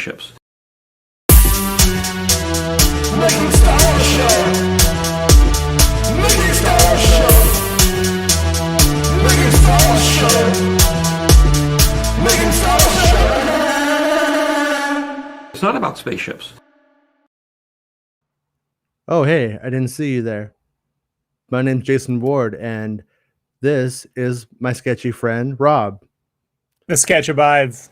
spaceships. Making Star Wars Show. Making Star Wars Show. Making Star Wars Show. Making Star Wars Show. It's not about spaceships. Oh, hey, I didn't see you there. My name's Jason Ward, and this is my sketchy friend, Rob. The sketch abides.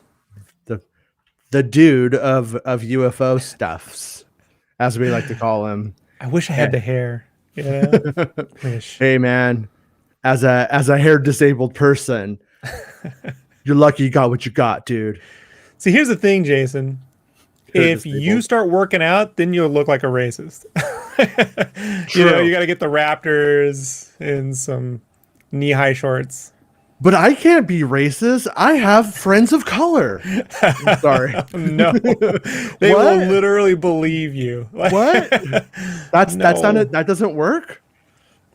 The dude of UFO stuffs, as we like to call him. I wish I had the hair. Yeah. Wish. Hey, man, as a hair disabled person, you're lucky you got what you got, dude. See, here's the thing, Jason. If you start working out, then you'll look like a racist. You know, you got to get the Raptors and some knee-high shorts. But I can't be racist. I have friends of color. I'm sorry. No, they will literally believe you. What? That's not it. That doesn't work.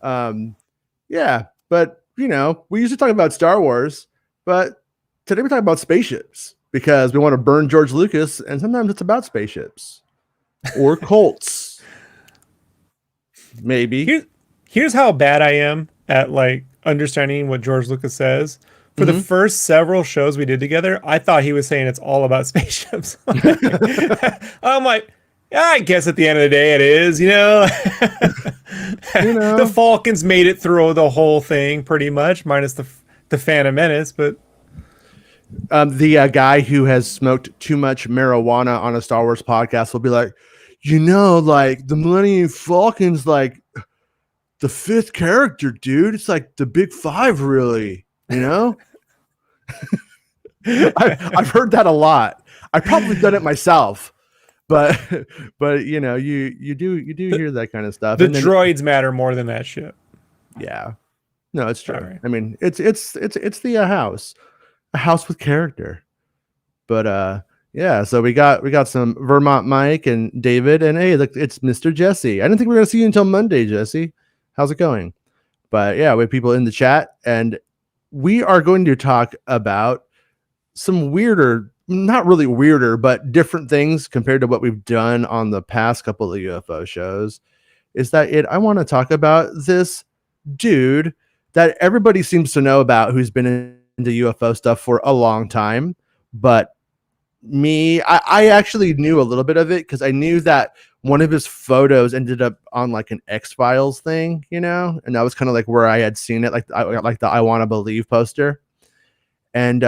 Yeah, but you know, we usually talk about Star Wars, but today we're talking about spaceships because we want to burn George Lucas, and sometimes it's about spaceships or cults. Maybe. Here's how bad I am at like understanding what George Lucas says. For the first several shows we did together, I thought he was saying it's all about spaceships. I'm like, yeah, I guess at the end of the day it is, you know. The Falcons made it through the whole thing pretty much, minus the Phantom Menace, but the guy who has smoked too much marijuana on a Star Wars podcast will be like, you know, like the Millennium Falcon's like the fifth character, dude. It's like the big five, really. You know, I've heard that a lot. I've probably done it myself, but you know, you do hear that kind of stuff. The droids matter more than that shit. Yeah, no, it's true. Right. I mean, it's the a house with character. But yeah, so we got some Vermont Mike and David, and hey, look, it's Mr. Jesse. I didn't think we were gonna see you until Monday, Jesse. How's it going? But yeah, we have people in the chat, and we are going to talk about some weirder, not really weirder, but different things compared to what we've done on the past couple of UFO shows. I want to talk about this dude that everybody seems to know about who's been into UFO stuff for a long time. But I actually knew a little bit of it because I knew that one of his photos ended up on like an X-Files thing, you know, and that was kind of like where I had seen it, like the I Want to Believe poster. And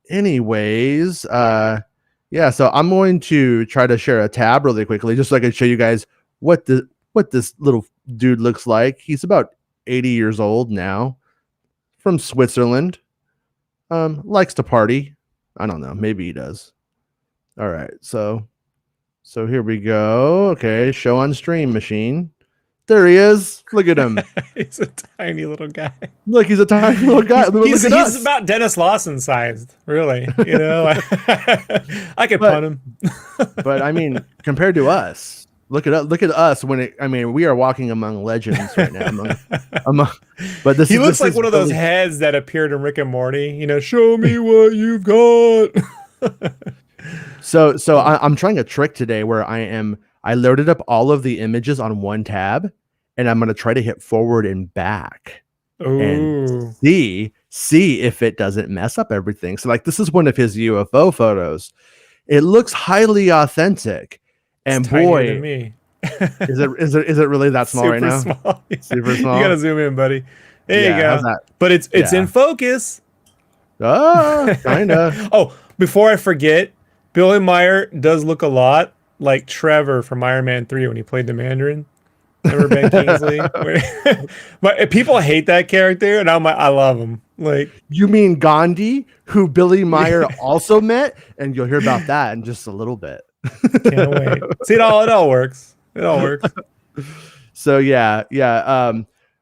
anyways, yeah, so I'm going to try to share a tab really quickly just so I can show you guys what this little dude looks like. He's about 80 years old now, from Switzerland, likes to party. I don't know, maybe he does. All right, so here we go. Okay, show on stream machine. There he is. Look at him. He's a tiny little guy. Look, he's a tiny little guy. He's about Dennis Lawson sized, really. You know, I could punt him. But I mean, compared to us, look at us we are walking among legends right now. But he looks like one of those heads that appeared in Rick and Morty. You know, show me what you've got. So I'm trying a trick today where I loaded up all of the images on one tab, and I'm going to try to hit forward and back. Ooh. And see if it doesn't mess up everything. So like, this is one of his UFO photos. It looks highly authentic. And boy, me. is it really that small right now? Small. Yeah. Super small. You got to zoom in, buddy. There you go. How's that? But it's in focus. Oh, kind of. Oh, before I forget, Billy Meyer does look a lot like Trevor from Iron Man 3 when he played the Mandarin. Remember Ben Kingsley? But people hate that character, and I'm like, I love him. Like, you mean Gandhi, who Billy Meyer also met? And you'll hear about that in just a little bit. Can't wait. See, it all works. It all works. So yeah.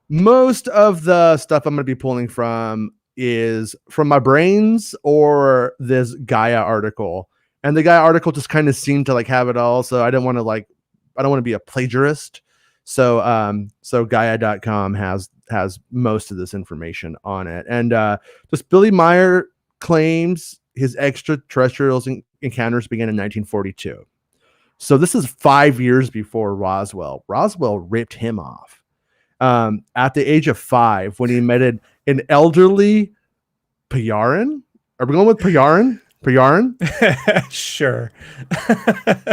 Most of the stuff I'm going to be pulling from is from my brains or this Gaia article. And the Gaia article just kind of seemed to like have it all. So I don't want to be a plagiarist. So Gaia.com has most of this information on it. And just Billy Meyer claims his extraterrestrial encounters began in 1942. So this is 5 years before Roswell. Roswell ripped him off at the age of 5 when he met an elderly Payarin. Are we going with Payarin? Payarin? Sure.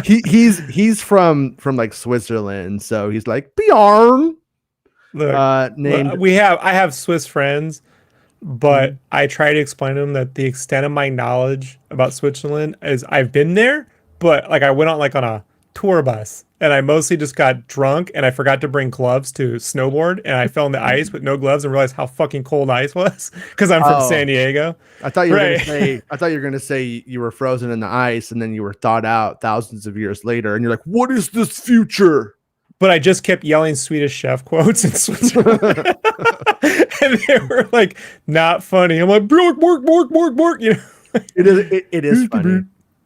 he's from like Switzerland, so he's like Payarin. Look, named I have Swiss friends, but I try to explain to them that the extent of my knowledge about Switzerland is I've been there, but like I went on a tour bus and I mostly just got drunk and I forgot to bring gloves to snowboard and I fell in the ice with no gloves and realized how fucking cold ice was because I'm from San Diego. I thought you were gonna say you were frozen in the ice and then you were thawed out thousands of years later and you're like, what is this future? But I just kept yelling Swedish chef quotes in Switzerland. And they were like not funny. I'm like, bork, bork, bork, bork, bork. You know, it is funny.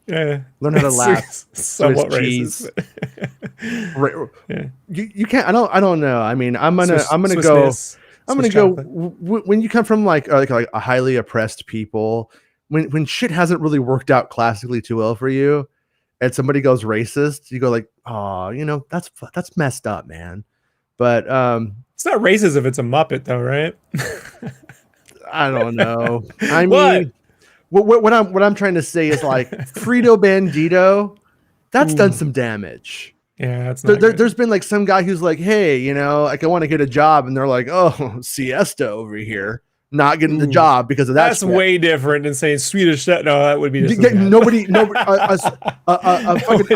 Yeah, learn how to laugh. Somewhat Swiss racist. Yeah. You can't. I don't know. I mean, I'm gonna go. When you come from like a highly oppressed people, when shit hasn't really worked out classically too well for you, and somebody goes racist, you go like, oh, you know, that's messed up, man. But it's not racist if it's a Muppet, though, right? I don't know. I mean. What I'm trying to say is like Frito Bandito, that's done some damage. Yeah, that's not there's been like some guy who's like, hey, you know, like I want to get a job, and they're like, oh, siesta over here, not getting the job because of that. That's way different than saying Swedish. No, that would be nobody. Fucking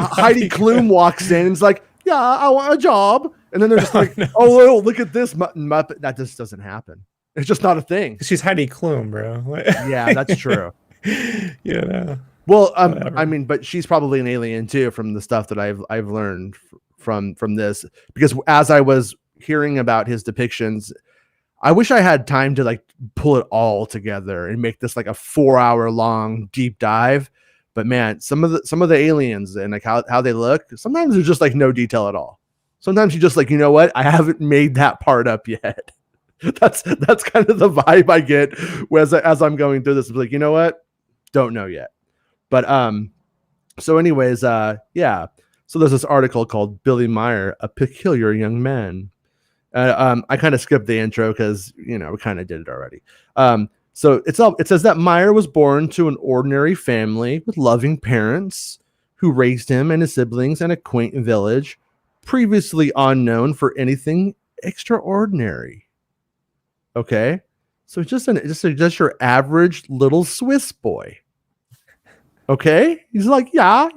Heidi Klum walks in and is like, yeah, I want a job, and then they're just like, oh, look at this Muppet. That just doesn't happen. It's just not a thing. She's Heidi Klum, bro. Yeah, that's true. Yeah. Well, I mean, but she's probably an alien too from the stuff that I've learned from this, because as I was hearing about his depictions, I wish I had time to like pull it all together and make this like a 4-hour long deep dive. But man, some of the aliens and like how they look, sometimes there's just like no detail at all. Sometimes you just like, you know what? I haven't made that part up yet. That's kind of the vibe I get as I'm going through this. I'm like, you know what? Don't know yet. But so anyways, yeah. So there's this article called Billy Meier, a peculiar young man. I kind of skipped the intro because, you know, we kind of did it already. So it says that Meyer was born to an ordinary family with loving parents who raised him and his siblings in a quaint village, previously unknown for anything extraordinary. Okay, so just your average little Swiss boy. Okay, he's like, yeah.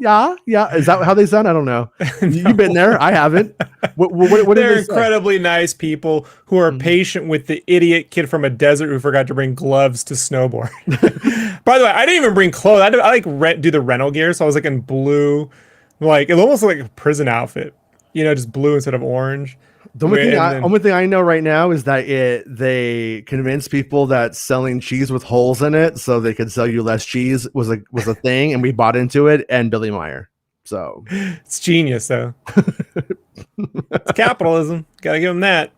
Is that how they sound? I don't know. No. You've been there. I haven't. What They're incredibly nice people who are patient with the idiot kid from a desert who forgot to bring gloves to snowboard. By the way, I didn't even bring clothes. I like do the rental gear, so I was like in blue, like it almost like a prison outfit. You know, just blue instead of orange. The only thing I know right now is that they convinced people that selling cheese with holes in it so they could sell you less cheese was a thing, and we bought into it. And Billy Meier, so it's genius though. It's capitalism. Gotta give him that.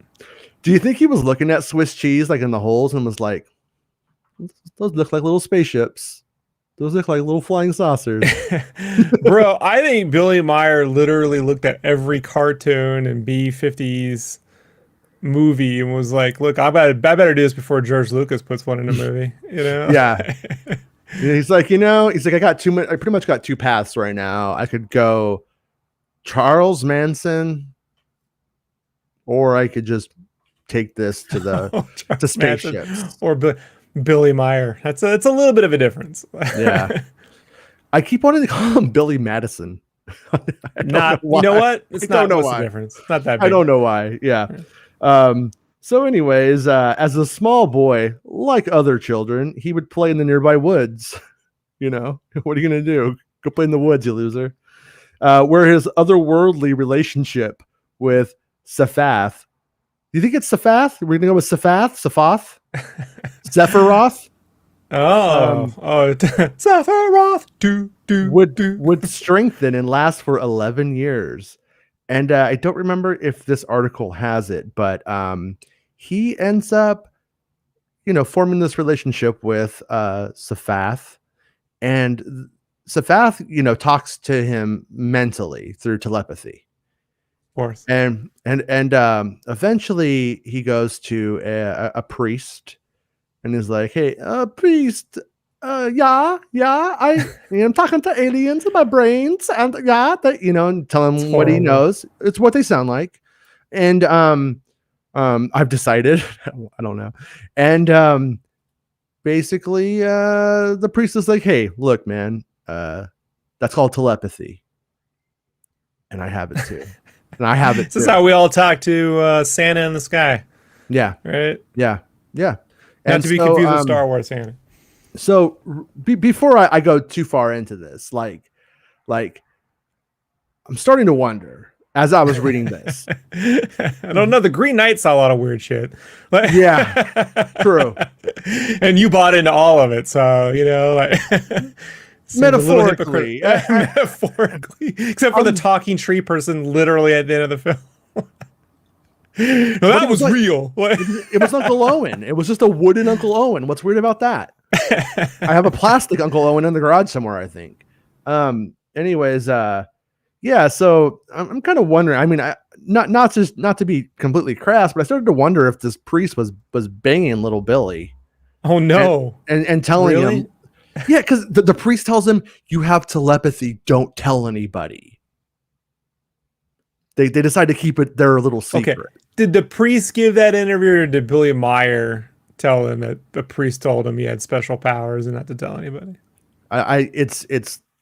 Do you think he was looking at Swiss cheese like in the holes and was like, "Those look like little spaceships. Those look like little flying saucers." Bro, I think Billy Meier literally looked at every cartoon and B-50s movie and was like, look, I better do this before George Lucas puts one in a movie, you know? Yeah. He's like, I got I pretty much got two paths right now. I could go Charles Manson, or I could just take this to to spaceships. Manson, or Billy Meier. It's a little bit of a difference. Yeah. I keep wanting to call him Billy Madison. You know what? It's not the difference. It's not that big. I don't know why. Yeah. So anyways, as a small boy, like other children, he would play in the nearby woods. You know, what are you going to do? Go play in the woods, you loser. Where his otherworldly relationship with Sfath. Do you think it's Sfath? We're going to go with Sfath? Sephiroth? Sephiroth would strengthen and last for 11 years. And I don't remember if this article has it, but he ends up, forming this relationship with Sfath. And Sfath, talks to him mentally through telepathy. Of course. And eventually he goes to a priest and is like, "Hey, priest, I'm talking to aliens in my brains, and and tell him It's what he horrible. knows. It's what they sound like." And I've decided, I don't know. And basically, the priest is like, "Hey, look, man, that's called telepathy, and I have it too." And I have it This is too. how we all talk to Santa in the sky, Yeah, right? yeah. Not And to be confused with Star Wars Santa. So before I go too far into this, like I'm starting to wonder as I was reading this. I don't know. The Green Knight saw a lot of weird shit. Yeah, true. And you bought into all of it, so seems a little Metaphorically. metaphorically, except for the talking tree person, literally at the end of the film. No, that was like, real. It was Uncle Owen. It was just a wooden Uncle Owen. What's weird about that? I have a plastic Uncle Owen in the garage somewhere, I think. Anyways, yeah. So I'm kind of wondering. I mean, not to be completely crass, but I started to wonder if this priest was banging little Billy. Oh no! And telling Really? him, yeah, because the priest tells him, "You have telepathy. Don't tell anybody." They decide to keep it their little secret. Okay. Did the priest give that interview, or did Billy Meier tell him that the priest told him he had special powers and not to tell anybody? It's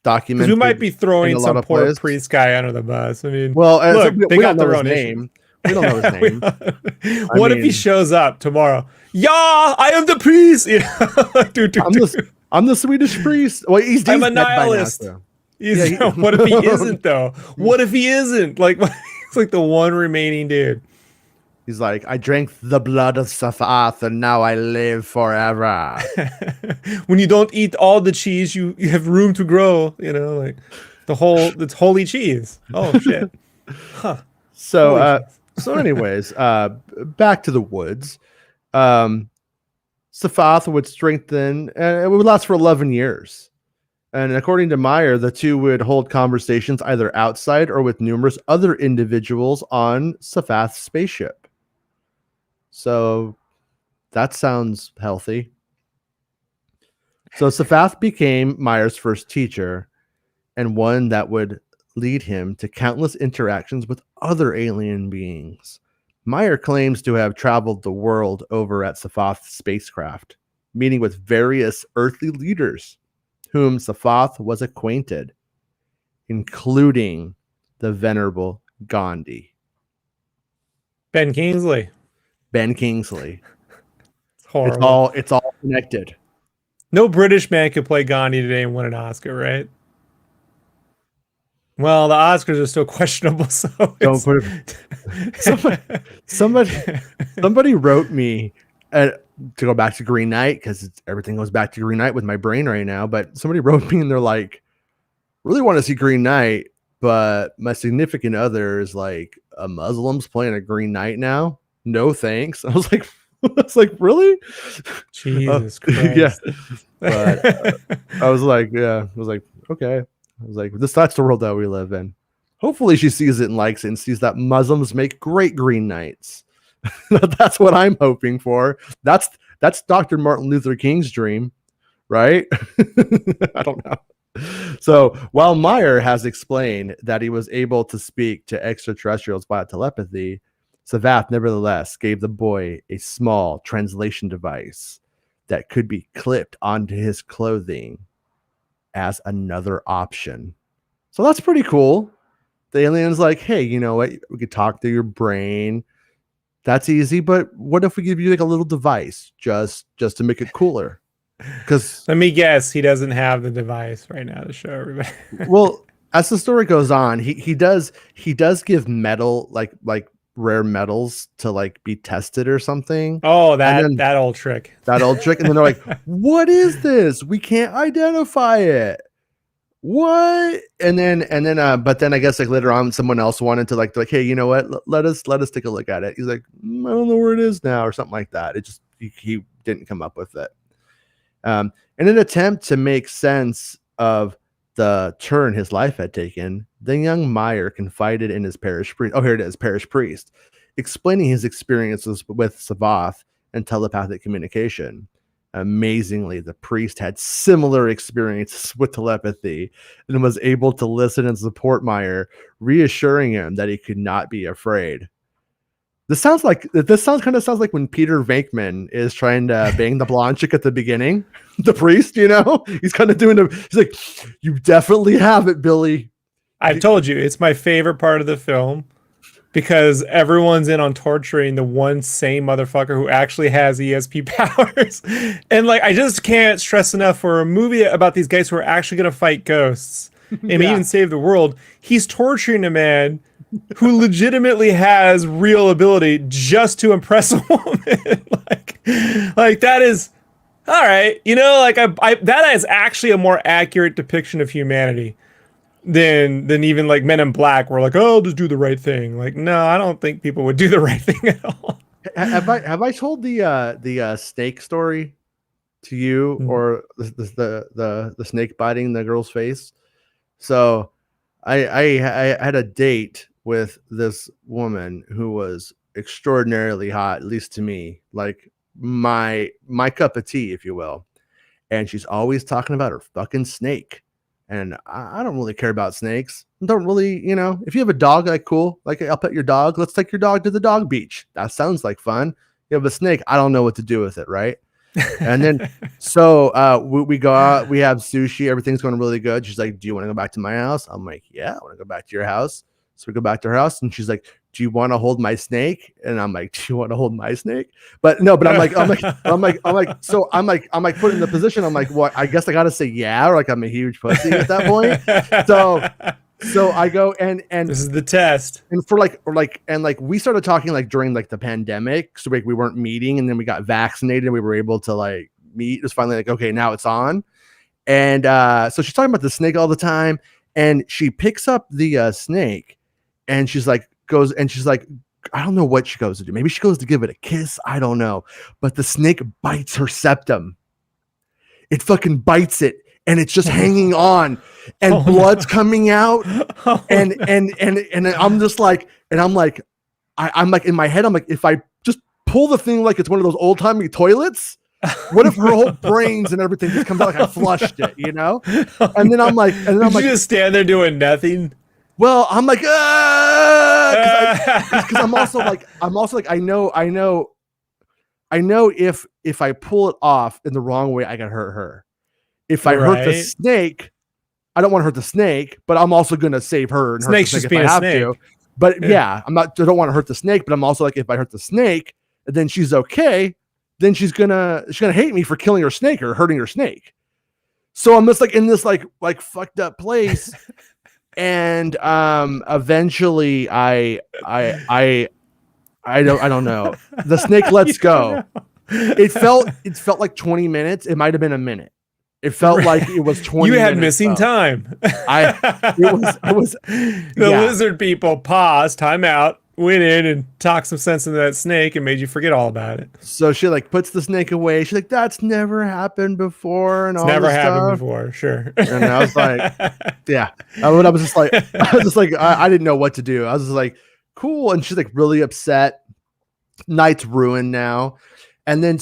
documented. Because we might be throwing some poor places. priest guy under the bus. I mean, well, look, so they we got don't know their his own name. We don't know his name. What if he shows up tomorrow? Yeah, I am the priest. I'm the Swedish priest. Well, he's I'm a dead by now, nihilist. so. What if he isn't though? What if he isn't? Like, it's like the one remaining dude. He's like, "I drank the blood of Sfath, and now I live forever." When you don't eat all the cheese, you have room to grow. Like it's holy cheese. Oh shit. Huh. So anyways, back to the woods. Sfath would strengthen, and it would last for 11 years. And according to Meyer, the two would hold conversations either outside or with numerous other individuals on Sfath's spaceship. So that sounds healthy. So Sfath became Meyer's first teacher, and one that would lead him to countless interactions with other alien beings. Meyer claims to have traveled the world over at Sfath's spacecraft, meeting with various earthly leaders whom Sfath was acquainted, including the venerable Gandhi. Ben Kingsley. It's horrible. It's all connected. No British man could play Gandhi today and win an Oscar, right? Well, the Oscars are still questionable, so don't put it. Somebody wrote me to go back to Green Knight, because everything goes back to Green Knight with my brain right now. But somebody wrote me and they're like, "Really want to see Green Knight, but my significant other is like a Muslim's playing a Green Knight now. No thanks." I was like, really? Jesus Christ. Yeah. But I was like, okay. I was like, that's the world that we live in. Hopefully she sees it and likes it and sees that Muslims make great Green Knights. That's what I'm hoping for. That's Dr. Martin Luther King's dream, right? I don't know. So while Meyer has explained that he was able to speak to extraterrestrials via telepathy, Sfath nevertheless gave the boy a small translation device that could be clipped onto his clothing as another option. So that's pretty cool. The alien's like, "Hey, you know what? We could talk to your brain. That's easy, but what if we give you like a little device just to make it cooler?" Because let me guess, he doesn't have the device right now to show everybody. Well, as the story goes on, he does give metal, like rare metals, to like be tested or something. Oh, that old trick. And then they're like, "What is this? We can't identify it. What?" And then but then I guess like later on someone else wanted to like, "Hey, you know what? Let us take a look at it." He's like, "I don't know where it is now," or something like that. It just he didn't come up with it. In an attempt to make sense of the turn his life had taken, the young Meyer confided in his parish priest. Oh, here it is, parish priest, explaining his experiences with Sfath and telepathic communication. Amazingly, the priest had similar experiences with telepathy and was able to listen and support Meyer, reassuring him that he could not be afraid. This sounds kind of sounds like when Peter Venkman is trying to bang the blonde chick at the beginning. The priest, he's kind of he's like, you definitely have it, Billy. I told you, it's my favorite part of the film because everyone's in on torturing the one sane motherfucker who actually has ESP powers. And like, I just can't stress enough, for a movie about these guys who are actually going to fight ghosts and even save the world, he's torturing a man who legitimately has real ability just to impress a woman. like that is all right. That is actually a more accurate depiction of humanity than even like Men in Black, where like, oh, just do the right thing. Like, no, I don't think people would do the right thing at all. Have I told the snake story to you, or the snake biting the girl's face? So I had a date with this woman who was extraordinarily hot, at least to me, like my cup of tea, if you will. And she's always talking about her fucking snake. And I don't really care about snakes. Don't really, if you have a dog, like, cool. Like, I'll pet your dog. Let's take your dog to the dog beach. That sounds like fun. You have a snake. I don't know what to do with it, right? And then, so we go out, we have sushi. Everything's going really good. She's like, do you want to go back to my house? I'm like, yeah, I want to go back to your house. So we go back to her house, and she's like, do you want to hold my snake? And I'm like, do you want to hold my snake? But no, but I'm like, so I'm put in the position. I'm like, well, I guess I got to say yeah, or like I'm a huge pussy at that point. So I go and this is the test. And we started talking like during like the pandemic. So we weren't meeting, and then we got vaccinated and we were able to like meet. It was finally like, okay, now it's on. And so she's talking about the snake all the time, and she picks up the snake, and she's like, I don't know what she goes to do. Maybe she goes to give it a kiss. I don't know. But the snake bites her septum. It fucking bites it, and it's just hanging on, and blood's coming out. And I'm just like, I'm like in my head, I'm like, if I just pull the thing like it's one of those old timey toilets, what if her whole brains and everything just comes out like I flushed it, And then I'm like, you just stand there doing nothing. Well, I'm like, because I'm also like, I know if I pull it off in the wrong way, I can hurt her. If I hurt the snake, I don't want to hurt the snake, but I'm also going to save her and Snake's hurt the just snake if being I have a snake. to. But I don't want to hurt the snake, but I'm also like, if I hurt the snake, then she's okay. Then she's gonna hate me for killing her snake or hurting her snake. So I'm just like in this like fucked up place. And eventually I don't know. The snake lets go. It felt like 20 minutes. It might have been a minute. It felt like it was 20 minutes. You had missing time. It was the lizard people paused, time out, went in and talked some sense into that snake and made you forget all about it. So she like puts the snake away. She's like, that's never happened before. And it's all never this happened stuff. Before. Sure. And I was like, yeah, I was just like, I didn't know what to do. I was just like, cool. And she's like really upset. Night's ruined now. And then,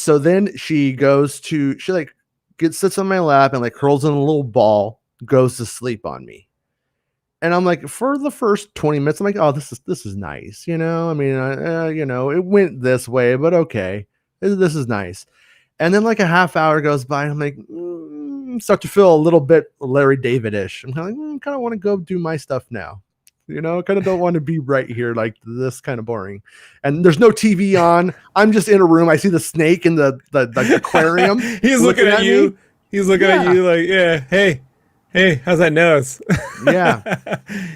she goes to, sits on my lap and like curls in a little ball, goes to sleep on me. And I'm like, for the first 20 minutes, I'm like, oh, this is nice. I mean, it went this way, but okay, this is nice. And then like a half hour goes by, and I'm like, start to feel a little bit Larry David-ish. I'm kind of like, kind of want to go do my stuff now. Kind of don't want to be right here. Like, this kind of boring. And there's no TV on. I'm just in a room. I see the snake in the aquarium. He's looking at you. Me. He's looking at you like, yeah, hey, how's that nose? Yeah.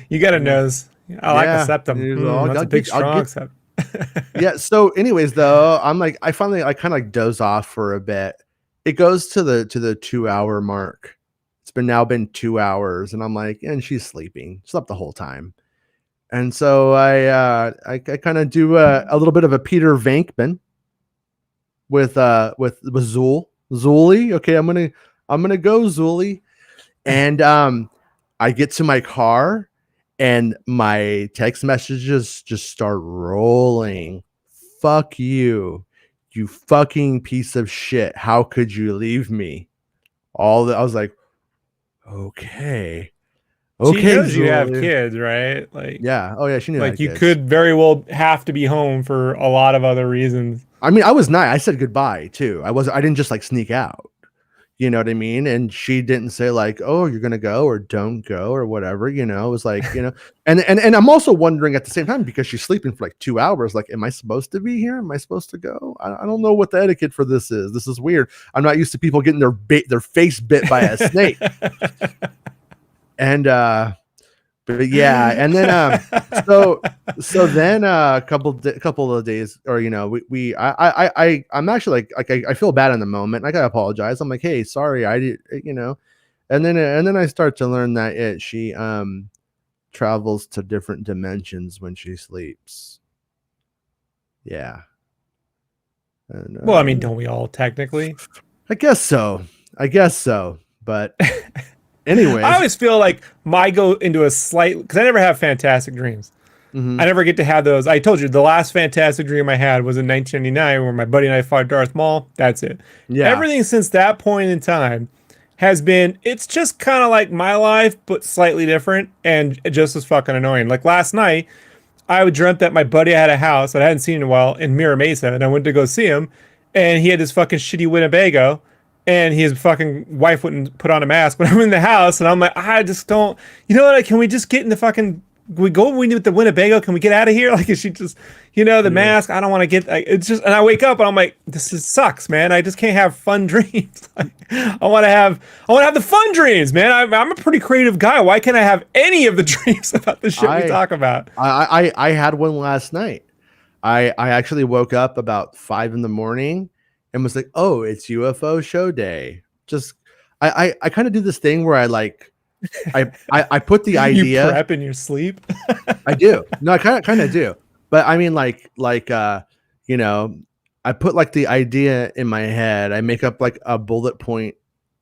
You got a nose. I like the septum. That's a big, strong septum. Yeah. So anyways, though, I'm like, I kind of like doze off for a bit. It goes to the 2-hour mark. It's been 2 hours, and I'm like, and she's sleeping. Slept the whole time. And so I kind of do a little bit of a Peter Venkman with Zuli. Okay, I'm gonna go Zuli. And I get to my car and my text messages just start rolling. Fuck you, you fucking piece of shit. How could you leave me? All that I was like, okay. She Okay, knows you have Julie. kids, right? Like, Yeah. Oh yeah, she knew I like had you kids. could very well have to be home for a lot of other reasons. I mean, I was nice. I said goodbye too. I didn't just like sneak out. You know what I mean? And she didn't say like, "Oh, you're gonna go or don't go or whatever." You know, it was like, you know, and I'm also wondering at the same time because she's sleeping for like 2 hours. Like, am I supposed to be here? Am I supposed to go? I don't know what the etiquette for this is. This is weird. I'm not used to people getting their face bit by a snake. And but yeah, and then so then a couple of days, or you know, I'm actually like I feel bad in the moment. I gotta apologize. I'm like, hey, sorry, I did, you know, and then I start to learn that she travels to different dimensions when she sleeps. Yeah. And, Well, I mean, don't we all technically? I guess so. But anyways, I always feel like my go into a slight, because I never have fantastic dreams. mhm. I never get to have those. I told you the last fantastic dream I had was in 1999 where my buddy and I fought Darth Maul. That's it. Yeah. Everything since that point in time has been, it's just kind of like my life, but slightly different and just as fucking annoying. Like last night, I dreamt that my buddy had a house that I hadn't seen in a while in Mira Mesa, and I went to go see him, and he had this fucking shitty Winnebago, and his fucking wife wouldn't put on a mask. But I'm in the house, and I'm like, I just don't. You know what? Can we just get in the fucking? We go with the Winnebago. Can we get out of here? Like, is she just, you know, the mask? I don't want to get. Like, it's just, and I wake up and I'm like, sucks, man. I just can't have fun dreams. Like, I want to have the fun dreams, man. I'm a pretty creative guy. Why can't I have any of the dreams about the shit we talk about? I had one last night. I actually woke up about 5 a.m. and was like, oh, it's UFO show day. Just I kind of do this thing where I like I put the idea. You prep in your sleep. I do. No, I kind of do. But I mean, like you know, I put like the idea in my head. I make up like a bullet point,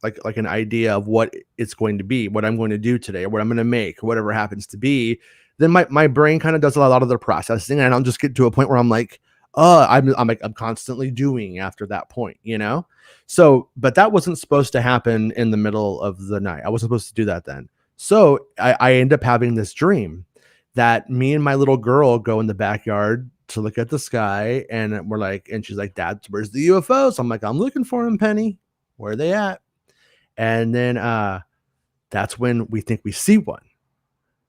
like an idea of what it's going to be, what I'm going to do today, or what I'm going to make, whatever happens to be. Then my brain kind of does a lot of the processing, and I'll just get to a point where I'm like, I'm constantly doing after that point, you know? So, but that wasn't supposed to happen in the middle of the night. I wasn't supposed to do that then. So I end up having this dream that me and my little girl go in the backyard to look at the sky, and we're like, and she's like, Dad, where's the UFOs? I'm like, I'm looking for them, Penny. Where are they at? And then that's when we think we see one,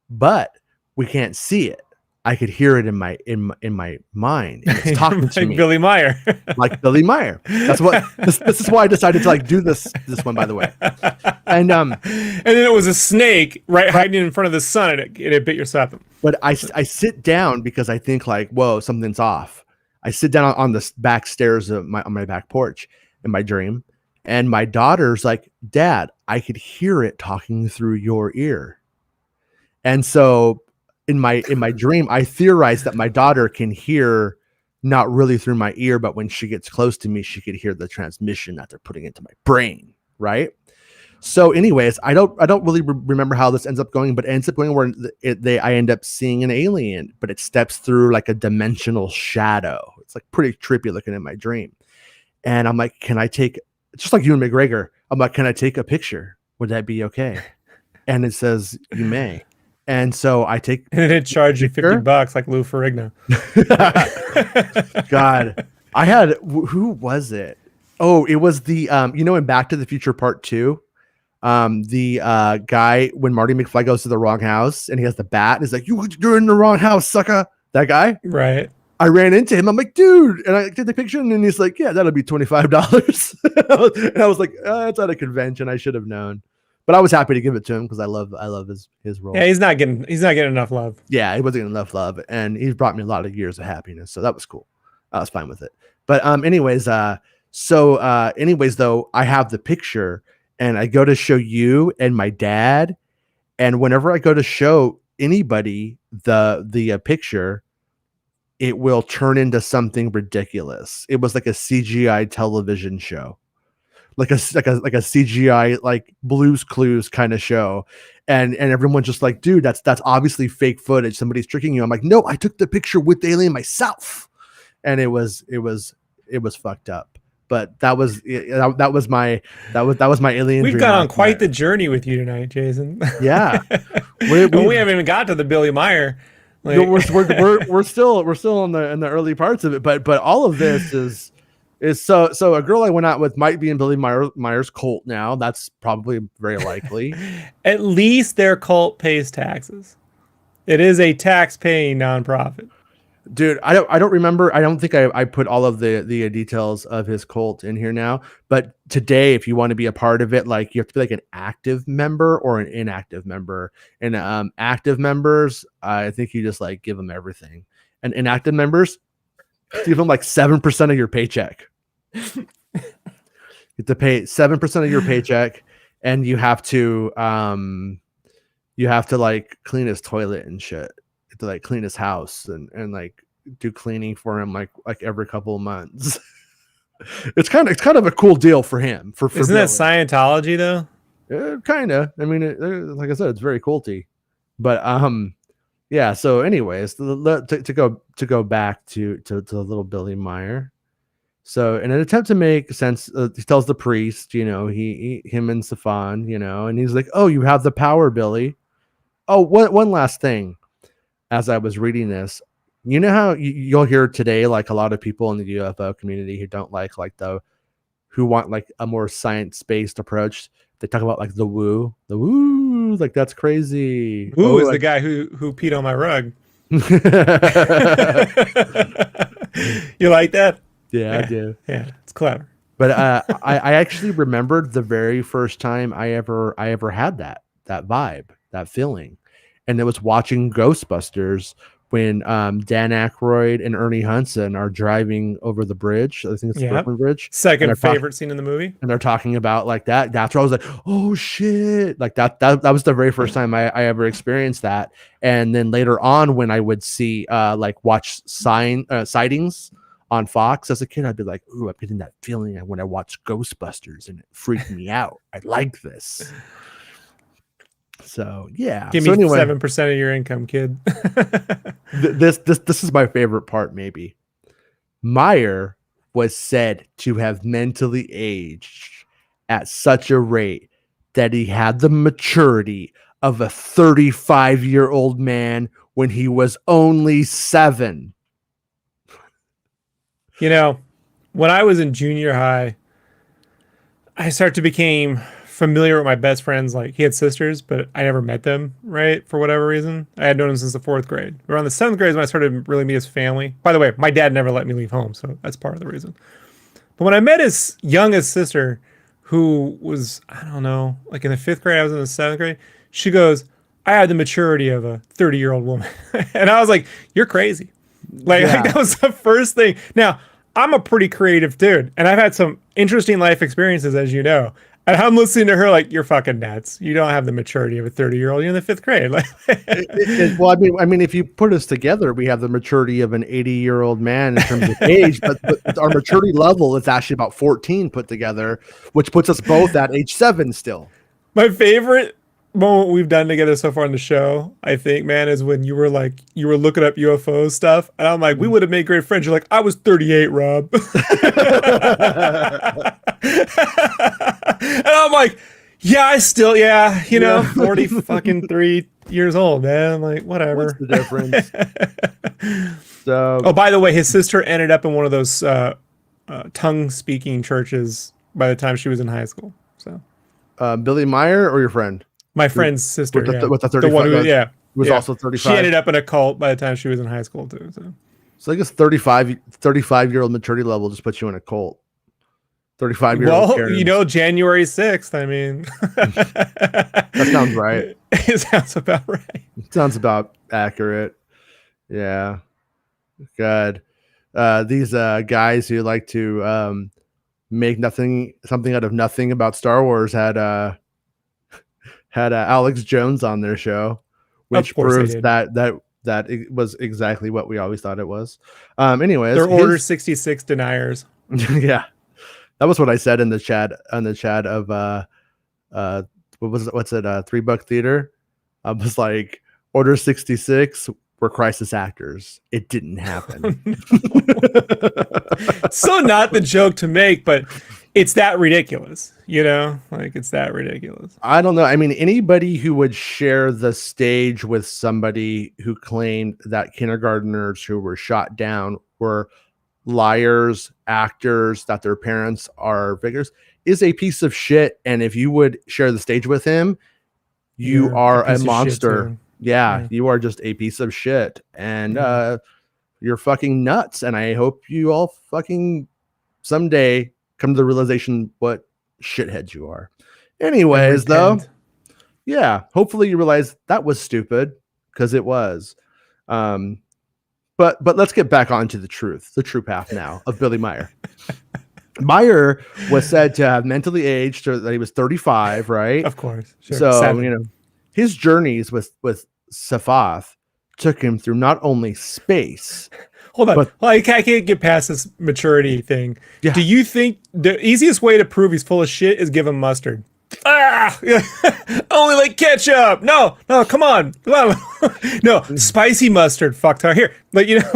but we can't see it. I could hear it in my mind. And it's talking to me. Billy Meier. Like Billy Meier. That's what this is why I decided to like do this one, by the way. And then it was a snake hiding in front of the sun, and it bit your septum. But I sit down because I think like, whoa, something's off. I sit down on the back stairs of on my back porch in my dream, and my daughter's like, Dad, I could hear it talking through your ear. And so in my dream, I theorized that my daughter can hear not really through my ear, but when she gets close to me, she could hear the transmission that they're putting into my brain, right? So, anyways, I don't really remember how this ends up going, but it ends up going where I end up seeing an alien, but it steps through like a dimensional shadow. It's like pretty trippy looking in my dream, and I'm like, can I take, just like Ewan McGregor? I'm like, can I take a picture? Would that be okay? And it says you may. And so I take, and it charged you $50 like Lou Ferrigno. God, I had, who was it? Oh, it was the you know, in Back to the Future Part 2, the guy when Marty McFly goes to the wrong house and he has the bat and he's like, you're in the wrong house, sucker. That guy, right? I ran into him. I'm like, dude, and I did the picture, and then he's like, yeah, that'll be $25. And I was like, it's at a convention. I should have known. But I was happy to give it to him because I love his role. Yeah, he's not getting enough love. Yeah, he wasn't getting enough love, and he's brought me a lot of years of happiness, so that was cool. I was fine with it. But anyways, though, I have the picture, and I go to show you and my dad, and whenever I go to show anybody the picture, it will turn into something ridiculous. It was like a CGI television show. Like a CGI like Blue's Clues kind of show, and everyone's just like, dude, that's obviously fake footage. Somebody's tricking you. I'm like, no, I took the picture with the alien myself, and it was fucked up. But that was my alien. We've dream gone on last quite night. the journey with you tonight, Jason. Yeah, we haven't even got to the Billy Meier. Like, no, we're still in the early parts of it, but all of this is so a girl I went out with might be in Billy Meyer's cult now. That's probably very likely. at least their cult pays taxes. It is a tax-paying nonprofit. Dude, I don't remember. I don't think I put all of the details of his cult in here now. But today, if you want to be a part of it, like you have to be like an active member or an inactive member. And active members, I think you just like give them everything. And inactive members, give them like 7% of your paycheck. You have to pay 7% of your paycheck, and you have to like clean his toilet and shit. To like clean his house and like do cleaning for him like every couple of months. it's kind of a cool deal for him. For Isn't that Scientology though? Kind of. I mean, like I said, it's very culty. But yeah. So, anyways, to go back to little Billy Meier. So, in an attempt to make sense, he tells the priest, him and Sfath, and he's like, "Oh, you have the power, Billy." Oh, one last thing. As I was reading this, you know how you'll hear today, like a lot of people in the UFO community who don't who want like a more science-based approach. They talk about like the woo, like that's crazy. Woo is like, the guy who peed on my rug. You like that? Yeah, I do. Yeah, it's clever. But I actually remembered the very first time I ever had that vibe, that feeling. And it was watching Ghostbusters when Dan Aykroyd and Ernie Hudson are driving over the bridge. I think it's the Brooklyn Bridge. Second favorite scene in the movie. And they're talking about like that. That's where I was like, oh shit. Like that was the very first time I ever experienced that. And then later on when I would see watch sightings on Fox as a kid, I'd be like, ooh, I'm getting that feeling when I watch Ghostbusters and it freaked me out. I like this. So yeah, give me 7% of your income, kid. this is my favorite part. Maybe Meyer was said to have mentally aged at such a rate that he had the maturity of a 35-year-old man when he was only 7. When I was in junior high, I started to become familiar with my best friends. Like, he had sisters, but I never met them, right? For whatever reason. I had known him since the 4th grade. Around the 7th grade is when I started to really meet his family. By the way, my dad never let me leave home, so that's part of the reason. But when I met his youngest sister, who was, I don't know, like in the 5th grade, I was in the 7th grade, she goes, I had the maturity of a 30-year-old woman. And I was like, you're crazy. Like that was the first thing. Now, I'm a pretty creative dude, and I've had some interesting life experiences, as you know. And I'm listening to her like, you're fucking nuts. You don't have the maturity of a 30-year-old. You're in the 5th grade. Like, well, I mean, if you put us together, we have the maturity of an 80-year-old man in terms of age, but our maturity level is actually about 14 put together, which puts us both at age 7 still. My favorite moment we've done together so far in the show, I think, man, is when you were looking up UFO stuff, and I'm like, we would have made great friends. You're like, I was 38, Rob. And I'm like, yeah, I still, 40 fucking 3 years old, man. I'm like, whatever. What's the difference? So, oh, by the way, his sister ended up in one of those tongue-speaking churches by the time she was in high school. So, Billy Meier or your friend? My friend's sister, with the 35, the one who, was also 35. She ended up in a cult by the time she was in high school too. So I guess 35-year-old maturity level just puts you in a cult. 35-year-old. Well, January 6th. I mean, that sounds right. It sounds about right. It sounds about accurate. Yeah. Good. These guys who like to make something out of nothing about Star Wars had Alex Jones on their show, which proves that it was exactly what we always thought it was. Anyways, they're Order 66 deniers. Yeah, that was what I said in the chat of what's it 3 Buck Theater. I was like, Order 66 were crisis actors. It didn't happen. So not the joke to make, but it's that ridiculous, you know? Like, it's that ridiculous. I don't know. I mean, anybody who would share the stage with somebody who claimed that kindergartners who were shot down were liars, actors, that their parents are figures, is a piece of shit. And if you would share the stage with him, you are a monster. Yeah, you are just a piece of shit. And you're fucking nuts. And I hope you all fucking someday come to the realization what shitheads you are. Anyways, though, yeah, hopefully you realize that was stupid, because it was. But let's get back onto the true path now of Billy Meier. Meier was said to have mentally aged, or that he was 35, right? Of course. Sure. So, 7. you know, his journeys with Sfath took him through not only space. Hold on. Well, I can't get past this maturity thing. Yeah. Do you think the easiest way to prove he's full of shit is give him mustard? Only like ketchup. No, come on. No, spicy mustard. Fucktard. Here, like, you know,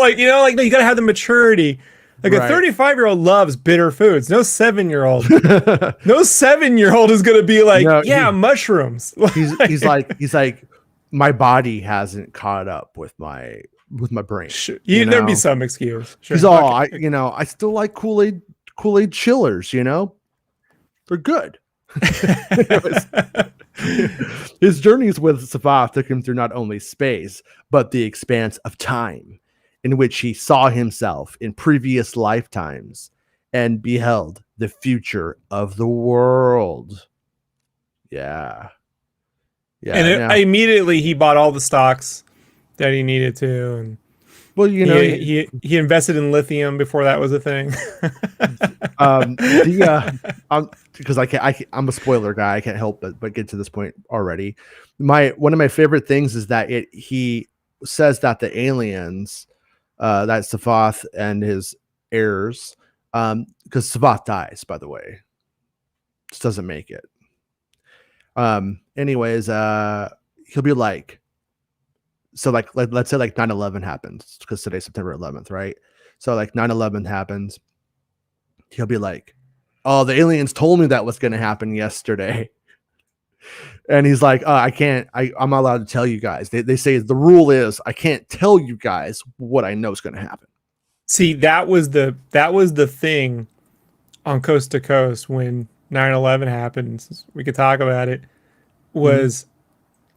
like, you know, like, no, you gotta have the maturity. Like, a 35-year-old loves bitter foods. No 7-year-old. No 7-year-old is gonna be like, mushrooms. He's like, my body hasn't caught up with my brain. There'd be some excuse. Sure. He's all, I still like Kool-Aid chillers, you know? They're good. His journeys with Sfath took him through not only space, but the expanse of time, in which he saw himself in previous lifetimes and beheld the future of the world. Yeah. And immediately he bought all the stocks that he needed to, and well, you know, he invested in lithium before that was a thing. Because I'm a spoiler guy. I can't help but get to this point already. One of my favorite things is that he says that the aliens, that Sfath and his heirs, because Sfath dies, by the way, just doesn't make it. Anyways, he'll be like, so like, let's say like 9/11 happens, because today's September 11th, right? So like 9/11 happens. He'll be like, oh, the aliens told me that was going to happen yesterday. And he's like, I'm not allowed to tell you guys. They say the rule is I can't tell you guys what I know is going to happen. See, that was the thing on Coast to Coast when 9/11 happened. We could talk about it. Was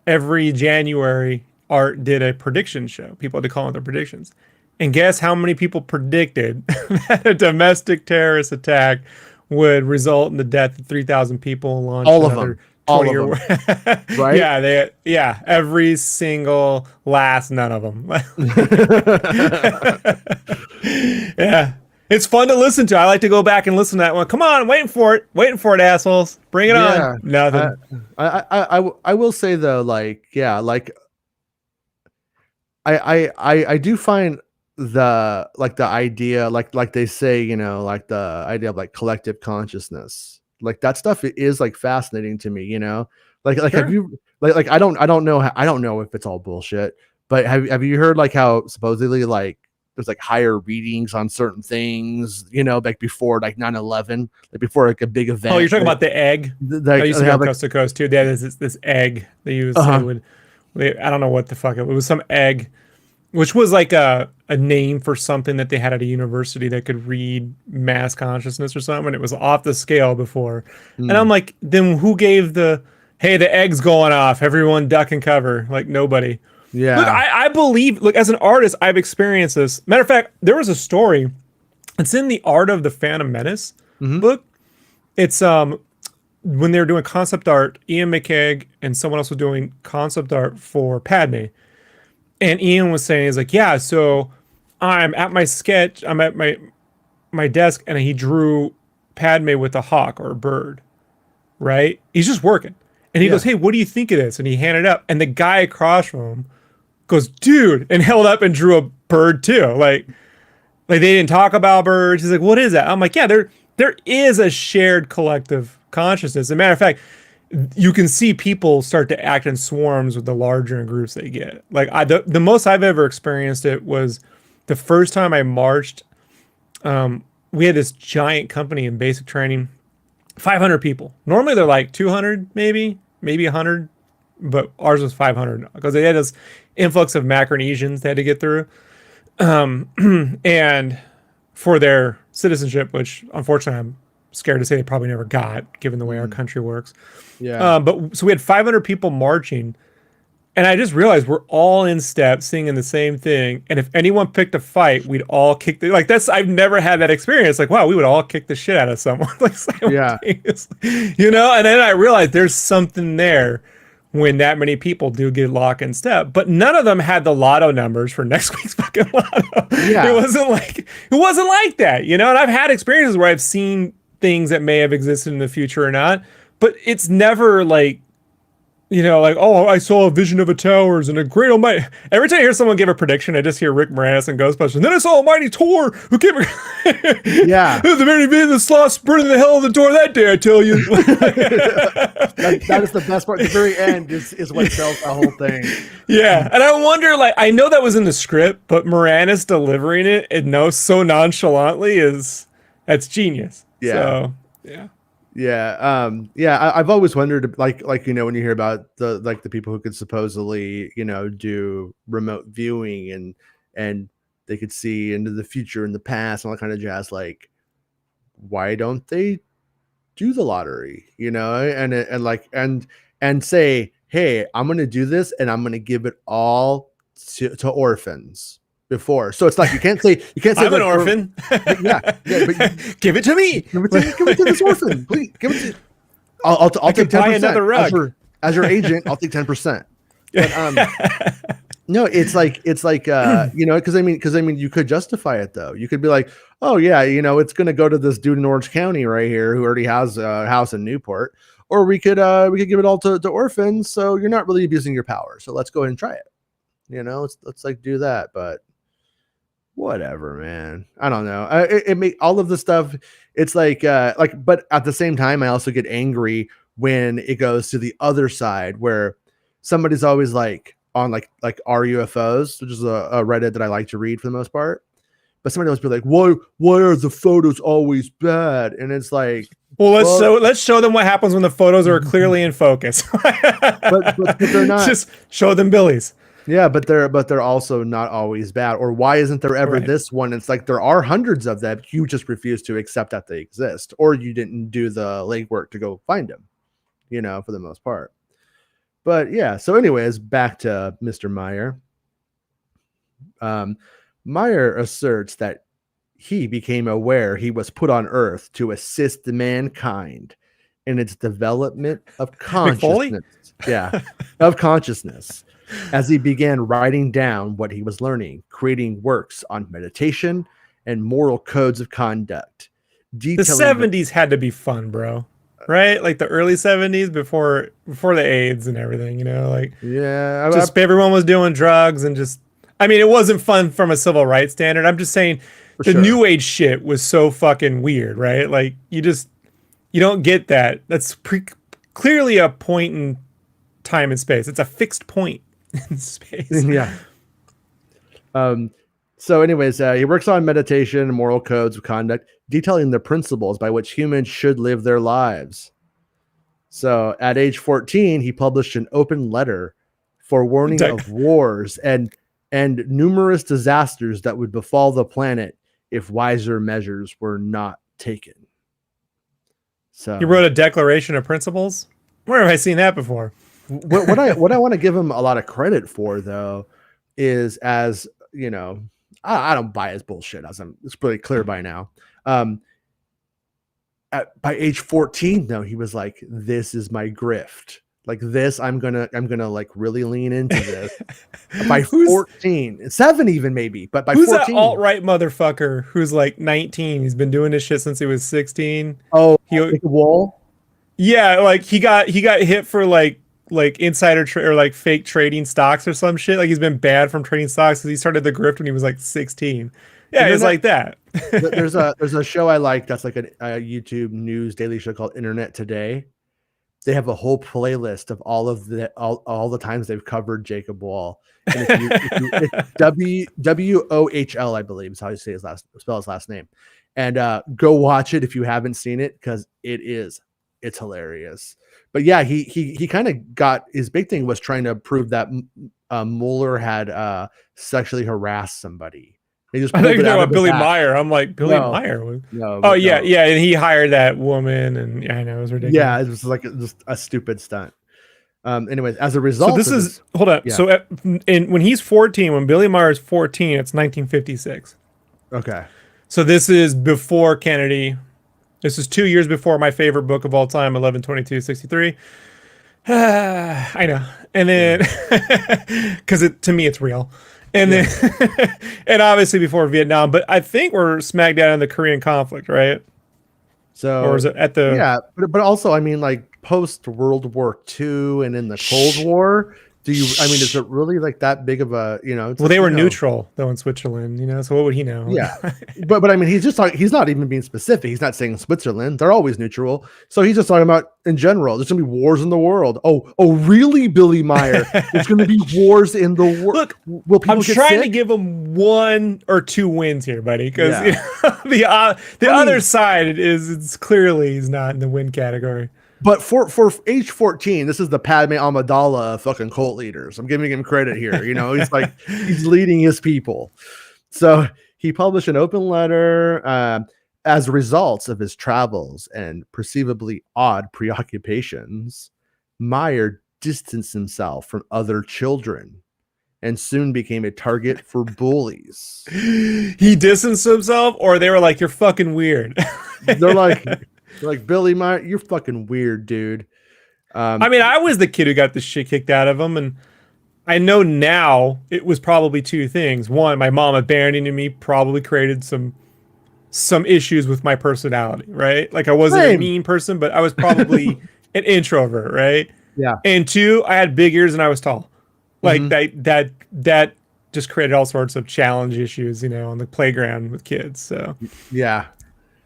every January, Art did a prediction show. People had to call in their predictions. And guess how many people predicted that a domestic terrorist attack would result in the death of 3,000 people and launch all of them. Right? Yeah, every single last none of them. Yeah. It's fun to listen to. I like to go back and listen to that one. Come on, waiting for it, assholes. Bring it on. Nothing. I will say though, like, yeah, like I do find the idea, like they say, you know, like the idea of like collective consciousness, like that stuff is like fascinating to me, you know, like sure. Have you like I don't know if it's all bullshit, but have you heard like how supposedly like there's like higher readings on certain things, you know, like before like 9/11, like before like a big event. Oh, you're talking about the egg? I used to go Coast to Coast too. Yeah, there's this egg they use. I don't know what the fuck it was. Some egg, which was like a name for something that they had at a university that could read mass consciousness or something. And it was off the scale before. And I'm like, then who gave the egg's going off, everyone duck and cover? Like, nobody. Yeah. Look, I believe, look, as an artist, I've experienced this. Matter of fact, there was a story. It's in the Art of the Phantom Menace book. It's when they were doing concept art, Ian McKeag and someone else was doing concept art for Padme. And Ian was saying, he's like, yeah, so I'm at my desk, and he drew Padme with a hawk or a bird, right? He's just working. And he goes, hey, what do you think of this? And he handed it up. And the guy across from him goes, dude, and held up and drew a bird too. Like they didn't talk about birds. He's like, what is that? I'm like, yeah, there is a shared collective consciousness. As a matter of fact, you can see people start to act in swarms with the larger groups they get. Like the most I've ever experienced it was the first time I marched. We had this giant company in basic training, 500 people. Normally they're like 200, maybe 100, but ours was 500 because they had this influx of Micronesians they had to get through, and for their citizenship, which unfortunately I'm scared to say they probably never got, given the way our country works. Yeah. But so we had 500 people marching, and I just realized we're all in step, singing the same thing. And if anyone picked a fight, we'd all kick the, like that's, I've never had that experience. Like, wow, we would all kick the shit out of someone. Like, simultaneously. You know? And then I realized there's something there when that many people do get lock in step. But none of them had the lotto numbers for next week's fucking lotto. Yeah. It wasn't like that, you know? And I've had experiences where I've seen things that may have existed in the future or not, but it's never like, you know, like, oh, I saw a vision of a towers and a great almighty. Every time I hear someone give a prediction, I just hear Rick Moranis and Ghostbusters. And then I saw a mighty Thor who came. Yeah. The very bit the sloth burning the hell of the door that day, I tell you. that is the best part. The very end is what sells the whole thing. Yeah. And I wonder, like, I know that was in the script, but Moranis delivering it and no so nonchalantly that's genius. Yeah. So, yeah. Yeah. I've always wondered, like, you know, when you hear about the people who could supposedly, you know, do remote viewing and they could see into the future and the past and all that kind of jazz, like, why don't they do the lottery, you know, and say, hey, I'm going to do this and I'm going to give it all to orphans. Before, so it's like you can't say I'm an orphan. Yeah, but give it to me. Give it to this orphan, please. Give it to. I'll take 10%. Another rug. As your agent, I'll take 10%. But, no, it's like you know, because I mean, you could justify it though. You could be like, oh yeah, you know, it's going to go to this dude in Orange County right here who already has a house in Newport, or we could give it all to orphans. So you're not really abusing your power. So let's go ahead and try it. You know, let's like do that, but. Whatever, man. I don't know. It make all of the stuff. It's like, but at the same time, I also get angry when it goes to the other side where somebody's always like on like our UFOs, which is a Reddit that I like to read for the most part. But somebody else be like, why are the photos always bad? And it's like, well, let's show them what happens when the photos are clearly in focus. but they're not. Just show them Billy's. Yeah, but they're also not always bad. Or why isn't there ever this one? It's like there are hundreds of them. You just refuse to accept that they exist, or you didn't do the legwork to go find them. You know, for the most part. But yeah. So, anyways, back to Mr. Meyer. Meyer asserts that he became aware he was put on Earth to assist mankind in its development of consciousness. Yeah, of consciousness. As he began writing down what he was learning, creating works on meditation and moral codes of conduct. The 70s had to be fun, bro. Right? Like the early 70s before the AIDS and everything, you know, like yeah, just everyone was doing drugs and just, I mean, it wasn't fun from a civil rights standard. I'm just saying the new age shit was so fucking weird, right? Like you don't get that. That's clearly a point in time and space. It's a fixed point in space. Yeah. So anyways, he works on meditation and moral codes of conduct, detailing the principles by which humans should live their lives. So at age 14, he published an open letter for warning of wars and numerous disasters that would befall the planet if wiser measures were not taken. So he wrote a declaration of principles. Where have I seen that before? what I want to give him a lot of credit for, though, is, as you know, I don't buy his bullshit, as it's pretty clear by now. By age 14, though, he was like, "This is my grift. Like this, I'm gonna like really lean into this." By 14, 7 even maybe, but by who's 14, that alt-right motherfucker who's like 19? He's been doing this shit since he was 16. Oh, the wall. Yeah, like he got hit for like insider or like fake trading stocks or some shit. Like he's been banned from trading stocks because he started the grift when he was like 16. Yeah, it's like that. there's a show I like that's like a YouTube news daily show called Internet Today, they have a whole playlist of all the times they've covered Jacob Wall. And it's Wohl, I believe is how you say spell his last name. And go watch it if you haven't seen it, because it's hilarious. But yeah, he kind of got, his big thing was trying to prove that Mueller had sexually harassed somebody. He just I think pulled you're it out talking of about the Billy back. Meyer. I'm like, Billy No. Meyer? No, Oh, yeah, no. yeah. And he hired that woman. And yeah, I know, it was ridiculous. Yeah, it was like just a stupid stunt. Anyways, as a So result this of is, this, hold on. yeah. So when he's 14, when Billy Meyer is 14, it's 1956. Okay. So this is before Kennedy. This is 2 years before my favorite book of all time, 11/22/63. I know. And then, because to me, it's real. And then, and obviously before Vietnam, but I think we're smack down in the Korean conflict, right? So, Or is it at the? yeah, but also, I mean, like post World War II and in the Cold War, is it really like that big of a, it's Well, like, they were neutral though in Switzerland, so what would he know? Yeah, but I mean, he's not even being specific. He's not saying Switzerland. They're always neutral. So he's just talking about in general. There's gonna be wars in the world. Oh, really, Billy Meyer? There's gonna be wars in the world. Look, will people I'm get trying sick? to give him 1 or 2 wins here, buddy, because the mean, other side it's clearly he's not in the win category. But for age 14, this is the Padme Amidala of fucking cult leaders. I'm giving him credit here. He's like, he's leading his people. So he published an open letter as a result of his travels and perceivably odd preoccupations. Meyer distanced himself from other children and soon became a target for bullies. He distanced himself, or they were like, "You're fucking weird." They're like, Billy Meyer, you're fucking weird, dude. I mean, I was the kid who got the shit kicked out of him, and I know now it was probably 2 things. One, my mom abandoning me probably created some issues with my personality, right? Like I wasn't a mean person, but I was probably an introvert, right? Yeah. And 2, I had big ears and I was tall. Like that just created all sorts of challenge issues, on the playground with kids. So yeah.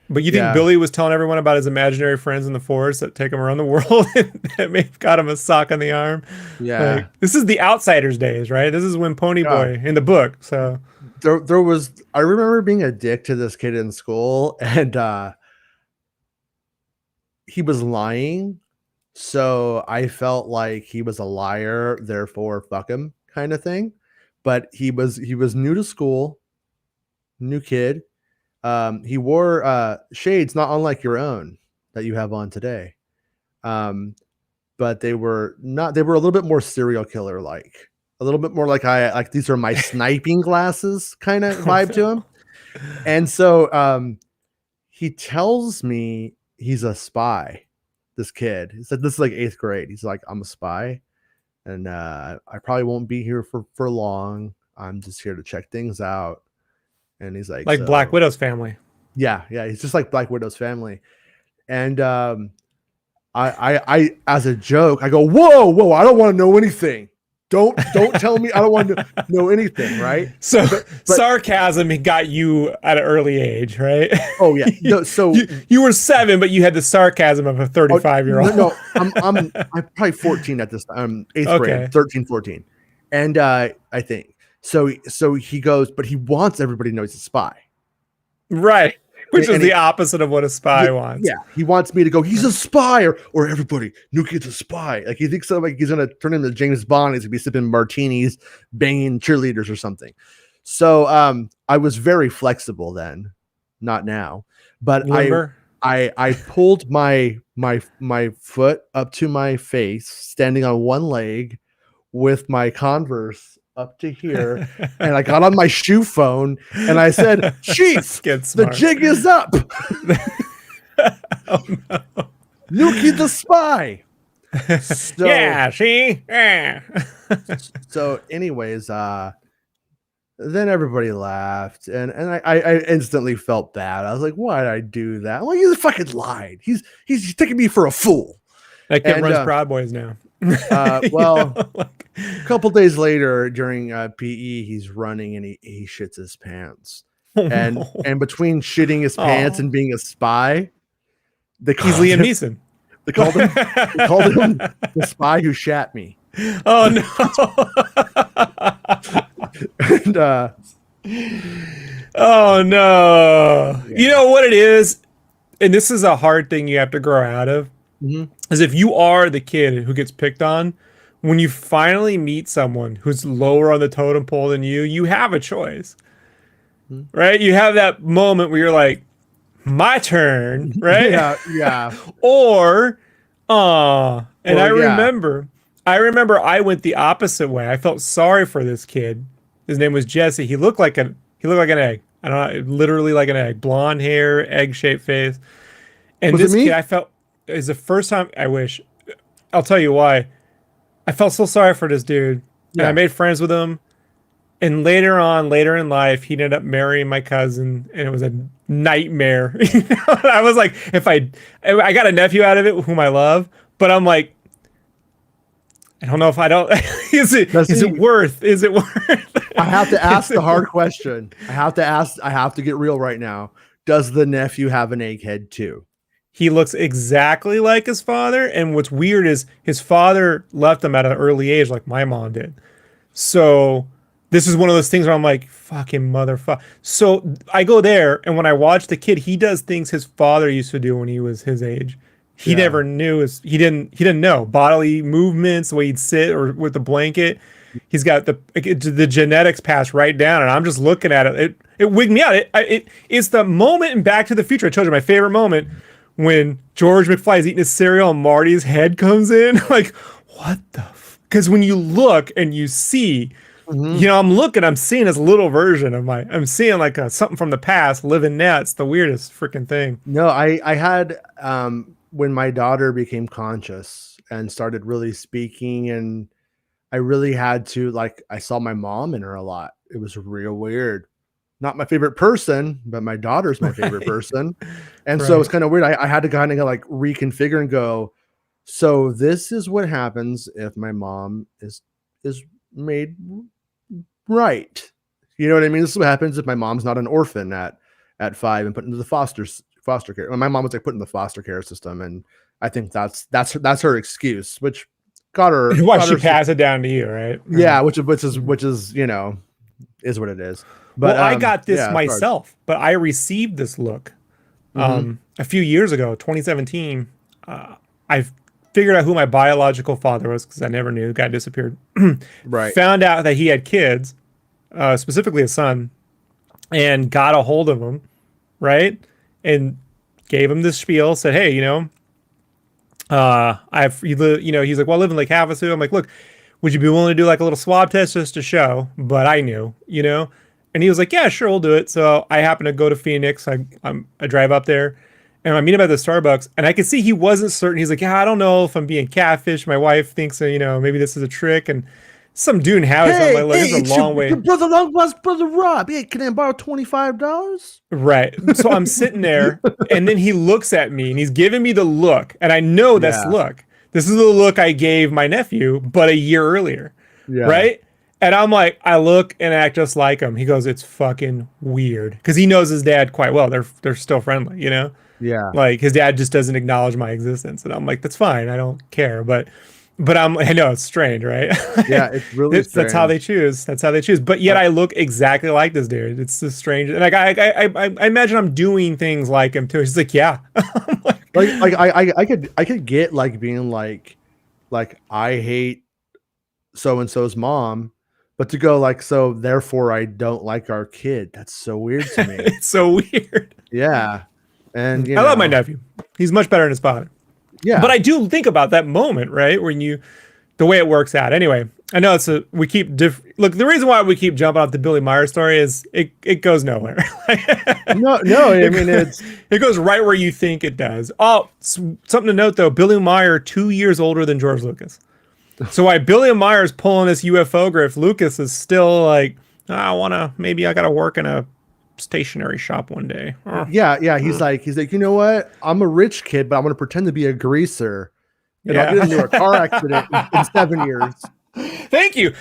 But you think Billy was telling everyone about his imaginary friends in the forest that take him around the world and that may have got him a sock on the arm? Yeah. Like, this is the Outsiders days, right? This is when Pony Boy in the book. So I remember being a dick to this kid in school, and he was lying. So I felt like he was a liar, therefore fuck him kind of thing. But he was new to school, new kid. He wore shades not unlike your own that you have on today. But they were a little bit more serial killer like. A little bit more like these are my sniping glasses kind of vibe to him. And so he tells me he's a spy. This kid, he said this is like 8th grade. He's like, I'm a spy, and I probably won't be here for long. I'm just here to check things out. And he's like Black Widow's family. Yeah, he's just like Black Widow's family. And I as a joke, I go, whoa, I don't want to know anything. Don't tell me I don't want to know anything, right? So but sarcasm got you at an early age, right? Oh yeah. No, so you were 7, but you had the sarcasm of a 35-year-old. No, I'm probably 14 at this time. 8th grade, 13, 14. And I think so he goes, but he wants everybody to know he's a spy. Right. Which is the opposite of what a spy wants. Yeah, he wants me to go, he's a spy, or everybody, new kid's a spy. Like he thinks like he's gonna turn into James Bond. He's gonna be sipping martinis, banging cheerleaders or something. So I was very flexible then, not now. But I pulled my foot up to my face, standing on one leg, with my Converse up to here, and I got on my shoe phone and I said, Chief, the jig is up. Oh, no. Nuki the spy. So, yeah, see? Yeah. So anyways, then everybody laughed, and I instantly felt bad. I was like, why did I do that? Well, you fucking lied. He's taking me for a fool. That kid runs Proud Boys now. Well, a couple days later during PE, he's running and he shits his pants. And between shitting his pants and being a spy, he's Liam Neeson. They called him the spy who shat me. Oh no. And Oh no. You know what it is? And this is a hard thing you have to grow out of. Is if you are the kid who gets picked on, when you finally meet someone who's lower on the totem pole than you have a choice. Right? You have that moment where you're like, my turn, right? yeah. Or and Or, I yeah. remember I went the opposite way. I felt sorry for this kid. His name was Jesse. He looked like an egg. I don't know, literally like an egg. Blonde hair, egg-shaped face. And Was it this me? kid, I felt is the first time. I wish. I'll tell you why. I felt so sorry for this dude. And I made friends with him. And later in life, he ended up marrying my cousin, and it was a nightmare. I was like, if I got a nephew out of it, whom I love, but I'm like, I don't know if I don't. Is it worth? I have to ask the hard question. I have to get real right now. Does the nephew have an egghead too? He looks exactly like his father, and what's weird is his father left him at an early age, like my mom did. So this is one of those things where I'm like, fucking motherfucker. So I go there, and when I watch the kid, he does things his father used to do when he was his age. He never knew. He didn't know bodily movements, the way he'd sit or with the blanket. He's got the genetics passed right down, and I'm just looking at it. It wigged me out. It's the moment in Back to the Future. I told you my favorite moment when George McFly is eating his cereal and Marty's head comes in. Like, what the? Because when you look and you see, you know, I'm seeing this little version of I'm seeing like something from the past living now. It's the weirdest freaking thing. No, I had when my daughter became conscious and started really speaking, and I really had to, like, I saw my mom in her a lot. It was real weird. Not my favorite person, but my daughter's my favorite person. And so it's kind of weird. I had to kind of like reconfigure and go, so this is what happens if my mom is made right. You know what I mean? This is what happens if my mom's not an orphan at 5 and put into the foster care. Well, my mom was like put in the foster care system, and I think that's her excuse, which got her. Why she pass it down to you, right? Yeah, which is you know, is what it is. But I got this myself, but I received this look a few years ago, 2017. I figured out who my biological father was because I never knew. The guy disappeared. Right. Found out that he had kids, specifically a son, and got a hold of him, right? And gave him this spiel. Said, "Hey, you know, he's like, well, I live in Lake Havasu." I'm like, "Look, would you be willing to do like a little swab test just to show?" But I knew, you know. And he was like, "Yeah, sure, we'll do it." So I happen to go to Phoenix. I drive up there, and I meet him at the Starbucks. And I could see he wasn't certain. He's like, "Yeah, I don't know if I'm being catfished. My wife thinks, you know, maybe this is a trick." And some dude in Howie's, I'm like, "Look, it's a long way." Your brother Rob. Yeah, can I borrow $25? Right. So I'm sitting there, and then he looks at me, and he's giving me the look, and I know that's look. This is the look I gave my nephew, but a year earlier. Yeah. Right. And I'm like, I look and act just like him. He goes, "It's fucking weird," because he knows his dad quite well. They're still friendly, you know. Yeah. Like his dad just doesn't acknowledge my existence, and I'm like, that's fine. I don't care. But I know it's strange, right? Yeah, it's really strange. That's how they choose. But yet I look exactly like this dude. It's just strange. And like I imagine I'm doing things like him too. He's like, yeah. I could get like being like I hate so and so's mom. But to go like, so therefore I don't like our kid. That's so weird to me. It's so weird. Yeah. And I love my nephew. He's much better than his father. Yeah. But I do think about that moment, right? When the way it works out. Anyway, I know look, the reason why we keep jumping off the Billy Meier story is it goes nowhere. No, I mean, it goes right where you think it does. Oh, something to note though, Billy Meier, 2 years older than George Lucas. So while Billy Meier's pulling this UFO grift, Lucas is still like, maybe I gotta work in a stationery shop one day. Yeah. He's like, you know what? I'm a rich kid, but I'm gonna pretend to be a greaser. And I'll get into a car accident in 7 years. Thank you.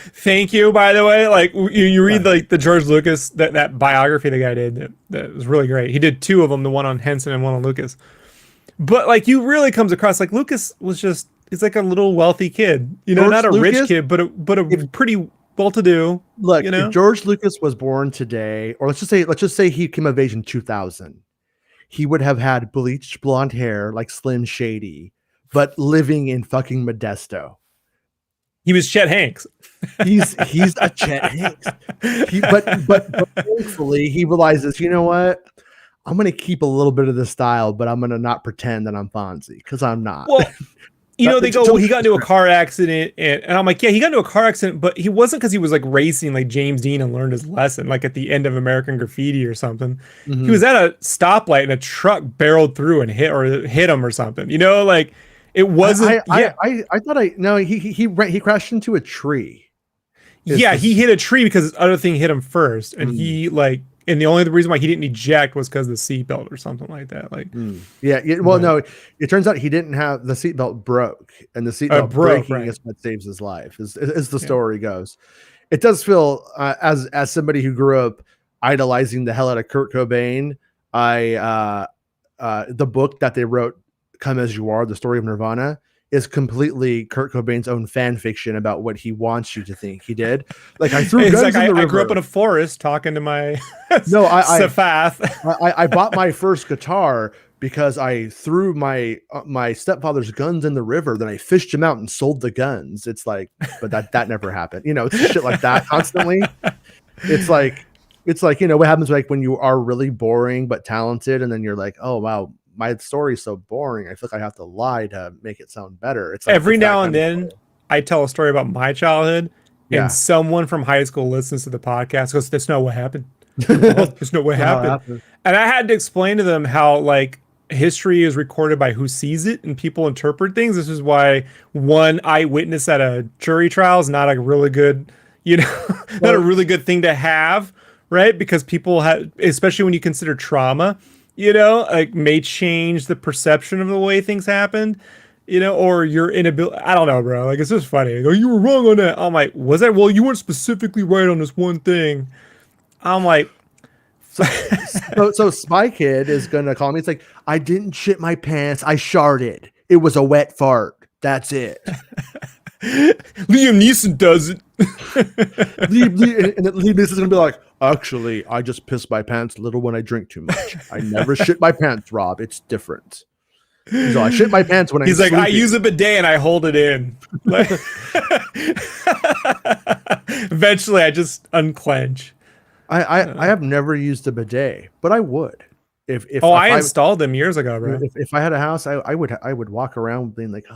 By the way, like you read like the George Lucas that biography the guy did that was really great. He did 2 of them, the one on Henson and one on Lucas. But like you really comes across like Lucas was just he's like a little wealthy kid, George not a Lucas, rich kid, but a pretty well-to-do. Look, if George Lucas was born today, or let's just say he came of age in 2000, he would have had bleached blonde hair like Slim Shady, but living in fucking Modesto. He was Chet Hanks. He's a Chet Hanks. But thankfully he realizes, you know what? I'm gonna keep a little bit of the style, but I'm gonna not pretend that I'm Fonzie because I'm not. Well, they go, well, he got into a car accident, and I'm like, yeah, he got into a car accident, but he wasn't because he was like racing like James Dean and learned his lesson, like at the end of American Graffiti or something. Mm-hmm. He was at a stoplight and a truck barreled through and hit him or something. Like it wasn't. I thought he crashed into a tree. He hit a tree because this other thing hit him first, and he like. And the only reason why he didn't eject was because of the seatbelt or something like that. No, it turns out he didn't have the seatbelt broke, and the seatbelt breaking is what saves his life. Is the story goes. It does feel as somebody who grew up idolizing the hell out of Kurt Cobain. The book that they wrote, "Come as You Are," the story of Nirvana, is completely Kurt Cobain's own fan fiction about what he wants you to think he did. Like I threw guns in the river. I grew up in a forest talking to my Sfath. I bought my first guitar because I threw my stepfather's guns in the river. Then I fished him out and sold the guns. It's like, but that never happened. It's shit like that constantly. It's like what happens like when you are really boring but talented, and then you're like, oh wow, my story's so boring. I feel like I have to lie to make it sound better. It's like, every now and then I tell a story about my childhood, and someone from high school listens to the podcast, goes, "That's not what happened." That's not what happened. And I had to explain to them how like history is recorded by who sees it, and people interpret things. This is why one eyewitness at a jury trial is not a really good, not a really good thing to have, right? Because people have, especially when you consider trauma, like may change the perception of the way things happened, or your inability. I don't know, bro. Like, it's just funny. I go, you were wrong on that. I'm like, was that? Well, you weren't specifically right on this one thing. I'm like, so Spy Kid is going to call me. It's like, I didn't shit my pants. I sharted. It was a wet fart. That's it. Liam Neeson does it. And Liam Neeson's going to be like, actually, I just piss my pants a little when I drink too much. I never shit my pants, Rob. It's different. So I shit my pants when He's like, I use a bidet and I hold it in. Eventually, I just unclench. I have never used a bidet, but I would. If I installed them years ago, bro. If I had a house, I would walk around being like,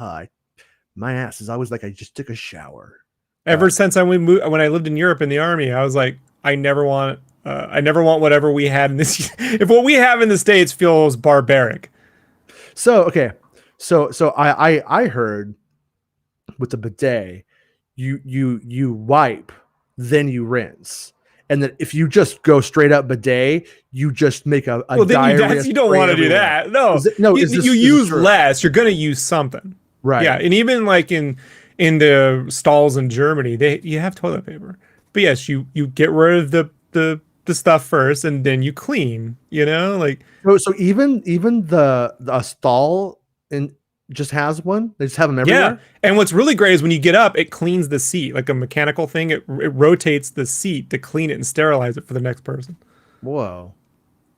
my ass is always like I just took a shower. Ever since when I lived in Europe in the army, I was like, I never want whatever we had in this. If what we have in the States feels barbaric. So okay, so I heard with the bidet, you wipe, then you rinse. And that if you just go straight up bidet, you just make a diarrhea. You don't want to do that. No, you use less. You're going to use something. Right. Yeah. And even like in the stalls in Germany, you have toilet paper. But yes, you get rid of the stuff first and then you clean, like. So even the stall just has one. They just have them everywhere. Yeah. And what's really great is when you get up, it cleans the seat like a mechanical thing. It rotates the seat to clean it and sterilize it for the next person. Whoa.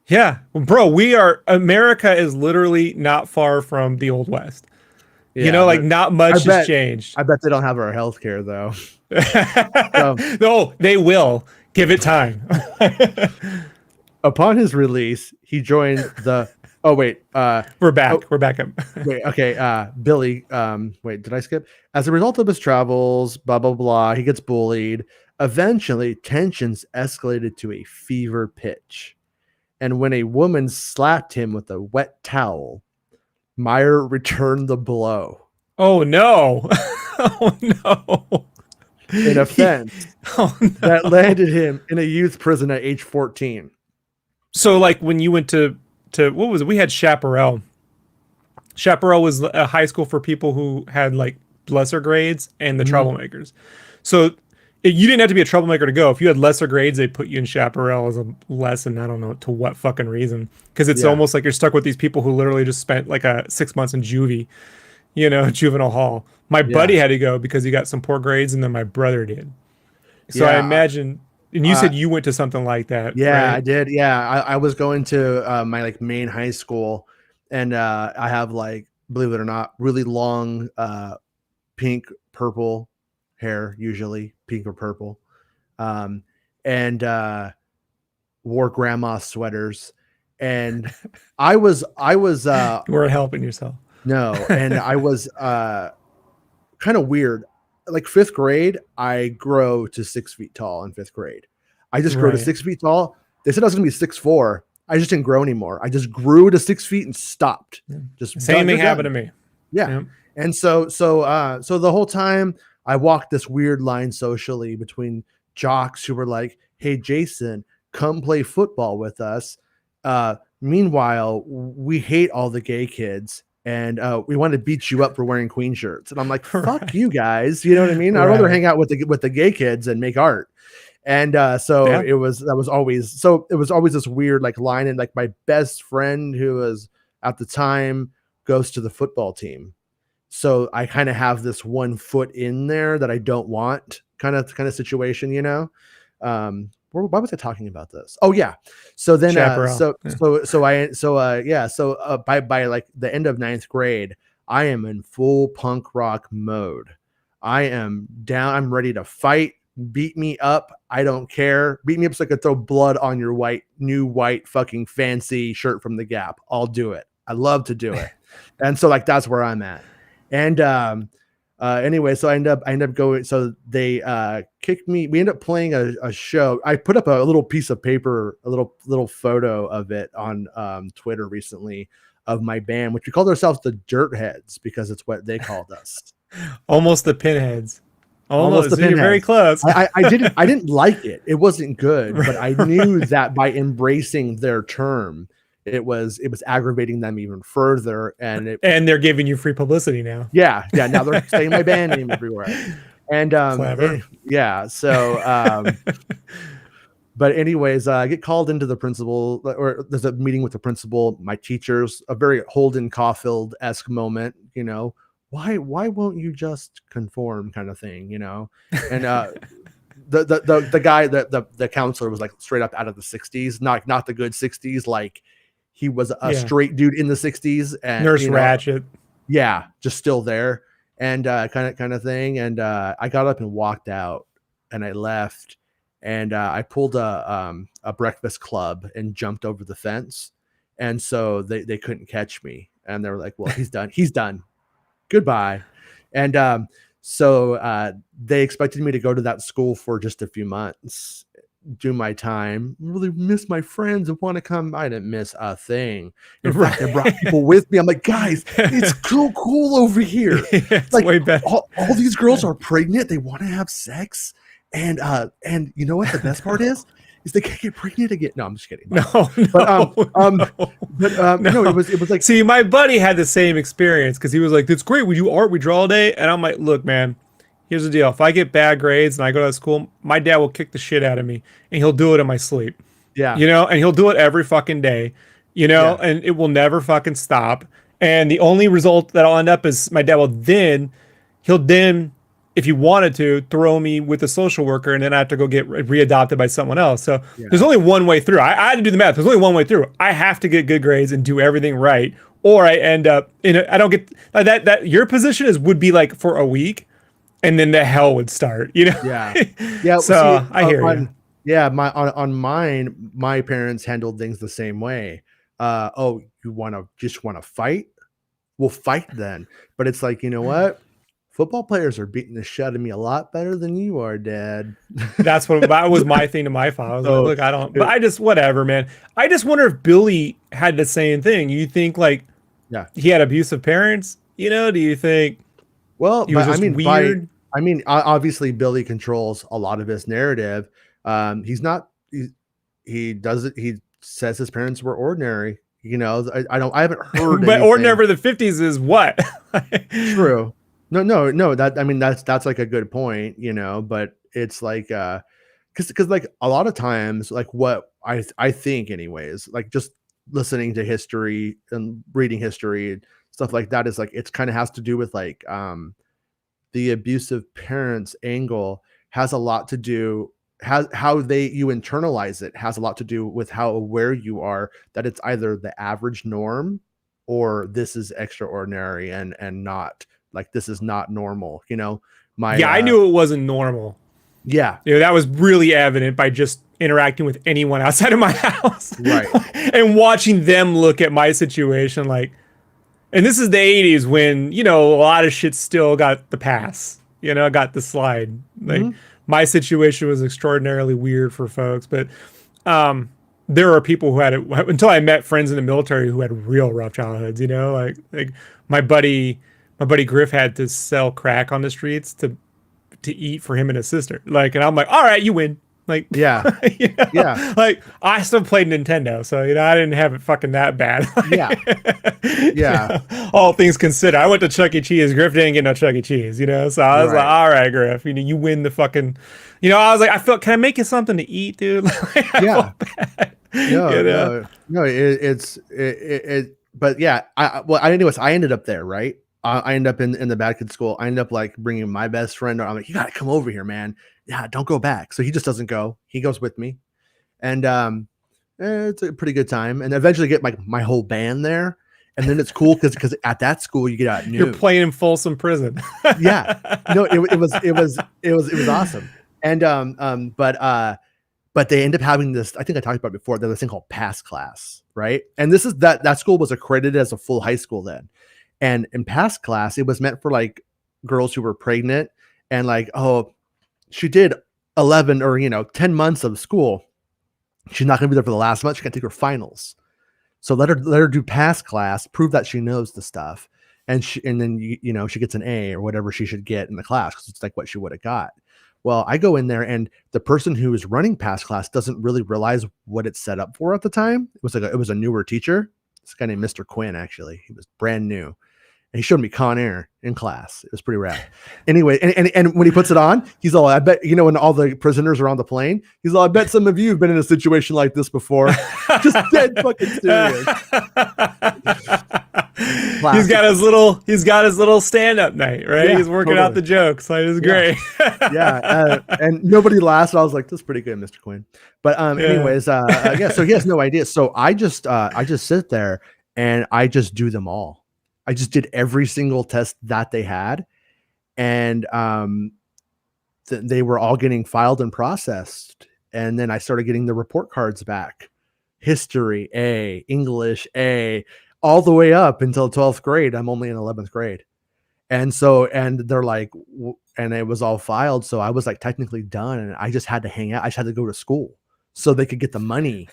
Yeah. Well, bro, America is literally not far from the Old West. Yeah, not much has changed. I bet they don't have our healthcare though. No, they will. Give it time. Upon his release, he joined the Oh wait, we're back. We're back. Wait, okay. Billy. Wait, did I skip? As a result of his travels, blah blah blah, he gets bullied. Eventually, tensions escalated to a fever pitch, and when a woman slapped him with a wet towel, Meyer returned the blow. Oh no! Oh no! An offense that landed him in a youth prison at age 14. So, like when you went to what was it? We had Chaparral. Chaparral was a high school for people who had like lesser grades and the troublemakers. So you didn't have to be a troublemaker to go. If you had lesser grades, they put you in chaparral as a lesson. I don't know to what fucking reason. Because it's Yeah. almost like you're stuck with these people who literally just spent like 6 months in juvie, juvenile hall. My buddy had to go because he got some poor grades, and then my brother did. So I Yeah, imagine, and you said you went to something like that, yeah, right? I did. Yeah, I was going to my like main high school, and I have like, believe it or not, really long pink purple hair, usually pink or purple, um, and wore grandma sweaters, and I was You weren't helping yourself. no, and I was kind of weird. Like fifth grade, I grow to 6 feet tall in fifth grade. I just grew to Right. 6 feet tall. They said I was gonna be 6'4". I just didn't grow anymore. I just grew to 6 feet and stopped. Just Same thing done. happened to me. Yeah. Yep. And so the whole time I walked this weird line socially between jocks who were like, "Hey Jason, come play football with us." Meanwhile, we hate all the gay kids, and we want to beat you up for wearing queen shirts. And I'm like, "Fuck Right. you guys!" You know what I mean? I'd rather Right. hang out with the gay kids and make art. And Yeah. it was always this weird like line. And like my best friend, who was at the time, goes to the football team. So I kind of have this one foot in there that I don't want kind of situation, you know? Why was I talking about this? Oh yeah. So then, Chaparral. by like the end of ninth grade, I am in full punk rock mode. I am down. I'm ready to fight. Beat me up. I don't care. Beat me up so I could throw blood on your new white fucking fancy shirt from the Gap. I'll do it. I love to do it. And so like, that's where I'm at. And anyway, so I end up going. So they kicked me. We end up playing a show. I put up a little piece of paper, a little photo of it on Twitter recently, of my band, which we called ourselves the Dirt Heads because it's what they called us. Almost the pinheads. Almost. the You're very Pinheads. close. I didn't like it. It wasn't good, but I knew that by embracing their term, it was aggravating them even further. And they're giving you free publicity now. yeah. Now they're saying my band name everywhere. And Clever. yeah. So but anyways, I get called into the principal, or there's a meeting with the principal, my teachers, a very Holden Caulfield-esque moment, you know. Why won't you just conform, kind of thing, you know? And the guy, the counselor was like straight up out of the 60s, not the good 60s, like he was a straight dude in the 60s, and Nurse Ratchet. Yeah, just still there, and kind of thing. And I got up and walked out, and I left, and I pulled a breakfast club and jumped over the fence, and so they couldn't catch me, and they were like, "Well, he's done. Goodbye." And so they expected me to go to that school for just a few months, do my time, really miss my friends and want to come. I didn't miss a thing. In fact, I brought people with me. I'm like, guys, it's cool over here. It's like way better. all these girls are pregnant. They want to have sex. And you know what the best part is they can't get pregnant again. No, I'm just kidding. No, no, it was like, see, my buddy had the same experience because he was like, "That's great. We do art. We draw all day." And I'm like, "Look, man, here's the deal. If I get bad grades and I go to school, my dad will kick the shit out of me, and he'll do it in my sleep. Yeah, and he'll do it every fucking day, and it will never fucking stop. And the only result that I'll end up is my dad he'll then, if he wanted to, throw me with a social worker, and then I have to go get readopted by someone else. So there's only one way through. I had to do the math. There's only one way through. I have to get good grades and do everything right, or I end up I don't get that. Your position would be like for a week, and then the hell would start. Yeah. So I hear you. Yeah, on mine, my parents handled things the same way. Oh, you want to fight? We'll fight then. But it's like, you know what? Football players are beating the shit out of me a lot better than you are, Dad. That was my thing to my father. I was like, look, I don't, but I just, whatever, man. I just wonder if Billy had the same thing. You think like, he had abusive parents? Do you think? Well, he was just weird? Obviously Billy controls a lot of his narrative. He does it. He says his parents were ordinary. I haven't heard. But ordinary for the 50s is what? True. No. That's like a good point, but it's like because like a lot of times, like what I think anyways, like just listening to history and reading history and stuff like that is like it's kind of has to do with like the abusive parents angle has a lot to do has how they you internalize it has a lot to do with how aware you are that it's either the average norm or this is extraordinary and not like this is not normal, you know. My Yeah, I knew it wasn't normal. yeah, You know, that was really evident by just interacting with anyone outside of my house. right. And watching them look at my situation like, and this is the 80s when, you know, a lot of shit still got the pass, you know, got the slide. Like my situation was extraordinarily weird for folks, but there are people who had it until I met friends in the military who had real rough childhoods, you know, like my buddy Griff had to sell crack on the streets to eat for him and his sister. Like, and I'm like, all right, you win. Like, Yeah. you know? Yeah. Like, I still played Nintendo, so you know, I didn't have it fucking that bad. Yeah. Yeah. You know, all things considered, I went to Chuck E. Cheese. Griff didn't get no Chuck E. Cheese, you know. So I was like, all right, Griff, you know, you win the fucking. You know, I was like, I felt, can I make you something to eat, dude? Like, I Yeah. felt bad, No, you know? no, but yeah, anyways, I ended up there, right? I ended up in the bad kid school. I ended up like bringing my best friend. I'm like, you gotta come over here, man. Yeah, don't go back. So he just doesn't go. He goes with me, and it's a pretty good time. And eventually get my whole band there, and then it's cool because at that school you get out noon. You're playing in Folsom Prison. Yeah, no, it was awesome. And but they end up having this. I think I talked about it before. There's this thing called pass class, right? And this is that school was accredited as a full high school then. And in past class, it was meant for like girls who were pregnant and like, oh, she did 11 or 10 months of school. She's not going to be there for the last month. She can take her finals. So let her do past class, prove that she knows the stuff, and then she gets an A or whatever she should get in the class because it's like what she would have got. Well, I go in there and the person who is running past class doesn't really realize what it's set up for at the time. It was a newer teacher. This guy named Mr. Quinn, actually. He was brand new. And he showed me Con Air in class. It was pretty rad. Anyway, and when he puts it on, he's all, I bet, when all the prisoners are on the plane, he's all, I bet some of you have been in a situation like this before. Just dead fucking serious. He's got his little stand-up night, right? Yeah, he's working out the jokes. Like, it's great. Yeah. And nobody laughed. I was like, that's pretty good, Mr. Quinn. But anyways, so he has no idea. So I just sit there and I just do them all. I just did every single test that they had, and they were all getting filed and processed. And then I started getting the report cards back. History A, English A, all the way up until 12th grade. I'm only in 11th grade. And they're like, and it was all filed. So I was like technically done, and I just had to hang out. I just had to go to school so they could get the money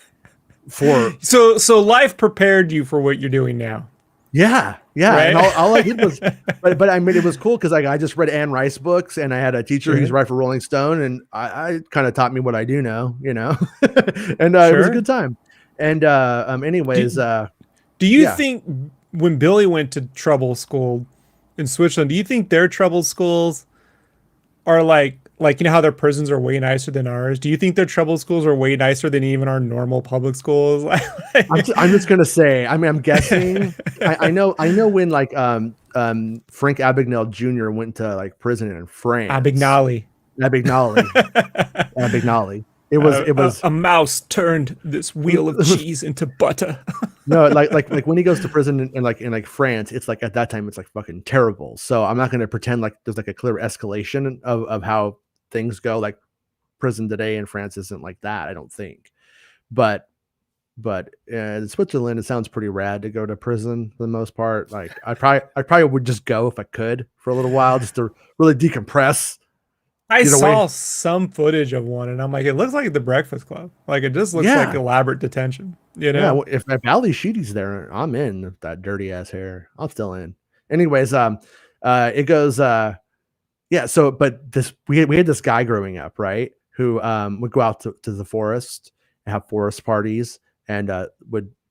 for. So life prepared you for what you're doing now. Yeah. Right? And all I did was, but I mean, it was cool because I just read Anne Rice books, and I had a teacher who's right for Rolling Stone, and I kind of taught me what I do know, and it was a good time. And anyways, do you think when Billy went to trouble school in Switzerland, do you think their trouble schools are like how their prisons are way nicer than ours? Do you think their trouble schools are way nicer than even our normal public schools? I'm just gonna say. I mean, I'm guessing. I know when like Frank Abagnale Jr. went to like prison in France. Abagnale. It was a mouse turned this wheel of cheese into butter. No, like when he goes to prison in like France, it's like at that time it's like fucking terrible. So I'm not gonna pretend like there's like a clear escalation of how things go. Like prison today in France isn't like that, I don't think. But in Switzerland, it sounds pretty rad to go to prison for the most part. Like I probably would just go if I could for a little while just to really decompress. I saw some footage of one, and I'm like, it looks like the Breakfast Club. Like it just looks like elaborate detention. Yeah. Well, if Ali Sheedy's there, I'm in. With that dirty ass hair, I'm still in. Anyways, it goes. So, but we had this guy growing up, right? Who would go out to the forest and have forest parties, and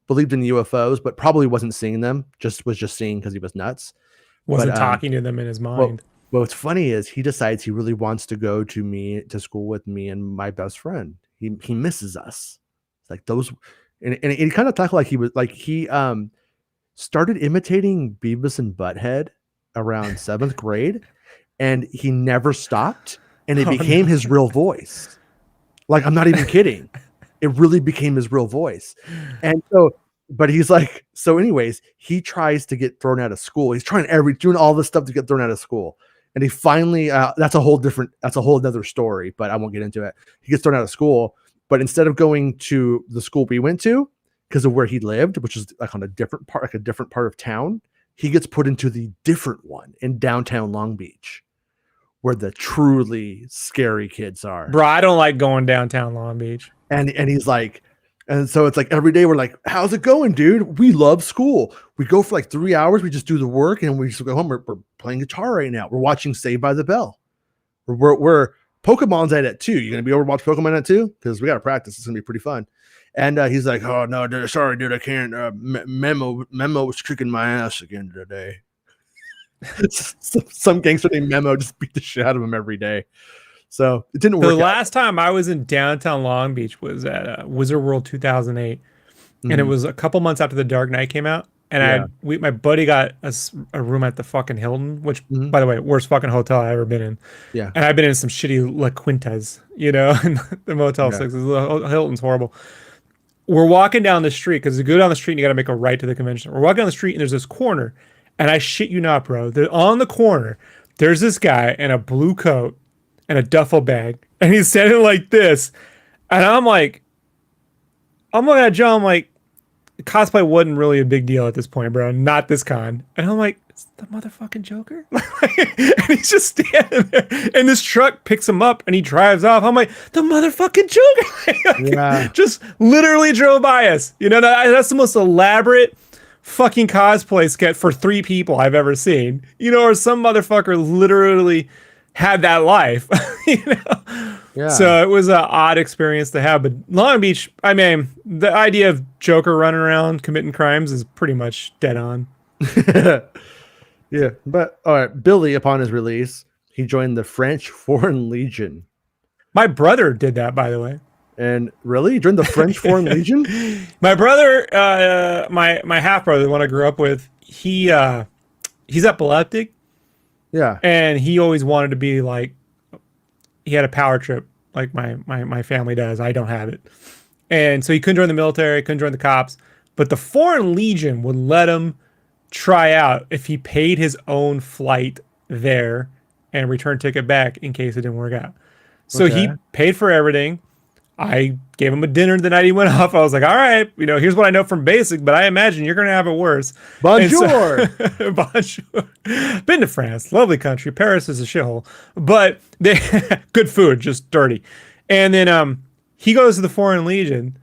believed in UFOs, but probably wasn't seeing them. Was just seeing because he was nuts. Wasn't talking to them in his mind. But what's funny is he decides he really wants to go to school with me and my best friend. He misses us. It's like those, and he kind of talked like he was like he started imitating Beavis and Butthead around 7th grade, and he never stopped, and it Oh, became no. his real voice. Like, I'm not even kidding. It really became his real voice. And so, but he's like, so anyways, he tries to get thrown out of school. He's trying doing all this stuff to get thrown out of school. And he finally, that's a whole other story, but I won't get into it. He gets thrown out of school, but instead of going to the school we went to, because of where he lived, which is like on a different part of town, he gets put into the different one in downtown Long Beach, where the truly scary kids are. Bro, I don't like going downtown Long Beach. And he's like, and so it's like every day we're like, how's it going, dude? We love school. We go for like 3 hours. We just do the work and we just go home. We're playing guitar right now. We're watching Saved by the Bell. We're Pokemon's at 2. You gonna be over to watch Pokemon at 2? Because we gotta practice. It's gonna be pretty fun. And he's like, oh no, dude, sorry, dude, I can't. Memo was kicking my ass again today. Some gangster named Memo just beat the shit out of him every day. So it didn't work. The last time I was in downtown Long Beach was at Wizard World 2008, and it was a couple months after The Dark Knight came out. And my buddy got a room at the fucking Hilton, which, by the way, worst fucking hotel I ever been in. Yeah. And I've been in some shitty La Quintas, you know, and the Motel 6. The Hilton's horrible. We're walking down the street, because you go down the street and you got to make a right to the convention. We're walking down the street and there's this corner, and I shit you not, bro. On the corner, there's this guy in a blue coat and a duffel bag, and he's standing like this. And I'm looking at John, I'm like, cosplay wasn't really a big deal at this point, bro. Not this con. And I'm like, it's the motherfucking Joker? And he's just standing there. And this truck picks him up and he drives off. I'm like, the motherfucking Joker. Just literally drove by us. You know, that's the most elaborate fucking cosplay sketch for 3 people I've ever seen. You know, or some motherfucker literally had that life. You know? Yeah. So it was an odd experience to have. But Long Beach, I mean, the idea of Joker running around committing crimes is pretty much dead on. Yeah. But all right, Billy, upon his release, he joined the French Foreign Legion. My brother did that, by the way. And really? You joined the French Foreign Legion? My brother, my half brother, the one I grew up with, he's epileptic. Yeah. And he always wanted to be like, he had a power trip like my family does. I don't have it. And so he couldn't join the military, couldn't join the cops. But the Foreign Legion would let him try out if he paid his own flight there and return ticket back in case it didn't work out. So he paid for everything. I gave him a dinner the night he went off. I was like, all right, you know, here's what I know from basic, but I imagine you're going to have it worse. Bonjour. So, bonjour. Been to France. Lovely country. Paris is a shithole. But they good food, just dirty. And then he goes to the Foreign Legion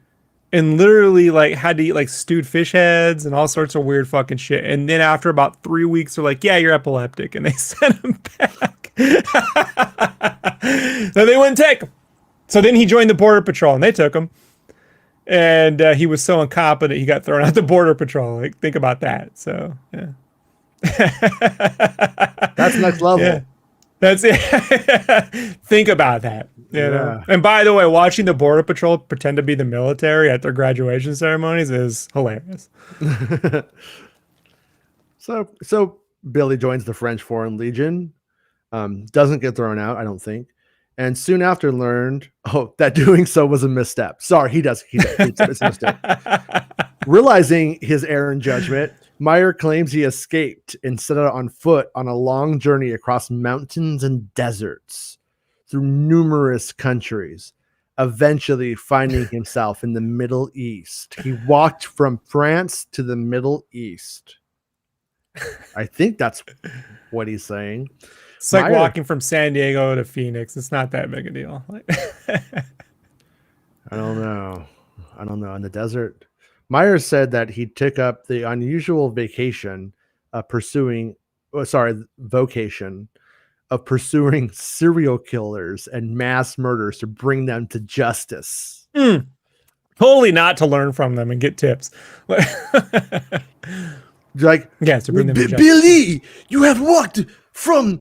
and literally like had to eat like stewed fish heads and all sorts of weird fucking shit. And then after about 3 weeks, they're like, yeah, you're epileptic. And they sent him back. So they wouldn't take him. So then he joined the Border Patrol, and they took him. And he was so incompetent, he got thrown out the Border Patrol. Like, think about that. So, yeah. That's next level. Yeah. That's it. Think about that. You know? And by the way, watching the Border Patrol pretend to be the military at their graduation ceremonies is hilarious. So Billy joins the French Foreign Legion, doesn't get thrown out, I don't think. And soon after learned, that doing so was a misstep. Sorry, he does. It's a mistake. Realizing his error in judgment, Meyer claims he escaped and set out on foot on a long journey across mountains and deserts through numerous countries, eventually finding himself in the Middle East. He walked from France to the Middle East. I think that's what he's saying. It's like walking from San Diego to Phoenix. It's not that big a deal. I don't know. In the desert. Meyer said that he took up the unusual vocation of pursuing serial killers and mass murders to bring them to justice. Totally not to learn from them and get tips. Like, yeah, to bring them to justice. Billy, you have walked from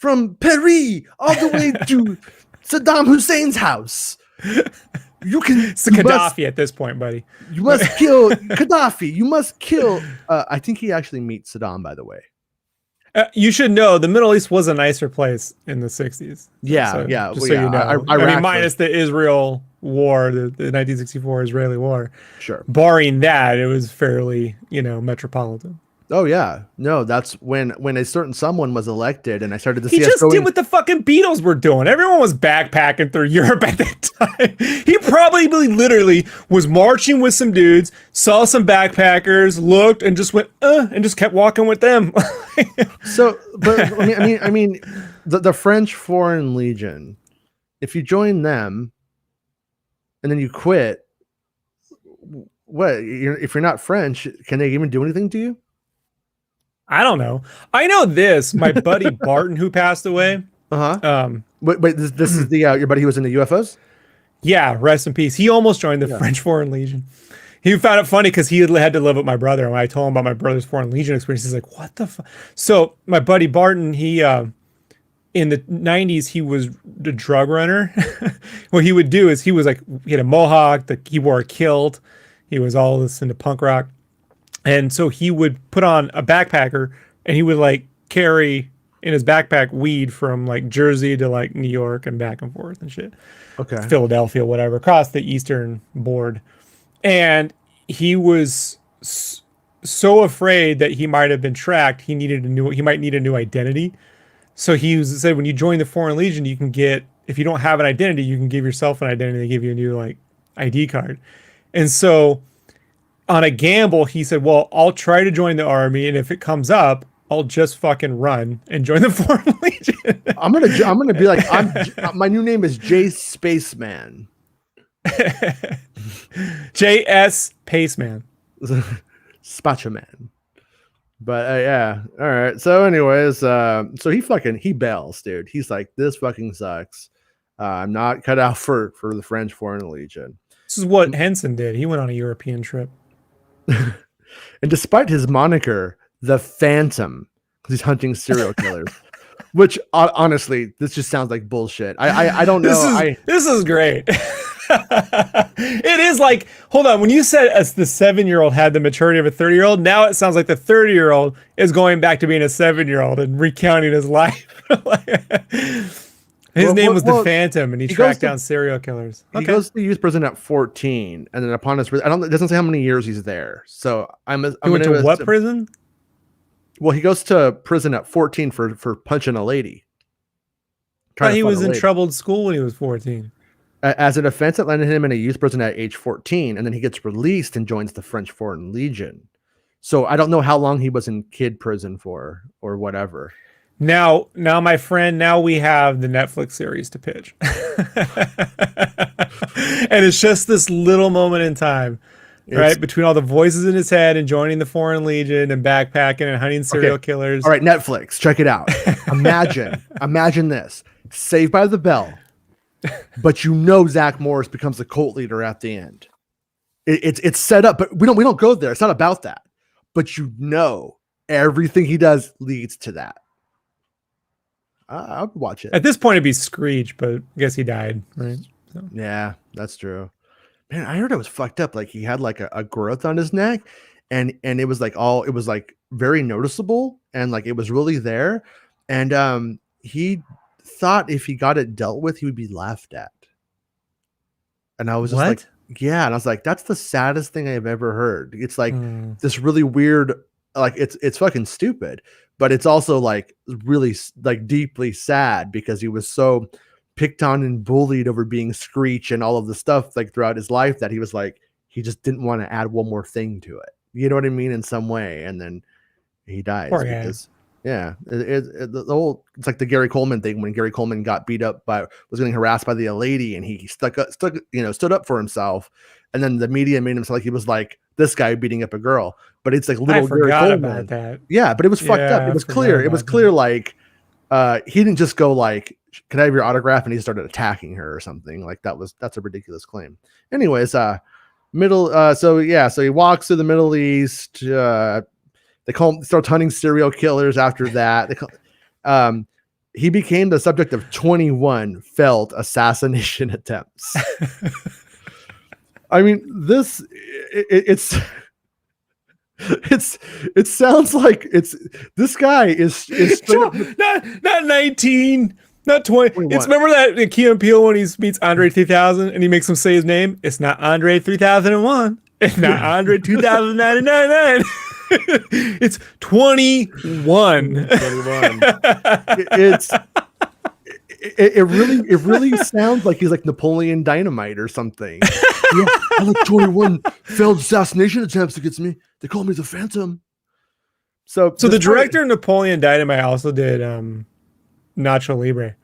from Paris all the way to Saddam Hussein's house. It's the Gaddafi at this point, buddy. You must kill Gaddafi. You must kill. I think he actually meets Saddam, by the way. You should know the Middle East was a nicer place in the 60s. Yeah, so, yeah. Just so you know. I mean, minus the Israel war, the 1964 Israeli war. Sure. Barring that, it was fairly, metropolitan. Oh yeah, no, that's when a certain someone was elected, and I started to see. He just did what the fucking Beatles were doing. Everyone was backpacking through Europe at that time. He probably literally was marching with some dudes, saw some backpackers, looked, and just went, and just kept walking with them. So, but I mean, the French Foreign Legion. If you join them, and then you quit, what? If you're not French, can they even do anything to you? I don't know. I know this. My buddy Barton, who passed away. Wait, this is the your buddy who was in the UFOs? Yeah, rest in peace. He almost joined the French Foreign Legion. He found it funny because he had to live with my brother. And when I told him about my brother's Foreign Legion experience, he's like, "What the fuck?" So my buddy Barton, he in the 90s, he was the drug runner. What he would do is he had a mohawk, he wore a kilt, he was all this into punk rock. And so he would put on a backpacker and he would carry in his backpack weed from Jersey to New York and back and forth and shit. Okay. Philadelphia, whatever, across the eastern board. And he was so afraid that he might have been tracked. He might need a new identity. So he said, when you join the Foreign Legion, you can if you don't have an identity, you can give yourself an identity. They give you a new ID card. And so on a gamble, he said, well, I'll try to join the army, and if it comes up, I'll just fucking run and join the Foreign Legion. I'm gonna be like, my new name is J Spaceman. JS Paceman. Spachaman. But yeah, all right. So anyways, so he bails, dude. He's like, this fucking sucks. I'm not cut out for the French Foreign Legion. This is what Henson did. He went on a European trip. And despite his moniker, the Phantom, because he's hunting serial killers, which honestly, this just sounds like bullshit. I don't know. This is great. It is hold on. When you said the 7-year-old had the maturity of a 30-year-old, now it sounds like the 30-year-old is going back to being a 7-year-old and recounting his life. His name was the Phantom, and he tracked down serial killers. He goes to youth prison at 14, and then upon his it doesn't say how many years he's there. So he went to what prison? Well, he goes to prison at 14 for punching a lady. He was in troubled school when he was 14. As an offense, it landed him in a youth prison at age 14, and then he gets released and joins the French Foreign Legion. So I don't know how long he was in kid prison for or whatever. Now, my friend, now we have the Netflix series to pitch. And it's just this little moment in time, right? Between all the voices in his head and joining the Foreign Legion and backpacking and hunting serial killers. All right, Netflix, check it out. Imagine this. Saved by the Bell. But Zach Morris becomes the cult leader at the end. It's set up, but we don't go there. It's not about that. But everything he does leads to that. I would watch it. At this point, it'd be Screech, but I guess he died, right? So. Yeah, that's true. Man, I heard it was fucked up. He had a growth on his neck, and it was very noticeable, and it was really there. And he thought if he got it dealt with, he would be laughed at. And I was just yeah, and I was like, that's the saddest thing I've ever heard. It's this really weird, it's fucking stupid. But it's also really deeply sad because he was so picked on and bullied over being Screech and all of the stuff throughout his life that he was he just didn't want to add one more thing to it. You know what I mean? In some way. And then he dies. Because, yeah, it's like the Gary Coleman thing when Gary Coleman got beat up was getting harassed by the lady, and he stood up for himself. And then the media made him sound like he was this guy beating up a girl, but it's little Gary Coleman. About that. Yeah, but it was fucked up. It was clear. It was clear. He didn't just go "Can I have your autograph?" and he started attacking her or something. That's a ridiculous claim. Anyways, so he walks to the Middle East. They starts hunting serial killers after that. he became the subject of 21 failed assassination attempts. I mean, it sounds like this guy is not 19, not 20. 21. It's remember that Key and Peele when he meets Andre 3000 and he makes him say his name. It's not Andre 3001. It's not Andre 2099. It's 21. It really sounds like he's like Napoleon Dynamite or something. Yeah, I like 21 failed assassination attempts against me. They call me the Phantom. So the director of Napoleon Dynamite also did Nacho Libre.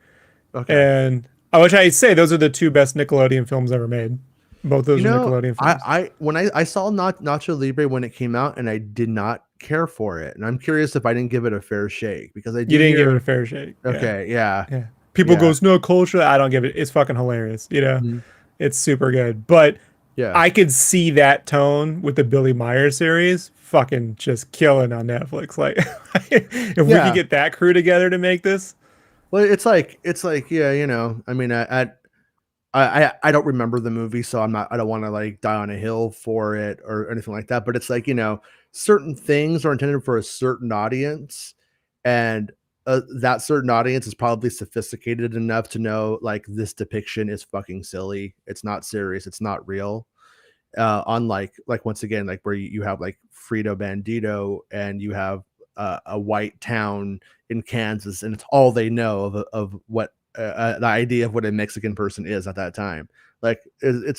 Okay. And which I say those are the two best Nickelodeon films ever made. Both those are Nickelodeon films. When I saw Nacho Libre when it came out, and I did not care for it, and I'm curious if I didn't give it a fair shake because you didn't give it a fair shake. Okay, yeah. People goes no culture. I don't give it. It's fucking hilarious. It's super good. But I could see that tone with the Billy Meyer series, fucking just killing on Netflix. Like if we could get that crew together to make this. Well, it's like I mean, I don't remember the movie, so I don't want to like die on a hill for it or anything like that. But it's like, certain things are intended for a certain audience, and that certain audience is probably sophisticated enough to know like this depiction is fucking silly. It's not serious. It's not real. Unlike once again, like where you have like Frito Bandito and you have a white town in Kansas, and it's all they know of what the idea of what a Mexican person is at that time. Like you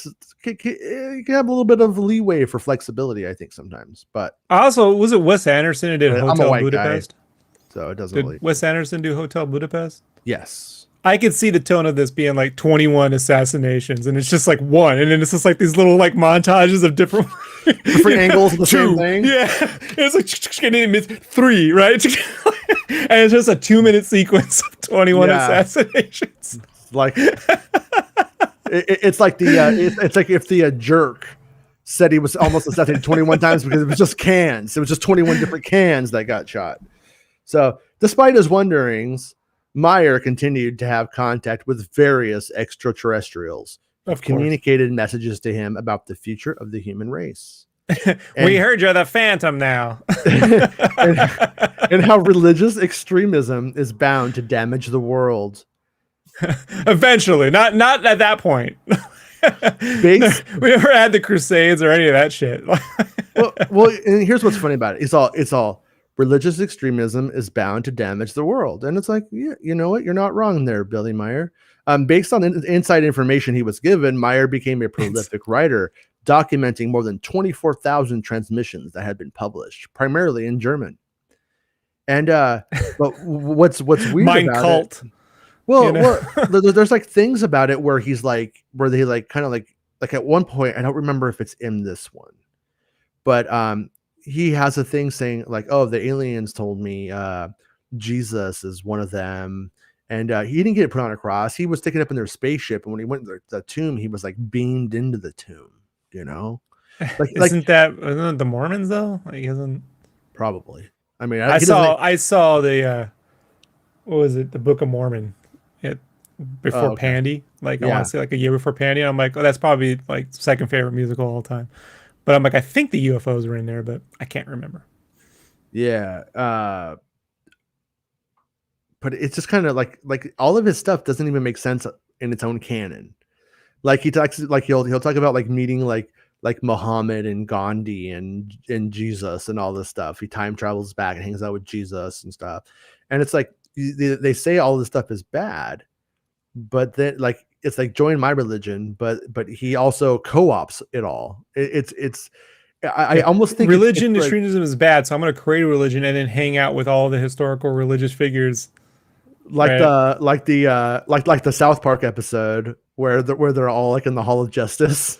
can have a little bit of leeway for flexibility, I think sometimes. But also, was it Wes Anderson who did Hotel Budapest? Guy, so it doesn't. Did Wes Anderson do Hotel Budapest? Yes. I could see the tone of this being like 21 assassinations, and it's just like one, and then it's just like these little like montages of different angles of the same thing. Yeah, it's like and then it's 3, right? And it's just a 2-minute sequence of 21 assassinations. Like it's like it's like if the jerk said he was almost assassinated 21 times because it was just cans. It was just 21 different cans that got shot. So despite his wanderings, Meyer continued to have contact with various extraterrestrials who communicated messages to him about the future of the human race. We heard you're the Phantom now. and how religious extremism is bound to damage the world. Eventually, not at that point. We never had the Crusades or any of that shit. well, and here's what's funny about it. It's all religious extremism is bound to damage the world. And it's like, yeah, you know what? You're not wrong there, Billy Meyer. Based on inside information he was given, Meyer became a prolific writer, documenting more than 24,000 transmissions that had been published, primarily in German. And but what's weird Mein about Cult. it? Well, there's like things about it where he's like, where they like kind of like at one point, I don't remember if it's in this one, but he has a thing saying like, oh, the aliens told me Jesus is one of them. And he didn't get it put on a cross. He was taken up in their spaceship. And when he went to the tomb, he was like beamed into the tomb, isn't that the Mormons though? Like, isn't probably. I mean, I saw the, what was it? The Book of Mormon before Pandy. Like I want to say like a year before Pandy. And I'm like, oh, that's probably like second favorite musical of all time. But I'm like, I think the UFOs were in there, but I can't remember. Yeah. But it's just kind of like all of his stuff doesn't even make sense in its own canon. Like he talks, like he'll talk about like meeting like Muhammad and Gandhi and Jesus and all this stuff. He time travels back and hangs out with Jesus and stuff. And it's like they say all this stuff is bad, but then like it's like join my religion, but he also co-ops it all. I almost think religion extremism is bad, so I'm going to create a religion and then hang out with all the historical religious figures, like the South Park episode where they're all like in the Hall of Justice,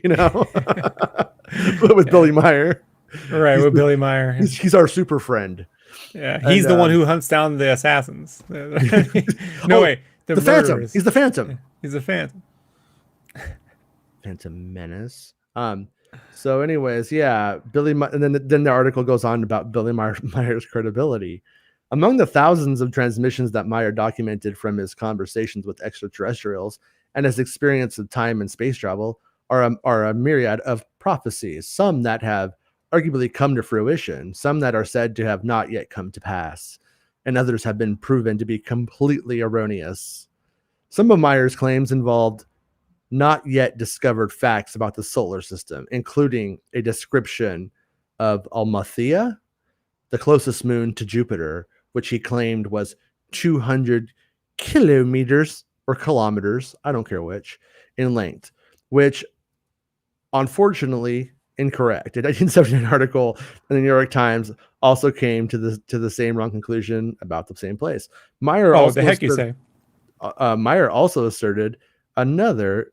but with Billy Meyer, right? With Billy Meyer, he's our super friend. Yeah, he's the one who hunts down the assassins. No way. The Phantom. He's the Phantom. He's the Phantom. Phantom Menace. So, anyways, yeah, and then the article goes on about Billy Meyer's credibility. Among the thousands of transmissions that Meyer documented from his conversations with extraterrestrials and his experience of time and space travel are a myriad of prophecies, some that have arguably come to fruition, some that are said to have not yet come to pass, and others have been proven to be completely erroneous. Some of Meyer's claims involved not yet discovered facts about the solar system, including a description of Almathea, the closest moon to Jupiter, which he claimed was 200 kilometers or kilometers, I don't care which, in length, which unfortunately incorrect. A 1979 article in the New York Times also came to the same wrong conclusion about the same place. Meyer Meyer also asserted another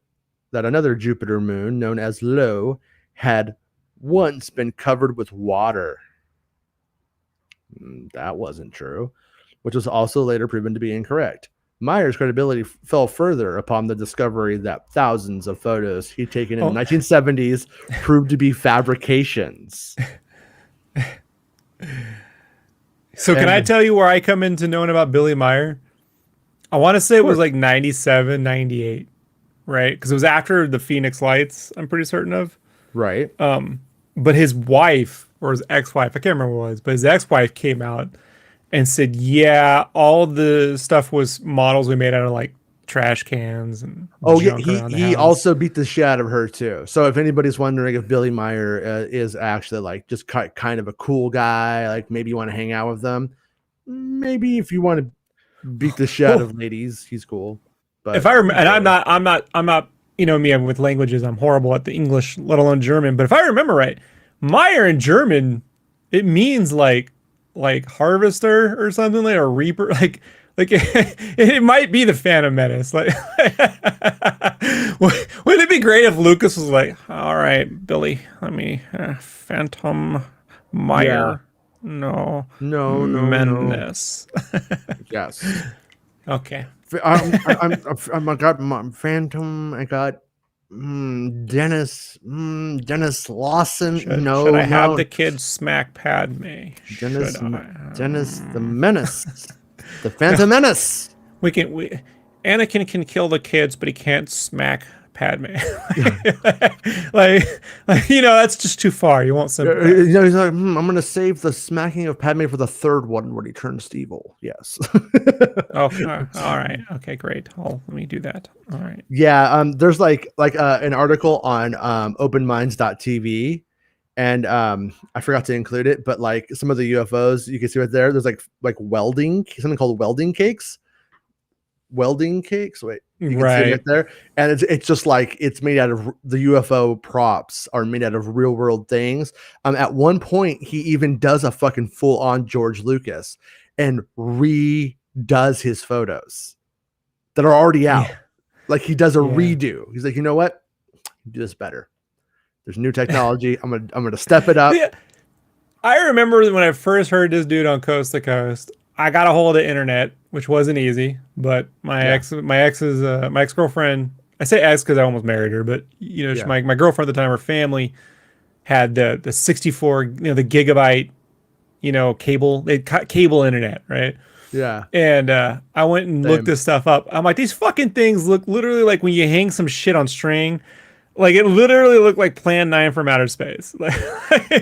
Jupiter moon known as Lo had once been covered with water. That wasn't true, which was also later proven to be incorrect. Meyer's credibility fell further upon the discovery that thousands of photos he'd taken in the 1970s proved to be fabrications. So can I tell you where I come into knowing about Billy Meier? I want to say it was like 97, 98, right? Because it was after the Phoenix Lights, I'm pretty certain of. Right. But his wife, or his ex-wife, I can't remember what it was, but his ex-wife came out and said, yeah, all the stuff was models we made out of like trash cans and he also beat the shit out of her too. So if anybody's wondering if Billy Meier is actually like just kind of a cool guy, like maybe you want to hang out with them, maybe if you want to beat the shit out of ladies, he's cool. But if I remember, and I'm not, you know me, with languages, I'm horrible at the English, let alone German. But if I remember right, Meyer in German, it means like harvester or something, like a reaper, like it might be the Phantom Menace. Like, wouldn't it be great if Lucas was like, all right, Billy, let me Phantom Meyer. Yeah. No, Menace. No. Yes. Okay. I got my Phantom. I got Dennis Lawson. Should I have the kids smack Padme? Dennis the Menace. The Phantom Menace. Anakin can kill the kids, but he can't smack Padme. like that's just too far. You won't sympathize. He's like, I'm gonna save the smacking of Padme for the third one when he turns evil. Yes. All right. Okay, great. Let me do that. All right. Yeah. There's like an article on openminds.tv, and I forgot to include it, but like some of the UFOs you can see right there. There's like welding, something called welding cakes. Wait, you can see it right there, and it's just like it's made out of the UFO props are made out of real world things. At one point, he even does a fucking full on George Lucas and redoes his photos that are already out. Yeah. Like he does a redo. He's like, you know what? Do this better. There's new technology. I'm gonna step it up. Yeah. I remember when I first heard this dude on Coast to Coast. I got a hold of the internet, which wasn't easy, but my ex-girlfriend, I say ex because I almost married her, but my girlfriend at the time, her family had the 64, the gigabyte, cable internet, right? Yeah. And I went and looked this stuff up. I'm like, these fucking things look literally like when you hang some shit on string. Like it literally looked like Plan 9 from outer space. Like,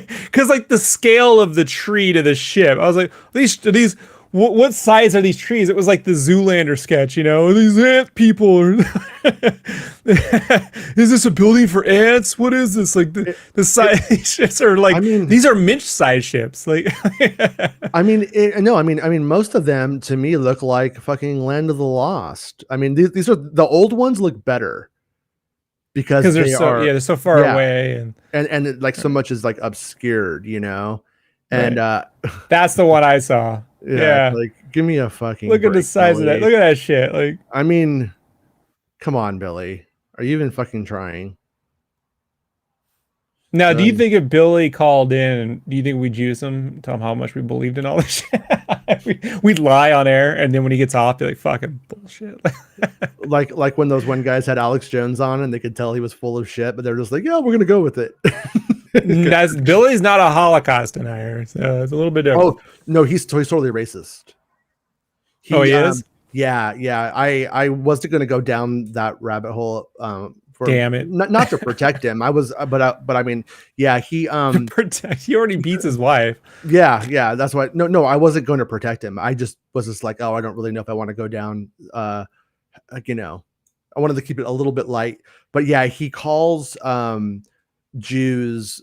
because like the scale of the tree to the ship, I was like, these what size are these trees? It was like the Zoolander sketch, these ant people. Is this a building for ants? What is this? Like the size ships are like, these are Minch size ships. Like, most of them to me look like fucking Land of the Lost. I mean, these are the old ones look better. Because they're so far away and like so much is like obscured, and that's the one I saw. Yeah. Like give me a fucking look at the size of that. Look at that shit. Like, come on, Billy. Are you even fucking trying? Now, do you think if Billy called in, do you think we'd juice him, tell him how much we believed in all this shit? We'd lie on air, and then when he gets off, they're like, fucking bullshit. like when those one guys had Alex Jones on, and they could tell he was full of shit, but they're just like, yeah, we're going to go with it. Billy's not a Holocaust denier, so it's a little bit different. Oh no, he's totally racist. He is. Yeah. I wasn't going to go down that rabbit hole. For Damn it. not to protect him. But I mean, yeah, he Protect. He already beats his wife. Yeah, that's why. No, I wasn't going to protect him. I just was like, oh, I don't really know if I want to go down. Like, I wanted to keep it a little bit light. But yeah, he calls Jews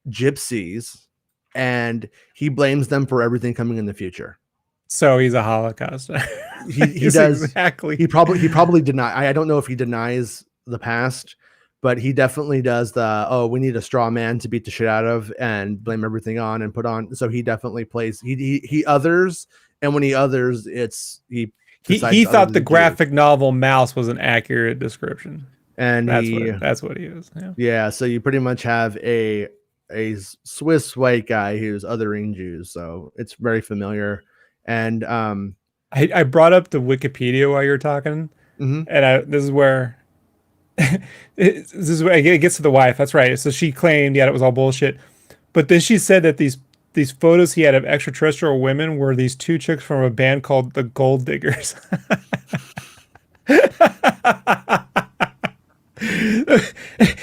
gypsies, and he blames them for everything coming in the future. So he's a Holocaust. He does exactly. He probably deny. I don't know if he denies the past, but he definitely does we need a straw man to beat the shit out of and blame everything on and put on. So he definitely plays. He others, and when he others, he thought the graphic novel Mouse was an accurate description, and that's what he is. Yeah. So you pretty much have a Swiss white guy who's othering Jews. So it's very familiar. And I brought up the Wikipedia while you were talking, and this is where it gets to the wife. That's right. So she claimed, it was all bullshit, but then she said that these photos he had of extraterrestrial women were these two chicks from a band called the Gold Diggers. And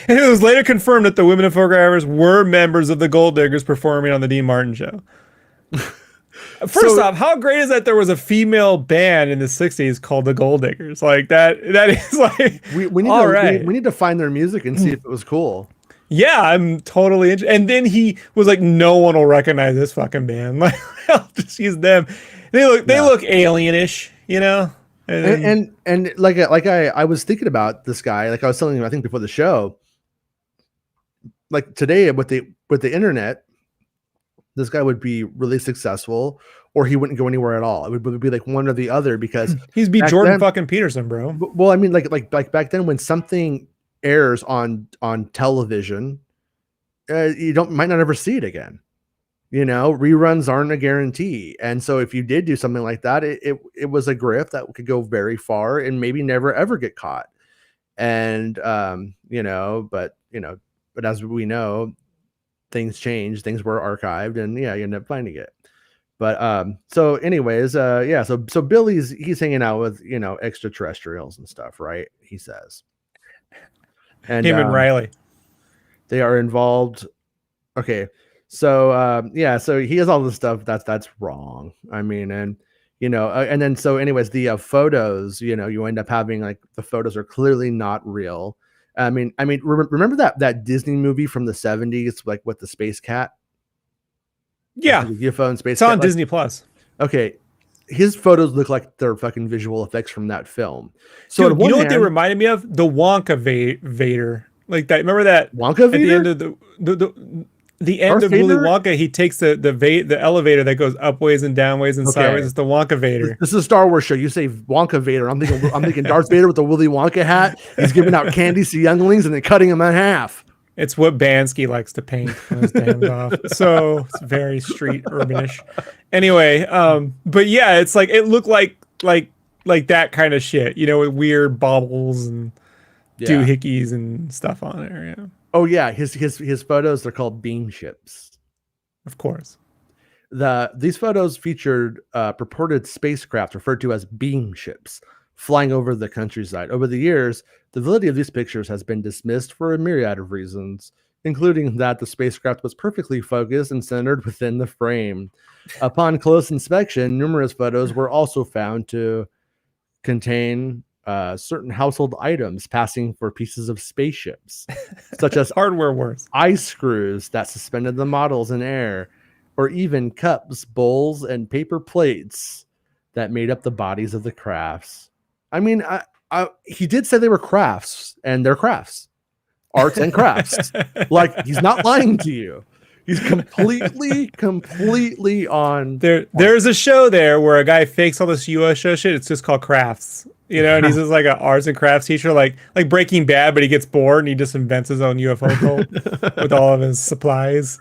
it was later confirmed that the women in photographers were members of the Gold Diggers performing on the Dean Martin show. First off, how great is that there was a female band in the 60s called the Gold Diggers? Like that is like we need to find their music and see if it was cool. Yeah, I'm totally interested. And then he was like, no one will recognize this fucking band. Like, I'll just use them. They look alienish, And like I was thinking about this guy, like I was telling you, I think before the show, like today with the internet, this guy would be really successful, or he wouldn't go anywhere at all. It would be like one or the other, because he's be Jordan fucking Peterson, bro. Well, I mean, like back then when something airs on television, you might not ever see it again. Reruns aren't a guarantee, and so if you did do something like that, it was a grift that could go very far and maybe never ever get caught. And but as we know, things change, things were archived, and you end up finding it. But so anyways, so he's hanging out with extraterrestrials and stuff, right? He says, and him and Riley, they are involved. Okay, so so he has all this stuff that's wrong. I mean, and and then so anyways, the photos, you end up having like the photos are clearly not real. I mean, remember that Disney movie from the 70s, like with the space cat? Yeah, the UFO and space. It's on cat, Disney Plus. Okay, his photos look like they're fucking visual effects from that film. So dude, what they reminded me of? The Wonka Vader, like that. Remember that Wonka Vader? At the end of the end of Willy Wonka, he takes the elevator that goes upways and downways and sideways. It's the Wonka Vader. This is a Star Wars show. You say Wonka Vader. I'm thinking Darth Vader with the Willy Wonka hat. He's giving out candies to younglings and then cutting them in half. It's what Bansky likes to paint when his dam's off. So it's very street urbanish. Anyway, but yeah, it's like it looked like that kind of shit, with weird bobbles and doohickeys and stuff on there. Yeah. Oh yeah, his photos, they're called beam ships. Of course. These photos featured purported spacecraft referred to as beam ships flying over the countryside. Over the years, the validity of these pictures has been dismissed for a myriad of reasons, including that the spacecraft was perfectly focused and centered within the frame. Upon close inspection, numerous photos were also found to contain certain household items passing for pieces of spaceships, such as hardware wars, ice screws that suspended the models in air, or even cups, bowls, and paper plates that made up the bodies of the crafts. I mean, he did say they were crafts, and they're crafts, arts and crafts. Like, he's not lying to you. He's completely on. There's a show there where a guy fakes all this USO shit. It's just called Crafts, and he's just like an arts and crafts teacher, like Breaking Bad, but he gets bored and he just invents his own UFO cult with all of his supplies.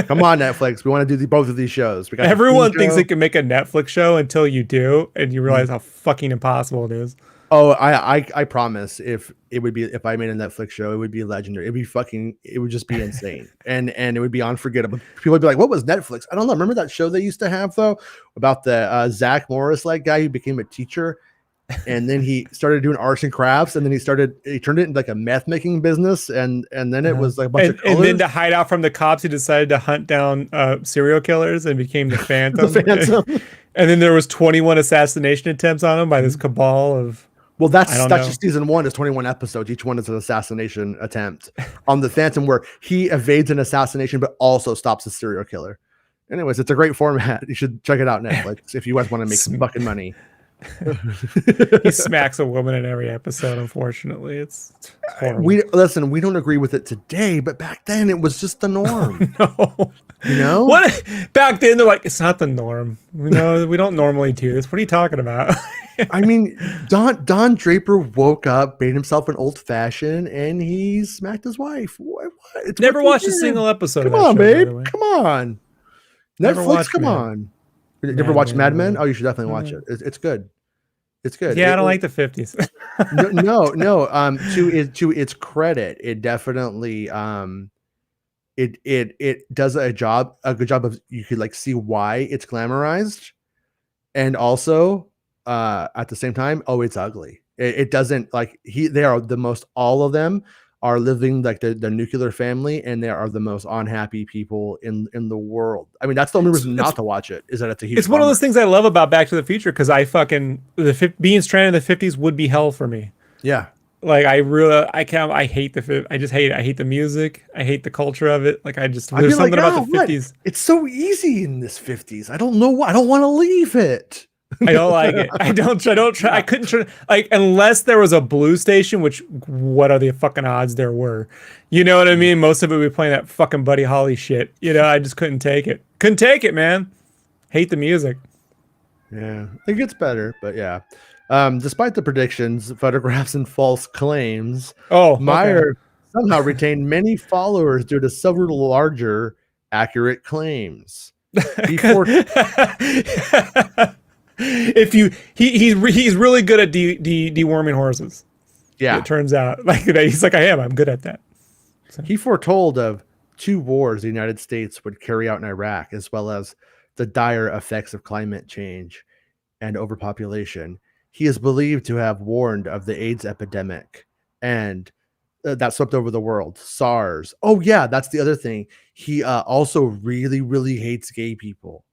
Come on, Netflix. We want to do both of these shows. Everyone thinks they can make a Netflix show until you do, and you realize how fucking impossible it is. Oh, I promise. If it would be, if I made a Netflix show, it would be legendary. It would just be insane. And it would be unforgettable. People would be like, what was Netflix? I don't know. Remember that show they used to have though, about the Zach Morris like guy who became a teacher, and then he started doing arts and crafts, and then he turned it into like a meth making business, and then it was like a bunch of colors. And then to hide out from the cops, he decided to hunt down serial killers and became the Phantom. The Phantom. And then there was 21 assassination attempts on him by this cabal of. Well, that's just season 1 is 21 episodes. Each one is an assassination attempt on the Phantom, where he evades an assassination but also stops a serial killer. Anyways, it's a great format. You should check it out, Netflix, if you guys want to make some fucking money. He smacks a woman in every episode. Unfortunately, it's horrible. We don't agree with it today, but back then it was just the norm. No, you know what? Back then they're like, it's not the norm. We don't normally do this. What are you talking about? I mean, Don Draper woke up, made himself an old fashioned, and he smacked his wife. What? Never watched a single episode. Come of that on, show, babe. Come on, Netflix. Come Mad. on. You never watched Mad Men? Oh, you should definitely watch it. It's good. It's good. Yeah, I don't like the 50s. No. To its credit, it definitely it does a good job of, you could like see why it's glamorized, and also at the same time, it's ugly. It doesn't like they are the most. All of them are living like the nuclear family, and they are the most unhappy people in the world. I mean, that's the only reason not to watch it, is that it's a huge. It's one of those things I love about Back to the Future, because being stranded in the 50s would be hell for me. Yeah, like I hate I hate the music. I hate the culture of it. Like there's something about the 50s. It's so easy in this 50s. I don't know why. I don't want to leave it. I don't like it. I don't try. I couldn't try, like, unless there was a blue station, which what are the fucking odds there were? You know what I mean? Most of it would be playing that fucking Buddy Holly shit. You know, I just couldn't take it. Couldn't take it, man. Hate the music. Yeah, it gets better, but yeah. Despite the predictions, photographs, and false claims, Meyer somehow retained many followers due to several larger, accurate claims. He's really good at deworming horses. Yeah, it turns out he's like, I'm good at that. So. He foretold of 2 wars the United States would carry out in Iraq, as well as the dire effects of climate change and overpopulation. He is believed to have warned of the AIDS epidemic and that swept over the world, SARS. Oh yeah, that's the other thing. He also really, really hates gay people,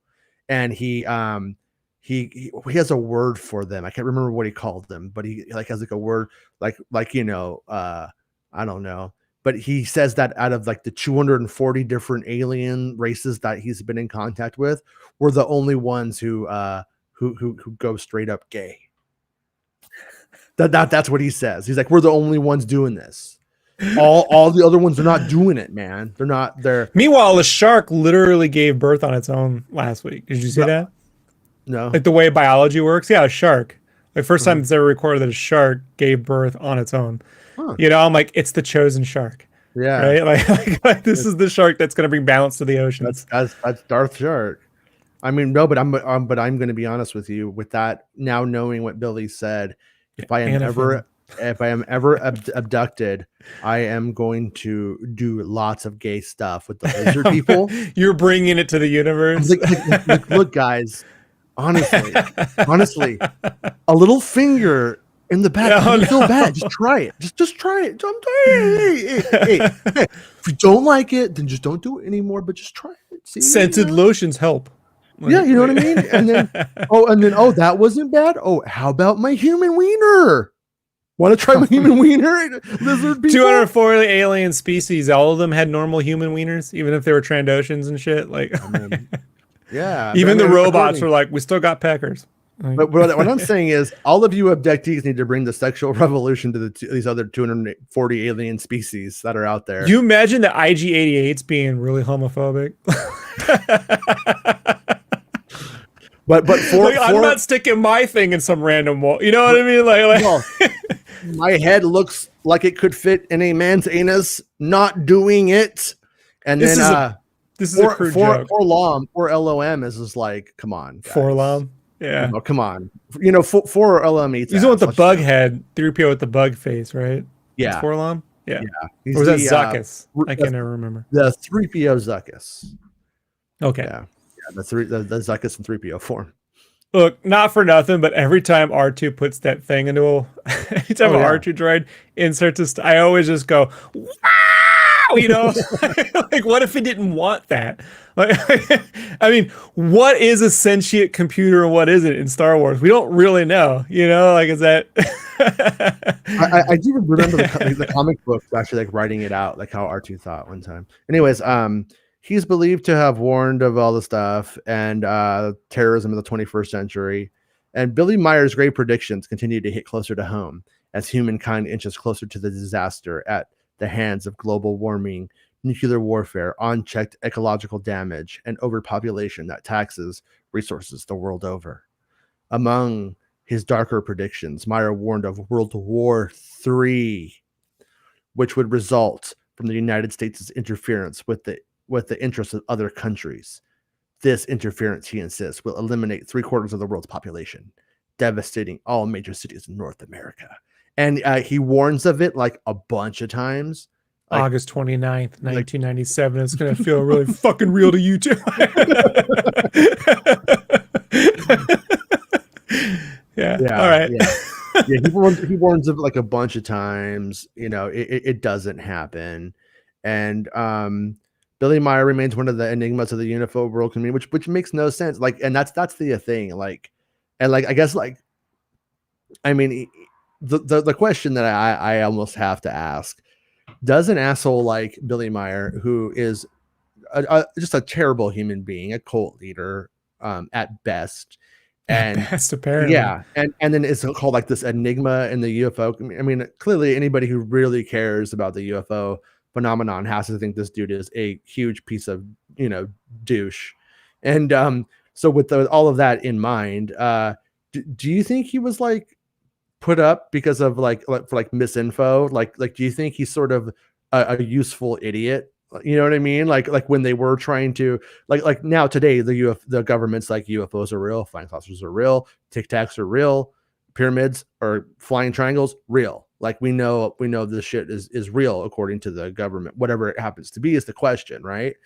and he has a word for them. I can't remember what he called them, but he like has like a word like I don't know. But he says that out of like the 240 different alien races that he's been in contact with, we're the only ones who go straight up gay. That's what he says. He's like, we're the only ones doing this. All the other ones are not doing it, man. They're Meanwhile, the shark literally gave birth on its own last week. Did you see that? No. Like the way biology works? Yeah, a shark. Like first time it's ever recorded that a shark gave birth on its own. Huh. You know, I'm like, it's the chosen shark. Yeah. Right? Like this is the shark that's going to bring balance to the oceans. That's Darth Shark. I mean, no, but I'm going to be honest with you with that. Now knowing what Billy said, if I am ever abducted, I am going to do lots of gay stuff with the lizard people. You're bringing it to the universe. Look, guys. Honestly, a little finger in the back doesn't feel bad. Just try it. Just try it. Hey. If you don't like it, then just don't do it anymore. But just try it. See, scented lotions help. Yeah, you know what I mean. And then that wasn't bad. Oh, how about my human wiener? Want to try my human wiener? Lizard people. 240 alien species. All of them had normal human wieners, even if they were Trandoshans and shit. Like, yeah. Even the robots were like, we still got peckers. But what I'm saying is, all of you abductees need to bring the sexual revolution to these other 240 alien species that are out there. You imagine the IG-88s being really homophobic? But I'm not sticking my thing in some random wall. You know what I mean? Well, my head looks like it could fit in a man's anus. Not doing it. And this then is a crude joke. Or LOM is just like, come on, guys. Forlom. Yeah. Come on. For LOM eats. He's the one with the bug head, 3PO with the bug face, right? It's Yeah, Forlom. Yeah. yeah. Or was that The Zuckuss? I can never remember. the 3PO Zuckuss. Okay. Yeah, yeah. The Zuckuss in 3PO form. Look, not for nothing, but every time R2 puts that thing into anytime Oh an yeah. R2 droid inserts I always just go, wow, you know, like what if it didn't want that? Like, I mean, what is a sentient computer and what isn't in Star Wars? We don't really know, you know, like is that I do remember the comic books actually like writing it out, like how R2 thought one time. Anyways, he's believed to have warned of all the stuff and terrorism in the 21st century. And Billy Meyer's great predictions continue to hit closer to home as humankind inches closer to the disaster at the hands of global warming, nuclear warfare, unchecked ecological damage, and overpopulation that taxes resources the world over. Among his darker predictions, Meyer warned of World War III, which would result from the United States' interference with the interests of other countries. This interference, he insists, will eliminate 3/4 of the world's population, devastating all major cities in North America. And he warns of it like a bunch of times. Like, August 29th, 1997. It's going to feel really fucking real to you too. Yeah. All right. Yeah. He warns of it like a bunch of times. You know, it doesn't happen. And Billy Meyer remains one of the enigmas of the UFO world community, which makes no sense. Like, and that's the thing. Like, and like I guess like, I mean, the question that I almost have to ask: does an asshole like Billy Meyer, who is just a terrible human being, a cult leader at best, and at best, apparently, yeah, and then it's called like this enigma in the UFO. I mean, clearly anybody who really cares about the UFO phenomenon has to think this dude is a huge piece of, you know, douche. And so with all of that in mind, do you think he was like put up because of like for like misinfo? Like do you think he's sort of a useful idiot? You know what I mean? Like when they were trying to like now today the government's like UFOs are real, flying saucers are real, Tic Tacs are real, pyramids or flying triangles real. Like we know this shit is real according to the government. Whatever it happens to be is the question, right?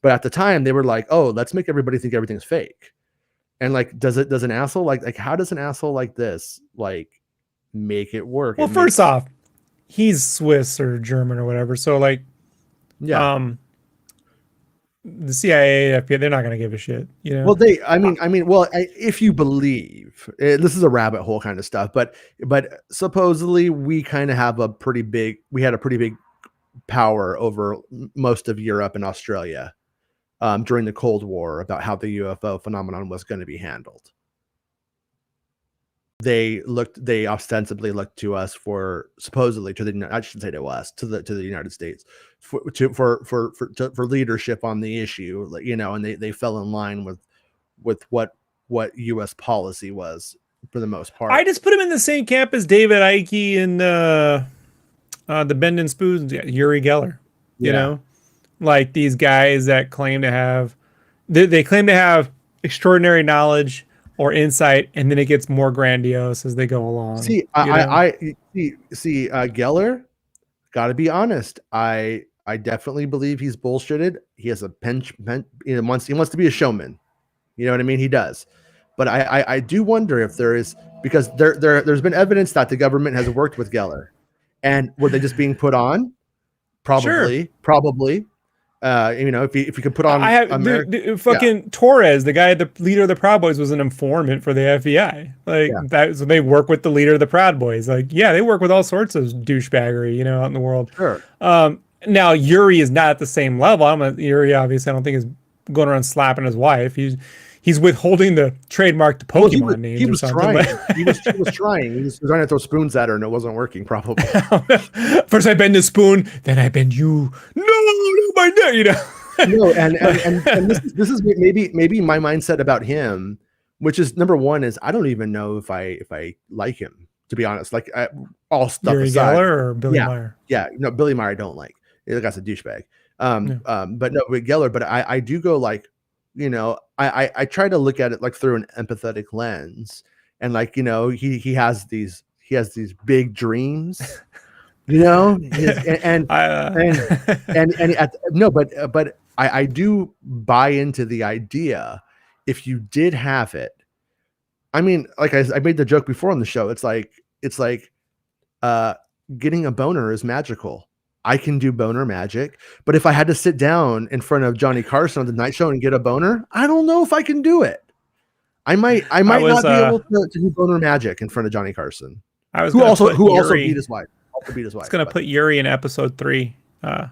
But at the time they were like, oh, let's make everybody think everything's fake. And like, does an asshole like how does an asshole like this like make it work? Well, first off, he's Swiss or German or whatever. So like, yeah. The CIA, FBI, they're not going to give a shit, you know? Well, if you believe, this is a rabbit hole kind of stuff, but supposedly we kind of have we had a pretty big power over most of Europe and Australia during the Cold War about how the UFO phenomenon was going to be handled. They ostensibly looked to us for supposedly I shouldn't say to us, to the United States for leadership on the issue, you know, and they fell in line with what U.S. policy was for the most part. I just put him in the same camp as David Icke and the Bend and Spoons, Uri Geller. You know, like these guys that claim to have they claim to have extraordinary knowledge or insight, and then it gets more grandiose as they go along. See, Geller, gotta be honest. I definitely believe he's bullshitted. He has a he wants to be a showman. You know what I mean? He does. But I do wonder if there is, because there's been evidence that the government has worked with Geller. And were they just being put on? Probably. You know, if you could put on, I have fucking Torres, the guy, the leader of the Proud Boys, was an informant for the FBI. Like that, so they work with the leader of the Proud Boys. Like, yeah, they work with all sorts of douchebaggery, you know, out in the world. Sure. Now Yuri is not at the same level. Yuri, obviously, I don't think is going around slapping his wife. He's withholding the trademark Pokemon names. He was or something. trying. he was trying. He was trying to throw spoons at her, and it wasn't working. Probably. First I bend the spoon, then I bend you. No, my neck. You know. No, and this is maybe my mindset about him, which is number one is I don't even know if I like him, to be honest. Like all stuff Yuri aside. Geller or Billy Meyer? Yeah, no, Billy Meyer I don't like. The guy's a douchebag. But no, with Geller, but I do go like, you know, I try to look at it like through an empathetic lens, and like, you know, he has these big dreams, You know, and I, no, but I do buy into the idea. If you did have it, I mean, like I made the joke before on the show. It's like uh, getting a boner is magical. I can do boner magic, but if I had to sit down in front of Johnny Carson on the night show and get a boner, I don't know if I can do it. I might was not be able to do boner magic in front of Johnny Carson, I was who gonna also put beat Yuri. his wife. Also beat his I wife. was gonna put Yuri in episode 3,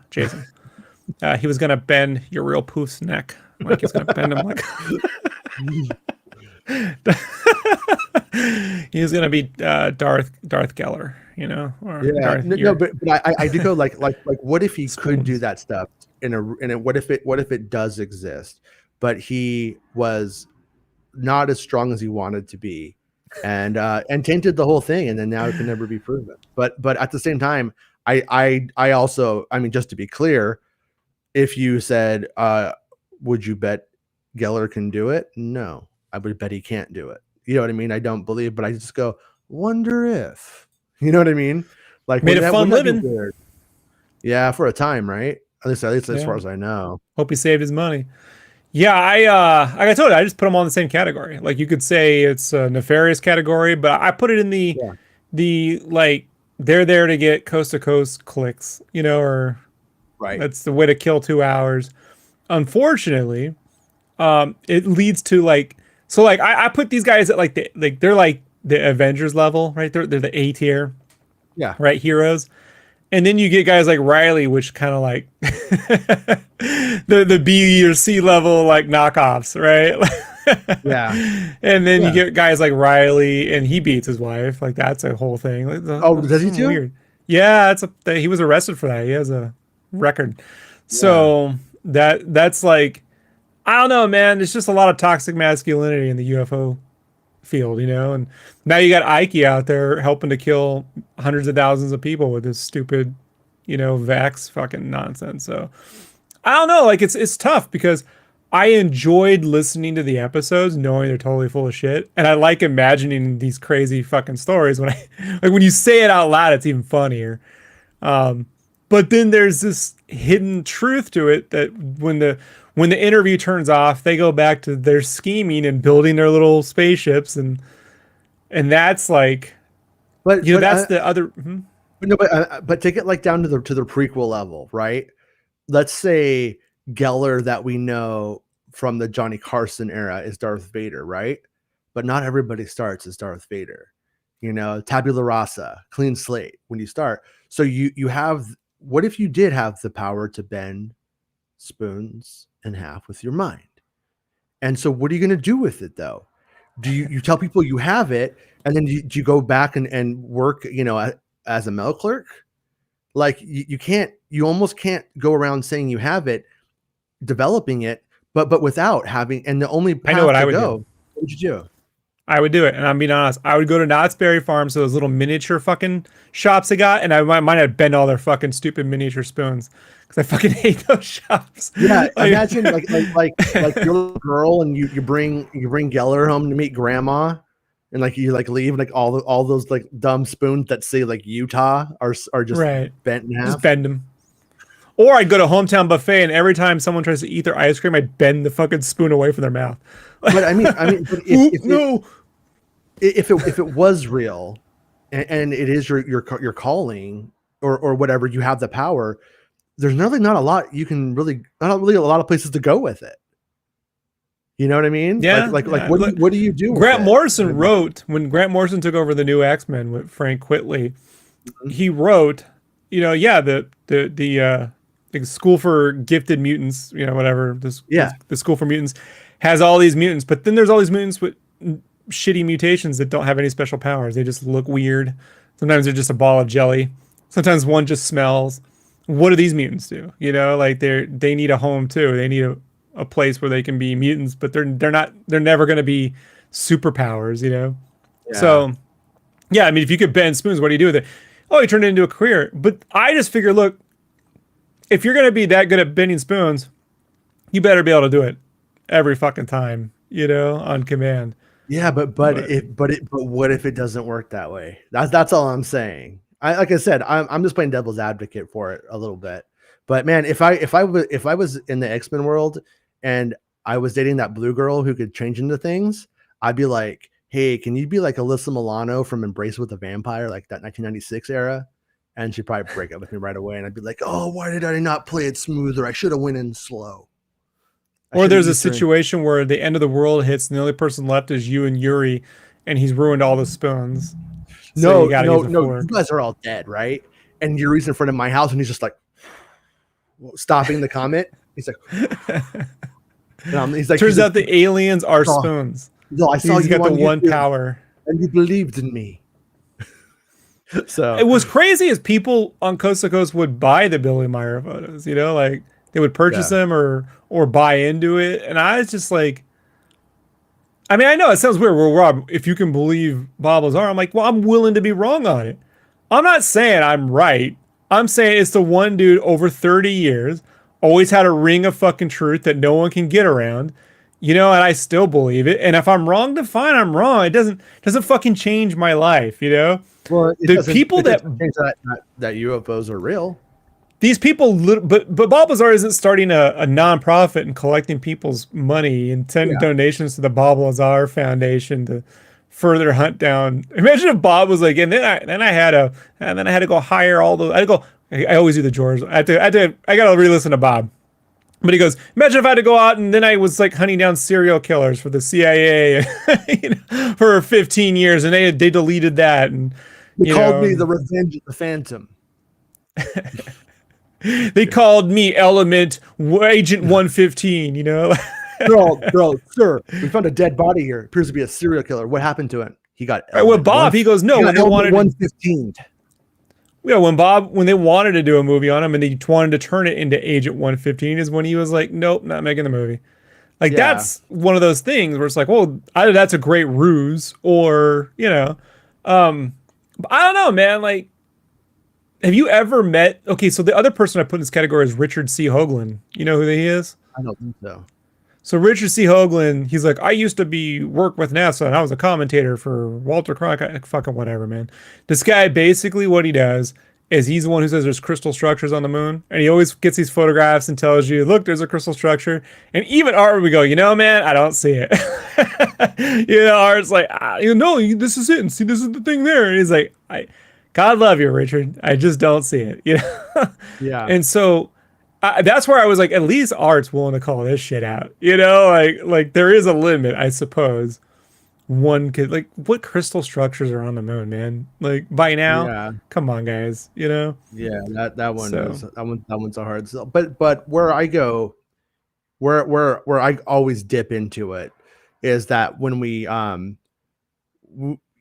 Jason. He was gonna bend Uriel Poof's neck. Like he's gonna bend him like he was gonna be Darth Geller, you know, or Yeah, Darth no, but I do go like what if he could do Spoons. that stuff in a what if it does exist, but he was not as strong as he wanted to be, and tainted the whole thing, and then now it can never be proven. But at the same time, I also, I mean, just to be clear, if you said, would you bet Geller can do it? No, I would bet he can't do it. You know what I mean? I don't believe, but I just go, wonder if. You know what I mean? Like, Made it fun wouldn't that be living. weird? Yeah, for a time, right? At least as Yeah. far as I know. Hope he saved his money. Yeah, like I told you, I just put them all in the same category. Like you could say it's a nefarious category, but I put it in Yeah. the like they're there to get coast to coast clicks, you know, or Right. that's the way to kill 2 hours. Unfortunately, it leads to like so like I put these guys at like they're like the Avengers level, right? They're the A tier, Yeah. right? Heroes. And then you get guys like Riley, which kind of like the B or C level like knockoffs, right? Yeah. And then Yeah. you get guys like Riley, and he beats his wife. Like that's a whole thing. Like, Oh, does he that's too? Weird. Yeah, he was arrested for that. He has a record. So that's like I don't know, man. There's just a lot of toxic masculinity in the UFO field, you know. And now you got Ike out there helping to kill hundreds of thousands of people with this stupid, you know, vax fucking nonsense. So I don't know. Like it's tough because I enjoyed listening to the episodes, knowing they're totally full of shit, and I like imagining these crazy fucking stories. When I like when you say it out loud, it's even funnier. But then there's this hidden truth to it that when the interview turns off, they go back to their scheming and building their little spaceships, and that's like, But you know, but that's the other. no, but take it like down to the prequel level, right? Let's say Geller that we know from the Johnny Carson era is Darth Vader, right? But not everybody starts as Darth Vader. You know, tabula rasa, clean slate when you start. So you have, what if you did have the power to bend spoons in half with your mind? And so what are you going to do with it though? Do you tell people you have it, and then do you go back and work, you know, as a mail clerk? Like you can't, you almost can't go around saying you have it, developing it, but without having, and the only path I know what I to would go, do. what would you do? I would do it, and I'm being honest. I would go to Knott's Berry Farm, so those little miniature fucking shops they got, and I might have bend all their fucking stupid miniature spoons because I fucking hate those shops. Yeah, Like- imagine like you're a little girl and you bring Geller home to meet grandma, and like you like leave, and like all those like dumb spoons that say like Utah are just Right. bent in half. Just bend them. Or I'd go to Hometown Buffet, and every time someone tries to eat their ice cream, I'd bend the fucking spoon away from their mouth. But I mean, but No. if it was real, and it is your calling or whatever, you have the power. There's not a lot you can really, not really a lot of places to go with it. You know what I mean? Yeah, Like yeah. what do you do? Grant with Morrison it? wrote, when Grant Morrison took over the new X-Men with Frank Quitely, Mm-hmm. he wrote, you know, yeah, the School for Gifted Mutants, you know, whatever, the School for Mutants has all these mutants, but then there's all these mutants with shitty mutations that don't have any special powers. They just look weird. Sometimes they're just a ball of jelly. Sometimes one just smells. What do these mutants do? You know, like they need a home too. They need a place where they can be mutants, but they're never going to be superpowers, you know? Yeah. So yeah, I mean, if you could bend spoons, what do you do with it? Oh, you turn it into a career. But I just figure, look, if you're going to be that good at bending spoons, you better be able to do it every fucking time, you know, on command. Yeah, but what if it doesn't work that way? That's all I'm saying. like I said, I'm just playing devil's advocate for it a little bit. But man, if I was in the X-Men world and I was dating that blue girl who could change into things, I'd be like, hey, can you be like Alyssa Milano from Embrace with a Vampire, like that 1996 era? And she'd probably break up with me right away. And I'd be like, oh, why did I not play it smoother? I should have went in slow. Or there's a situation where the end of the world hits and the only person left is you and Yuri, and he's ruined all the spoons. So no. You guys are all dead, right? And Yuri's in front of my house, and he's just like stopping the comment. He's like, he's like, turns out the aliens are spoons. No, I saw he's you got the one YouTube, power, and you believed in me. So it was crazy as people on Coast to Coast would buy the Billy Meier photos, you know, like they would purchase them or buy into it. And I was just like, I mean, I know it sounds weird. Well, Rob, if you can believe Bob Lazar, I'm like, well, I'm willing to be wrong on it. I'm not saying I'm right. I'm saying it's the one dude over 30 years, always had a ring of fucking truth that no one can get around, you know, and I still believe it. And if I'm wrong, then fine, I'm wrong. It doesn't fucking change my life, you know? Well, the people that UFOs are real. These people, but Bob Lazar isn't starting a nonprofit and collecting people's money and sending donations to the Bob Lazar Foundation to further hunt down. Imagine if Bob was like, and then I had to go hire all those. I always do the George. I gotta re-listen to Bob. But he goes, imagine if I had to go out and then I was like hunting down serial killers for the CIA you know, for 15 years, and they deleted that. And they called me the Revenge of the Phantom. They called me Element Agent 115. You know, girl, sir, we found a dead body here. Appears to be a serial killer. What happened to him? He got. Well, Bob, he goes, no, when they wanted 115. Yeah, when they wanted to do a movie on him and they wanted to turn it into Agent 115 is when he was like, nope, not making the movie. Like that's one of those things where it's like, well, either that's a great ruse or, you know, I don't know, man. Like, have you ever met? Okay, so the other person I put in this category is Richard C. Hoagland. You know who he is? I don't think so. So Richard C. Hoagland, he's like, I used to work with NASA and I was a commentator for Walter Cronkite. Fucking whatever, man. This guy, basically what he does is he's the one who says there's crystal structures on the moon. And he always gets these photographs and tells you, look, there's a crystal structure. And even Art would go, you know, man, I don't see it. You know, Art's like, no, this is it. And see, this is the thing there. And he's like, God love you, Richard. I just don't see it. You know? Yeah. And so that's where I was like, at least Art's willing to call this shit out. You know, like there is a limit, I suppose. One could, like, what crystal structures are on the moon, man? Like by now, come on, guys. You know? Yeah, that one's a hard sell. But where I go, where I always dip into it is that when we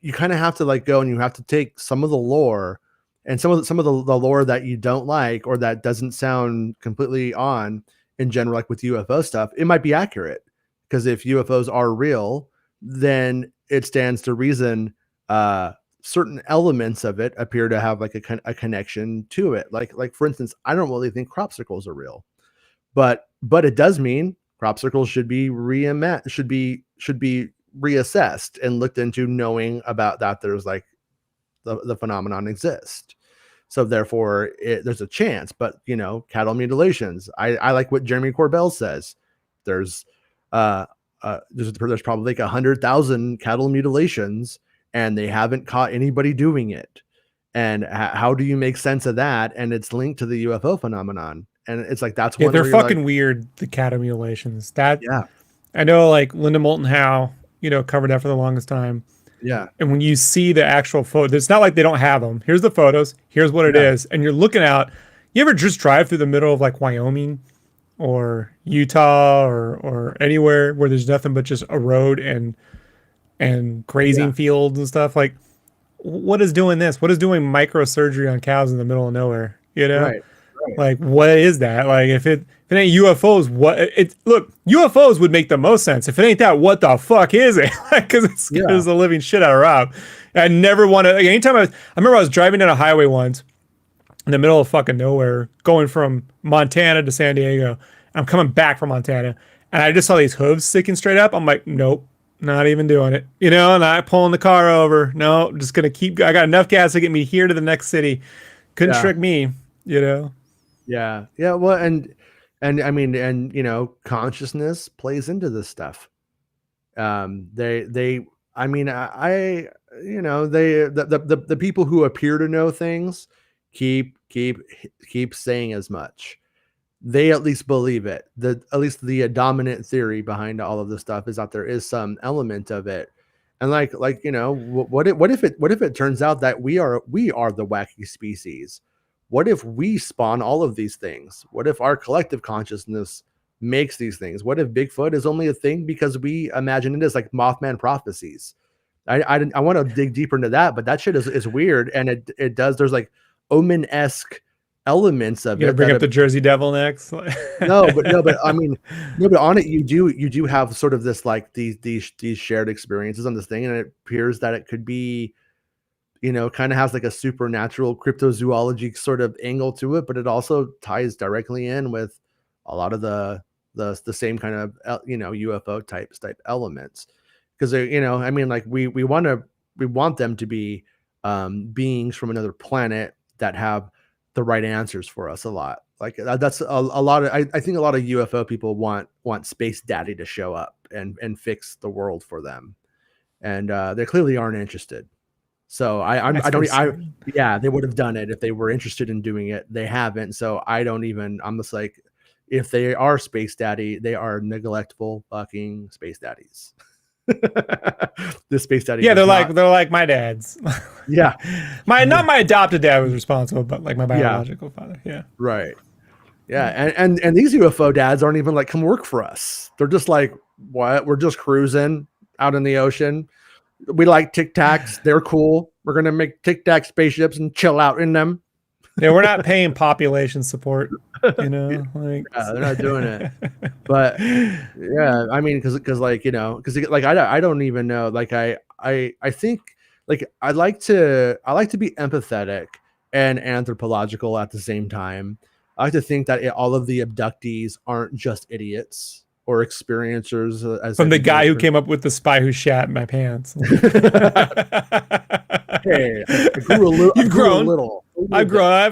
you kind of have to like go and you have to take some of the lore and some of the lore that you don't like or that doesn't sound completely on in general, like with UFO stuff, it might be accurate because if UFOs are real, then it stands to reason certain elements of it appear to have like a connection to it. Like for instance, I don't really think crop circles are real, but it does mean crop circles should be reassessed and looked into, knowing about that there's like the phenomenon exists. So therefore there's a chance, but you know, cattle mutilations. I like what Jeremy Corbell says. There's probably like 100,000 cattle mutilations and they haven't caught anybody doing it. And how do you make sense of that? And it's linked to the UFO phenomenon. And it's like, that's one. They're fucking like, weird. The cattle mutilations I know like Linda Moulton Howe, you know, covered that for the longest time. Yeah. And when you see the actual photo, it's not like they don't have them. Here's the photos. Here's what it is. And you're looking out. You ever just drive through the middle of like Wyoming or Utah or anywhere where there's nothing but just a road and grazing fields and stuff? Like, what is doing this? What is doing microsurgery on cows in the middle of nowhere? You know? Right. Like, what is that? Like, if it ain't UFOs, look, UFOs would make the most sense. If it ain't that, what the fuck is it? Because it scares the living shit out of Rob. I never want to, like, anytime I remember I was driving down a highway once in the middle of fucking nowhere, going from Montana to San Diego. I'm coming back from Montana, and I just saw these hooves sticking straight up. I'm like, nope, not even doing it. Not pulling the car over. No, just gonna keep. I got enough gas to get me here to the next city. Couldn't Yeah. trick me. Yeah. Yeah. Well, and I mean, and consciousness plays into this stuff. They I mean, the people who appear to know things keep saying as much. They at least believe it. At least the dominant theory behind all of this stuff is that there is some element of it. And what if it turns out that we are the wacky species? What if we spawn all of these things? What if our collective consciousness makes these things? What if Bigfoot is only a thing because we imagine it as like Mothman prophecies? I want to dig deeper into that, but that shit is weird, and it does. There's like Omen-esque elements of You gonna it. bring up the Jersey Devil next? But I mean, but on it you do have sort of this like these shared experiences on this thing, and it appears that it could be, kind of has like a supernatural cryptozoology sort of angle to it, but it also ties directly in with a lot of the same kind of UFO type elements, because I mean, like we want them to be beings from another planet that have the right answers for us a lot. Like that's a lot of I think a lot of UFO people want Space Daddy to show up and fix the world for them, and they clearly aren't interested. So they would have done it if they were interested in doing it. They haven't. So I'm just like, if they are Space Daddy, they are neglectful fucking Space Daddies. The Space Daddy. Yeah, they're like my dads. Yeah. Not my adopted dad was responsible, but like my biological father. Yeah. Right. Yeah. And these UFO dads aren't even like, come work for us. They're just like, what? We're just cruising out in the ocean. We like Tic Tacs. They're cool. We're going to make Tic Tac spaceships and chill out in them. Yeah, we're not paying population support, they're not doing it. But yeah, I mean, because I don't even know. Like I think like I like to be empathetic and anthropological at the same time. I like to think that all of the abductees aren't just idiots or experiencers. From the guy who came up with the spy who shat in my pants. Hey, I grew a little. You've grown. A little. I've grown a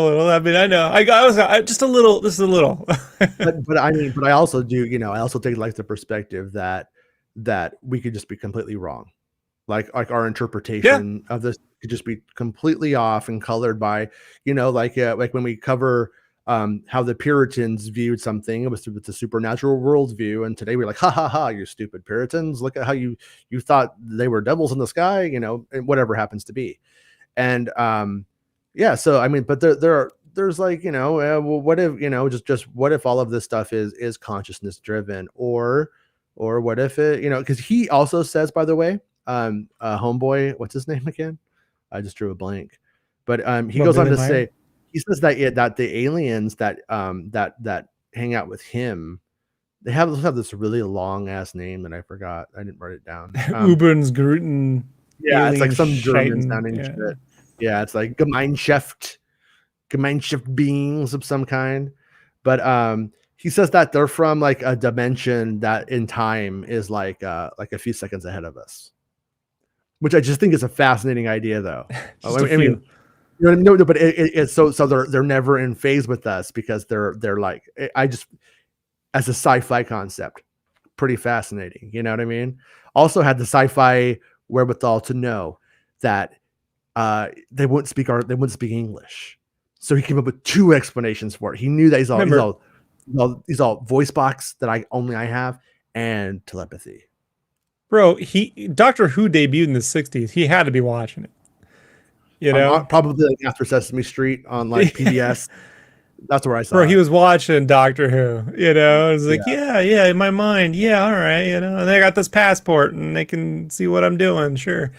little. I mean, I know. I was just a little. This is a little. but I also do. I also take like the perspective that we could just be completely wrong, like our interpretation of this could just be completely off and colored by, like when we cover how the Puritans viewed something, it was with the supernatural worldview, and today we're like, ha ha ha, you stupid Puritans! Look at how you thought they were devils in the sky, and whatever happens to be, and so I mean, but there's like, well, what if just what if all of this stuff is consciousness driven, or what if it, because he also says, by the way, homeboy, what's his name again? I just drew a blank, but he goes on to say. He says that the aliens that hang out with him, they have this really long ass name that I forgot. I didn't write it down. Ubensgruten. Yeah, it's like some German sounding shit. Yeah, it's like Gemeinschaft beings of some kind. But he says that they're from like a dimension that in time is like a few seconds ahead of us, which I just think is a fascinating idea, though. I mean. No, but it's so they're never in phase with us because they're like, I just, as a sci-fi concept, pretty fascinating. You know what I mean? Also had the sci-fi wherewithal to know that they wouldn't speak English, so he came up with two explanations for it. He knew that he's all voice box that I have, and telepathy. Bro, Doctor Who debuted in the 60s. He had to be watching it. Probably like after Sesame Street on like PBS. That's where I saw. Bro, he was watching Doctor Who. It was like, yeah, in my mind, yeah, all right, and they got this passport and they can see what I'm doing, sure,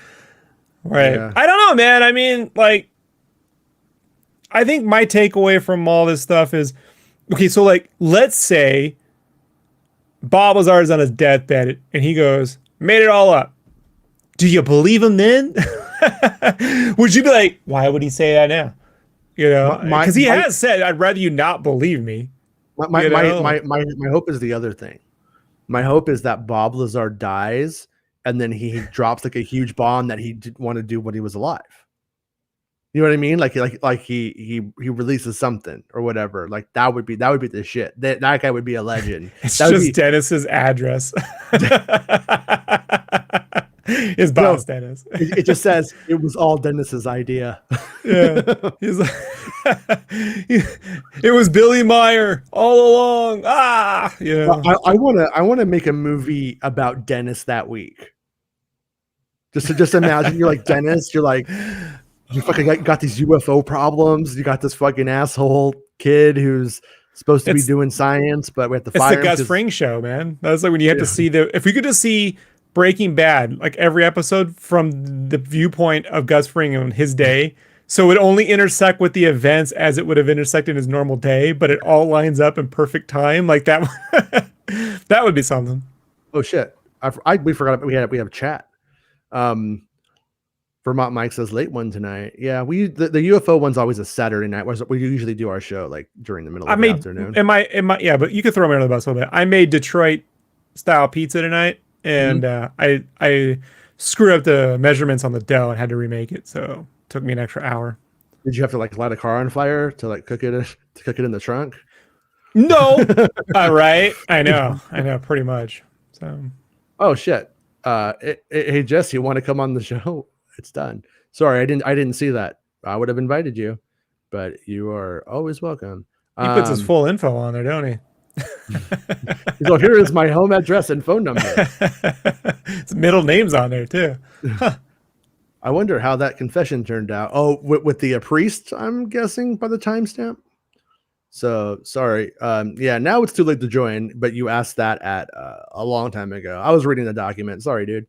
right? Yeah. I don't know, man. I mean, like, I think my takeaway from all this stuff is, okay, so like, let's say Bob Lazar's on his deathbed and he goes, made it all up. Do you believe him then? Would you be like, why would he say that now? Because he has said, I'd rather you not believe me. My hope is the other thing. My hope is that Bob Lazar dies, and then he drops like a huge bomb that he didn't want to do when he was alive. You know what I mean? Like he releases something or whatever. Like that would be the shit. That guy would be a legend. It's that just Dennis's address. His boss, Dennis. It just says it was all Dennis's idea. Yeah. He's like, it was Billy Meier all along. Ah, yeah. Well, I want to make a movie about Dennis that week. Just imagine you're like Dennis. You're like, you fucking got these UFO problems. You got this fucking asshole kid who's supposed to be doing science, but we have to fire him. It's the Gus Fring show, man. That's like when you have to see if we could just see Breaking Bad, like every episode from the viewpoint of Gus Fring on his day. So it only intersect with the events as it would have intersected in his normal day, but it all lines up in perfect time. Like that, that would be something. Oh shit. We forgot we have a chat. Vermont Mike says late one tonight. Yeah, the UFO one's always a Saturday night. We usually do our show like during the middle of the afternoon. Yeah, but you could throw me under the bus a little bit. I made Detroit style pizza tonight, and I screwed up the measurements on the dough and had to remake it. So it took me an extra hour. Did you have to like light a car on fire to like cook it in the trunk? No. All right. I know, pretty much. So. Oh shit. Hey Jess, you want to come on the show? It's done. Sorry, I didn't see that. I would have invited you, but you are always welcome. He puts his full info on there, don't he? So here is my home address and phone number. His middle name's on there too. Huh. I wonder how that confession turned out. Oh, with the priest, I'm guessing by the timestamp. So sorry. Yeah, now it's too late to join, but you asked that at a long time ago. I was reading the document. Sorry, dude.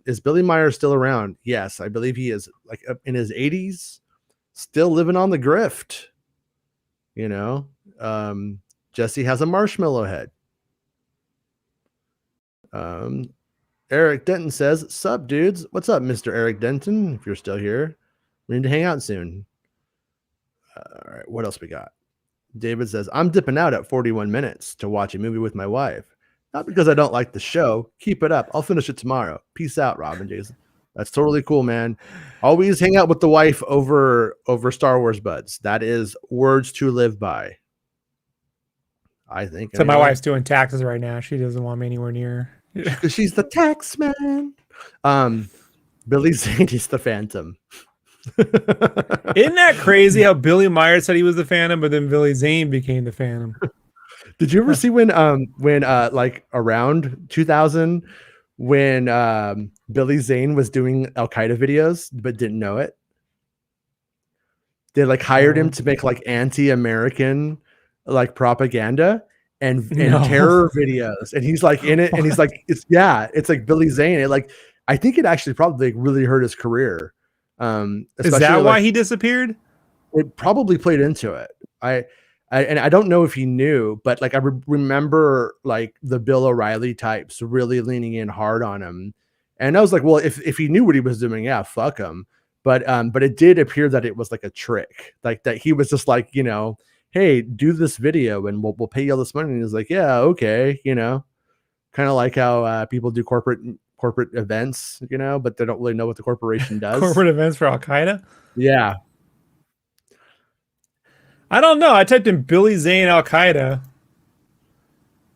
Is Billy Meyer still around? Yes, I believe he is like in his 80s, still living on the grift. You know, Jesse has a marshmallow head. Eric Denton says, "Sup, dudes? What's up, Mr. Eric Denton? If you're still here, we need to hang out soon." All right, what else we got? David says, "I'm dipping out at 41 minutes to watch a movie with my wife. Not because I don't like the show. Keep it up. I'll finish it tomorrow. Peace out, Robin Jason." That's totally cool, man. Always hang out with the wife over Star Wars buds. That is words to live by, I think. So my wife's doing taxes right now. She doesn't want me anywhere near. Because she's the tax man. Billy Zane is the Phantom. Isn't that crazy how Billy Meier said he was the Phantom, but then Billy Zane became the Phantom? Did you ever see when like around 2000 when Billy Zane was doing Al Qaeda videos but didn't know it? They like hired him to make like anti-American like propaganda and terror videos, and he's like in it, and he's like it's like Billy Zane. It like I think it actually probably really hurt his career. Is that why he disappeared? It probably played into it. I don't know if he knew, but like I remember like the Bill O'Reilly types really leaning in hard on him, and I was like, well, if he knew what he was doing, yeah, fuck him. But it did appear that it was like a trick, like that he was just like, you know, hey, do this video and we'll pay you all this money. And he's like, yeah, okay, you know, kind of like how people do corporate events, you know, but they don't really know what the corporation does. Corporate events for Al Qaeda. Yeah. I don't know. I typed in Billy Zane Al Qaeda.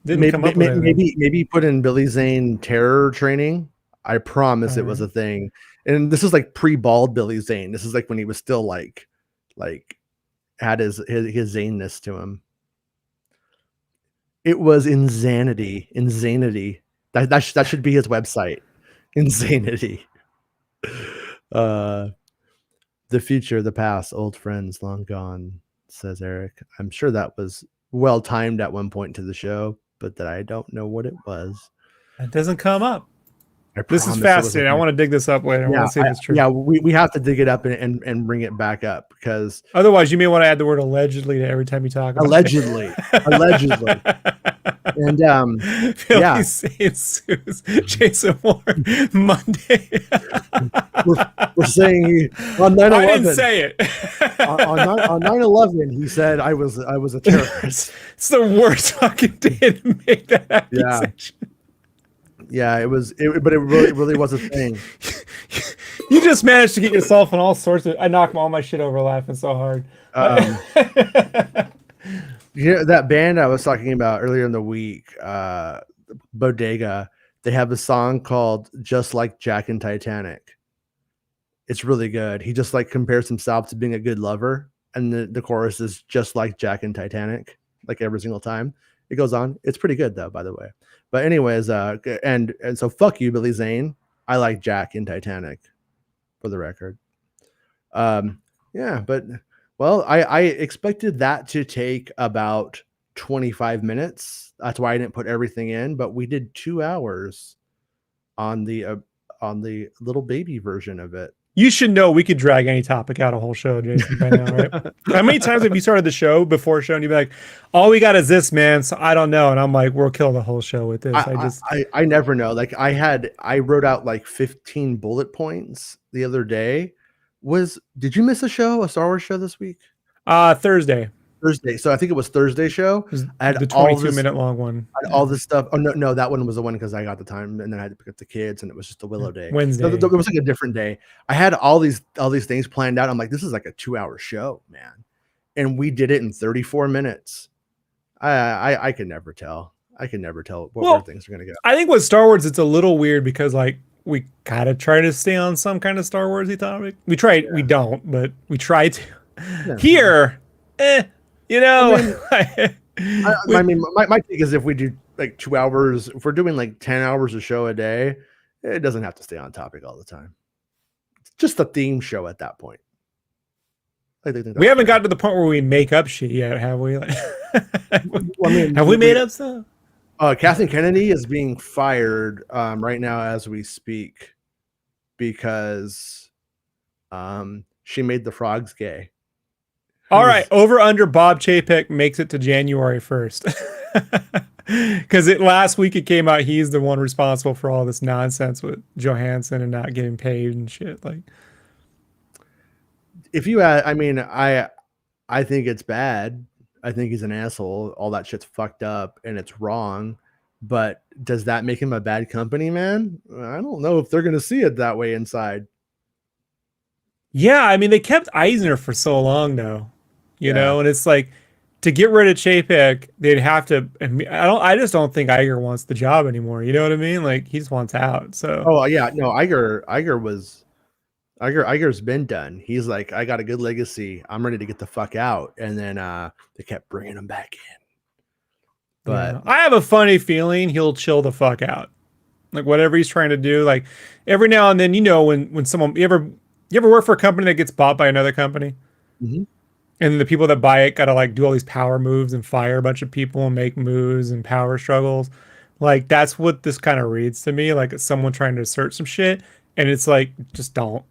Didn't come up with anything. Maybe put in Billy Zane terror training. I promise it was a thing. And this is like pre-bald Billy Zane. This is like when he was still like had his Zaneness to him. It was Insanity. That should be his website. Insanity. The future, the past, old friends long gone, says Eric. I'm sure that was well timed at one point to the show, but that I don't know what it was. It doesn't come up. This is fascinating. I want to dig this up later. I want to see if it's true. Yeah, we have to dig it up and bring it back up, because otherwise you may want to add the word allegedly to every time you talk about allegedly. And Philly yeah, Saints sues Jason Ward Monday. we're saying on I didn't 9/11 say it. on 9/11 he said I was a terrorist. It's the worst fucking day to make that Yeah. accusation. Yeah, but it really was a thing. You just managed to get yourself in all sorts of. I knocked all my shit over laughing so hard. You know, that band I was talking about earlier in the week, Bodega, they have a song called Just Like Jack and Titanic. It's really good. He just like compares himself to being a good lover, and the chorus is just like Jack and Titanic, like every single time. It goes on. It's pretty good though, by the way. But anyways, and so fuck you, Billy Zane. I like Jack in Titanic, for the record. Yeah, but well, I expected that to take about 25 minutes. That's why I didn't put everything in, but we did 2 hours on the little baby version of it. You should know we could drag any topic out a whole show, Jason, by now, right? How many times have you started the show before show and you'd be like, all we got is this, man, so I don't know. And I'm like, we'll kill the whole show with this. I never know. Like I wrote out like 15 bullet points the other day. Did you miss a Star Wars show this week? Thursday. So I think it was Thursday show. I had the 22-minute long one. I had all this stuff. Oh no, that one was the one because I got the time and then I had to pick up the kids and it was just a Willow day. Wednesday. It was like a different day. I had all these things planned out. I'm like, this is like a 2-hour show, man. And we did it in 34 minutes. I can never tell. I can never tell where things are gonna go. I think with Star Wars, it's a little weird because like we gotta try to stay on some kind of Star Warsy topic. We try. Yeah. We don't, but we try to. Yeah. Here, you know. I mean, my take is if we do like 2 hours, if we're doing like 10 hours a show a day, it doesn't have to stay on topic all the time. It's just a theme show at that point. We haven't gotten to the point where we make up shit yet, have we? Like, have we made up stuff? Kathleen Kennedy is being fired right now as we speak because she made the frogs gay. All right, over under Bob Chapek makes it to January 1st. Because last week it came out he's the one responsible for all this nonsense with Johansson and not getting paid and shit. Like, if you, I mean, I think it's bad. I think he's an asshole. All that shit's fucked up and it's wrong. But does that make him a bad company man? I don't know if they're going to see it that way inside. Yeah, I mean, they kept Eisner for so long, though. You know, and it's like to get rid of Chapek, they'd have to. I just don't think Iger wants the job anymore. You know what I mean? Like he just wants out. So. Oh yeah, no, Iger's been done. He's like, I got a good legacy. I'm ready to get the fuck out. And then they kept bringing him back in. But I have a funny feeling he'll chill the fuck out. Like whatever he's trying to do. Like every now and then, you know, when someone you ever work for a company that gets bought by another company. Mm-hmm. And the people that buy it got to like do all these power moves and fire a bunch of people and make moves and power struggles. Like that's what this kind of reads to me. Like it's someone trying to assert some shit. And it's like, just don't.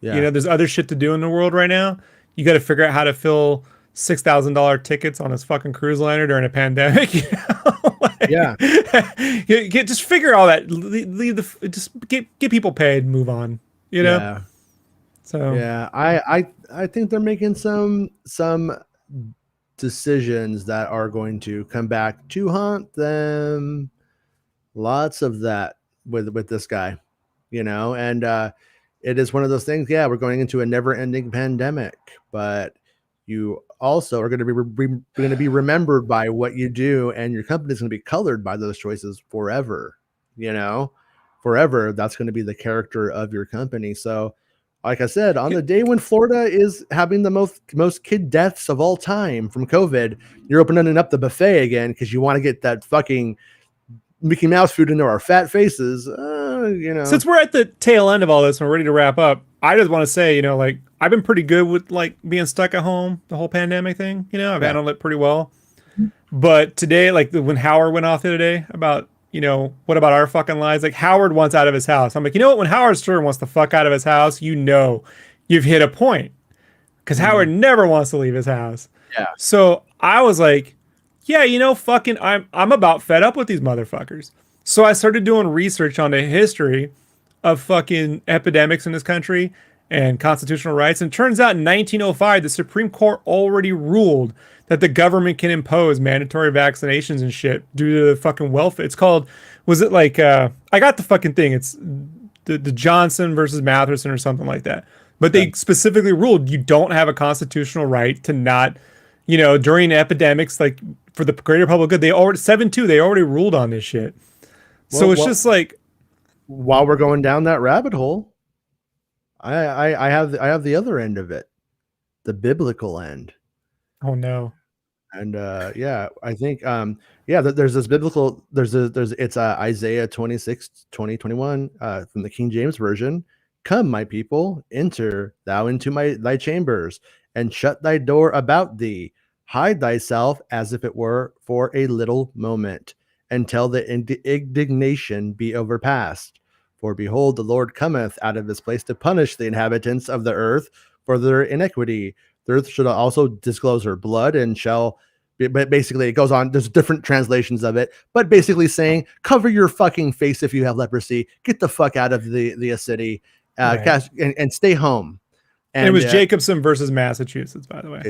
Yeah. You know, there's other shit to do in the world right now. You got to figure out how to fill $6,000 tickets on his fucking cruise liner during a pandemic. You know? Like, yeah. Just figure all that. Just get people paid and move on. You know? Yeah. So yeah, I think they're making some decisions that are going to come back to haunt them. Lots of that with this guy, you know, and it is one of those things. Yeah, we're going into a never-ending pandemic, but you also are going to be remembered by what you do, and your company's going to be colored by those choices forever. You know, forever. That's going to be the character of your company. So. Like I said, on the day when Florida is having the most kid deaths of all time from COVID, you're opening up the buffet again because you want to get that fucking Mickey Mouse food into our fat faces. You know. Since we're at the tail end of all this and we're ready to wrap up, I just want to say, you know, like I've been pretty good with like being stuck at home, the whole pandemic thing. You know, I've handled it pretty well. But today, like when Howard went off the other day about, you know, what about our fucking lives? Like Howard wants out of his house. I'm like, you know what? When Howard Stern wants the fuck out of his house, you know, you've hit a point because Howard never wants to leave his house. Yeah. So I was like, yeah, fucking, I'm about fed up with these motherfuckers. So I started doing research on the history of fucking epidemics in this country and constitutional rights. And turns out in 1905, the Supreme Court already ruled that the government can impose mandatory vaccinations and shit due to the fucking welfare. It's called, was it like, I got the fucking thing. It's the Johnson versus Matheson or something like that. But they specifically ruled you don't have a constitutional right to not, during epidemics, like for the greater public good, they already 7-2, they already ruled on this shit. So it's just like, while we're going down that rabbit hole, I have the other end of it, the biblical end. oh no. And yeah, I think there's this biblical, it's Isaiah 26:20-21 from the King James version. Come, my people, enter thou into thy chambers, and shut thy door about thee. Hide thyself as if it were for a little moment, until the indignation be overpast. For behold, the Lord cometh out of his place to punish the inhabitants of the earth for their iniquity. The earth should also disclose her blood, and shall, but basically it goes on, there's different translations of it, but basically saying, cover your fucking face if you have leprosy, get the fuck out of the city, Right. and stay home. And it was Jacobson versus Massachusetts, by the way.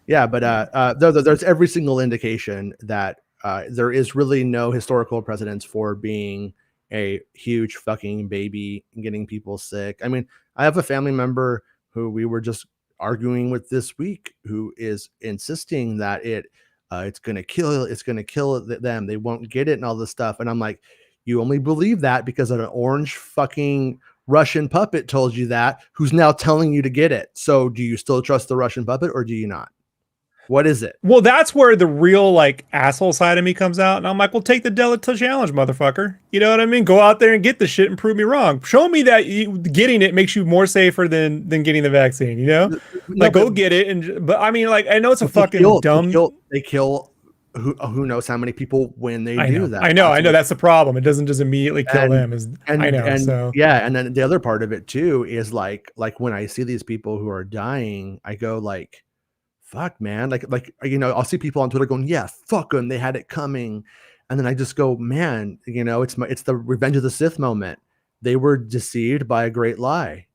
Yeah, but there's every single indication that there is really no historical precedence for being a huge fucking baby and getting people sick. I mean, I have a family member who we were just arguing with this week, who is insisting that it's going to kill them. They won't get it and all this stuff. And I'm like, you only believe that because an orange fucking Russian puppet told you that, who's now telling you to get it. So do you still trust the Russian puppet, or do you not? What is it? Well, that's where the real like asshole side of me comes out. And I'm like, well, take the Delta challenge, motherfucker. You know what I mean? Go out there and get the shit and prove me wrong. Show me that getting it makes you more safer than getting the vaccine, No, Like, go but get it. But I mean, like, I know it's a fucking dumb. They kill who knows how many people when they I do know. that. I know. That's the problem. It doesn't just immediately kill them. I know. And So yeah, and then the other part of it too is like when I see these people who are dying, I go like, fuck, man. Like I'll see people on Twitter going, yeah, fuck them, they had it coming. And then I just go, man, it's the Revenge of the Sith moment. They were deceived by a great lie.